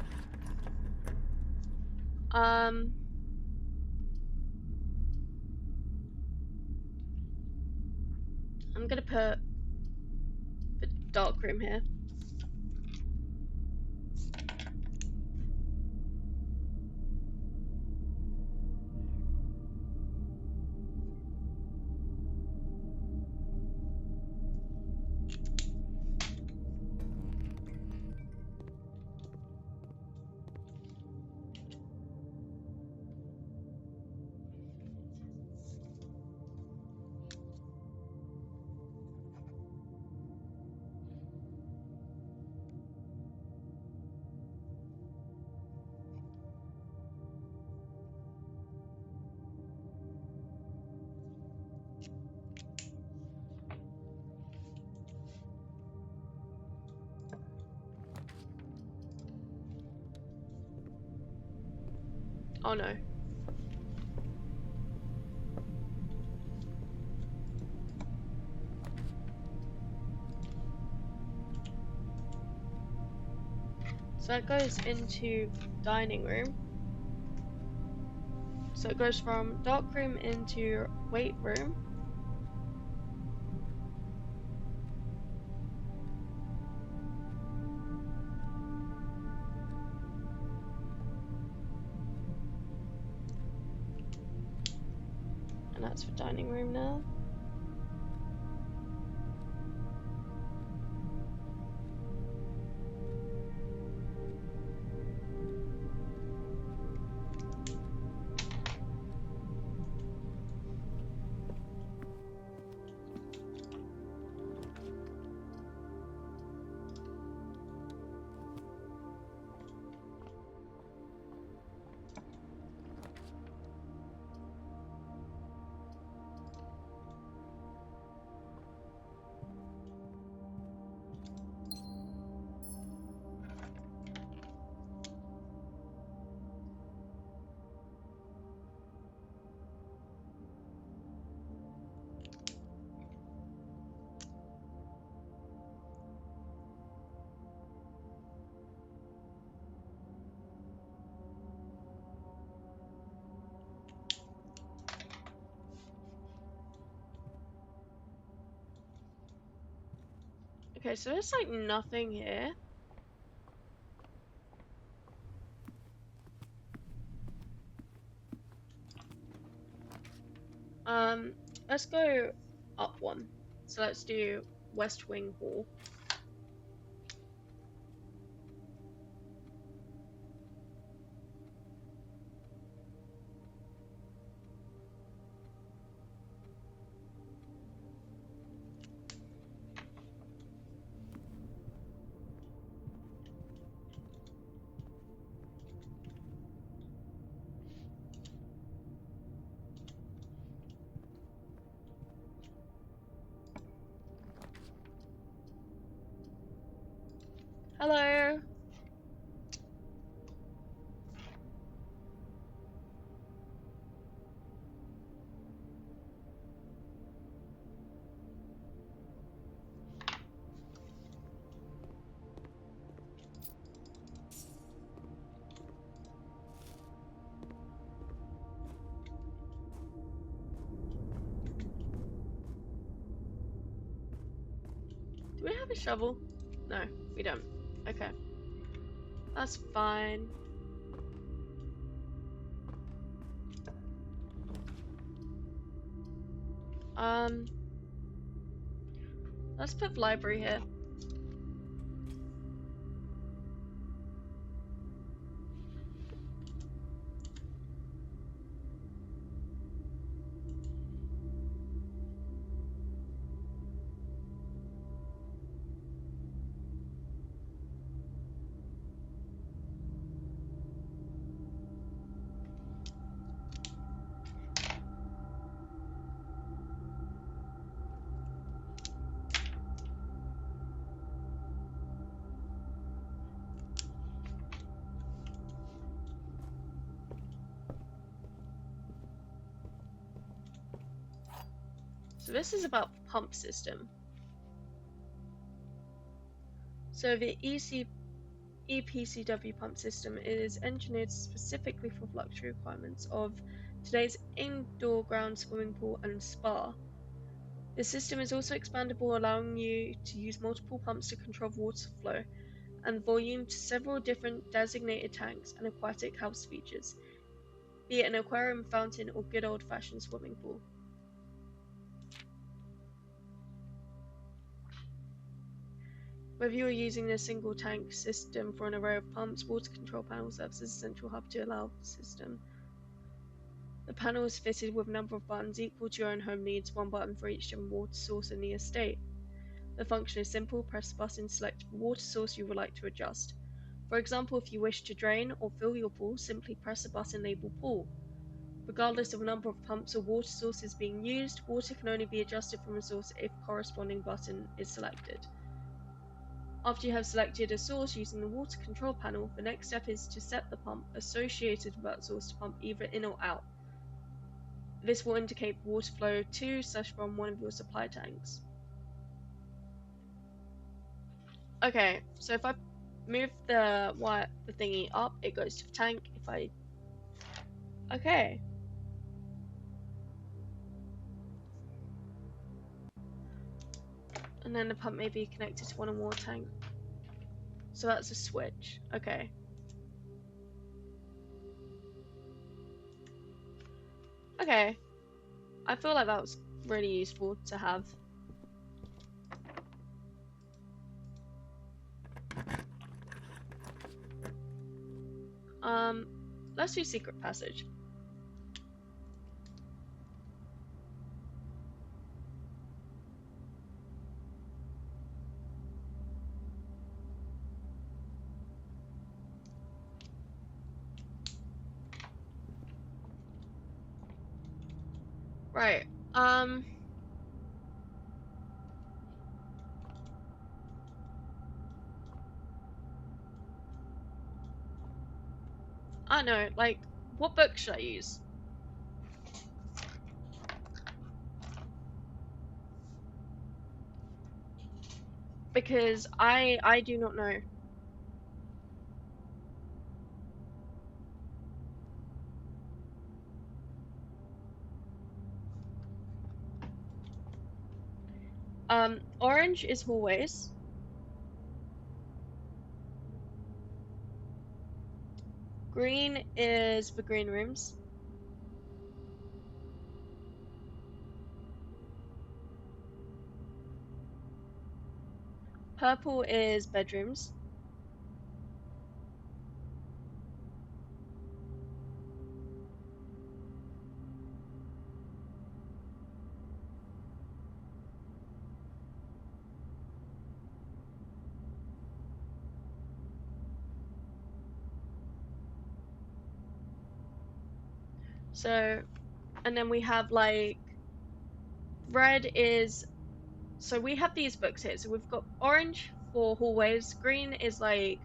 I'm gonna put the dark room here. Oh no. So that goes into dining room. So it goes from dark room into weight room. And that's for dining room now. Okay, so there's like nothing here. Let's go up one. So let's do West Wing Hall. Hello. Do we have a shovel? No, we don't. Okay. That's fine. Let's put library here. So this is about the pump system. So the EPCW pump system is engineered specifically for fluctuating requirements of today's indoor ground swimming pool and spa. The system is also expandable, allowing you to use multiple pumps to control water flow and volume to several different designated tanks and aquatic house features, be it an aquarium, fountain, or good old-fashioned swimming pool. Whether you are using a single tank system for an array of pumps, water control panel serves as a central hub to allow the system. The panel is fitted with a number of buttons equal to your own home needs, one button for each different water source in the estate. The function is simple: press the button, select the water source you would like to adjust. For example, if you wish to drain or fill your pool, simply press the button labeled pool. Regardless of the number of pumps or water sources being used, water can only be adjusted from a source if a corresponding button is selected. After you have selected a source using the water control panel, the next step is to set the pump associated with that source to pump either in or out. This will indicate water flow to/from one of your supply tanks. Okay, so if I move the thingy up, it goes to the tank. Okay. And then the pump may be connected to one or more tanks. So that's a switch. Okay. Okay. I feel like that was really useful to have. Let's do secret passage. Right. I don't know, like, what book should I use? Because I do not know. Orange is hallways. Green is the green rooms. Purple is bedrooms. So, and then we have like red is, so we have these books here. So we've got orange for hallways, green is like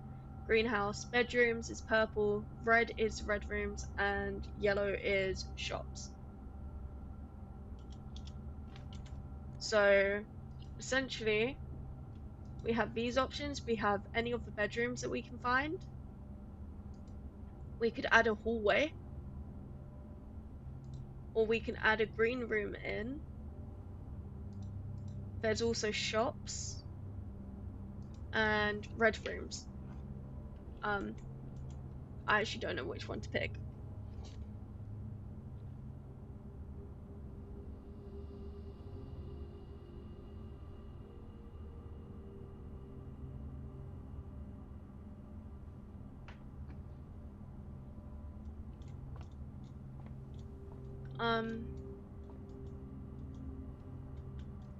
greenhouse, bedrooms is purple, red is red rooms, and yellow is shops. So essentially we have these options. We have any of the bedrooms that we can find. We could add a hallway, or we can add a green room in. There's also shops. and red frames. I actually don't know which one to pick.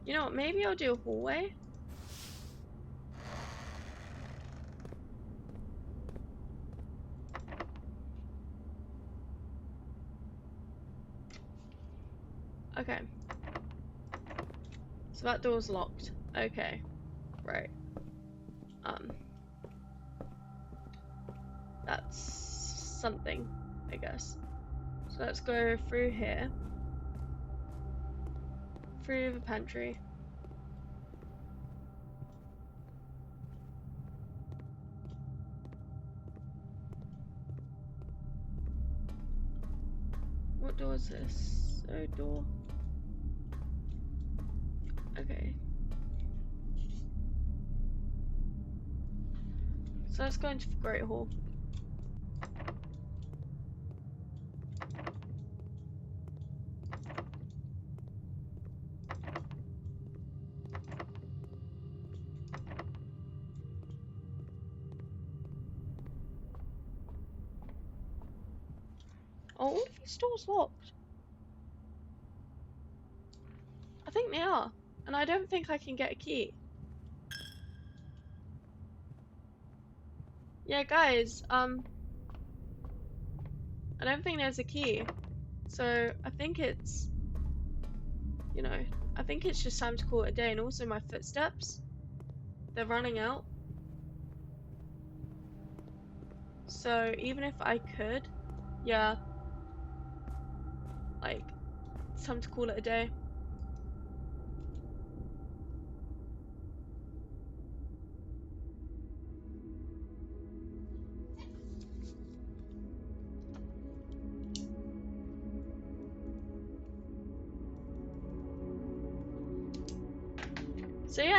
You know what, maybe I'll do a hallway. Okay. So that door's locked. Okay. Right. That's something, I guess. So let's go through here. Through the pantry. What door is this? Oh, door. Okay. So let's go into the Great Hall. Oh, all of these doors locked. I think they are. And I don't think I can get a key. Yeah, guys, I don't think there's a key. So I think it's, you know, I think it's just time to call it a day. And also my footsteps, they're running out. So even if I could, yeah, like, it's time to call it a day. So yeah.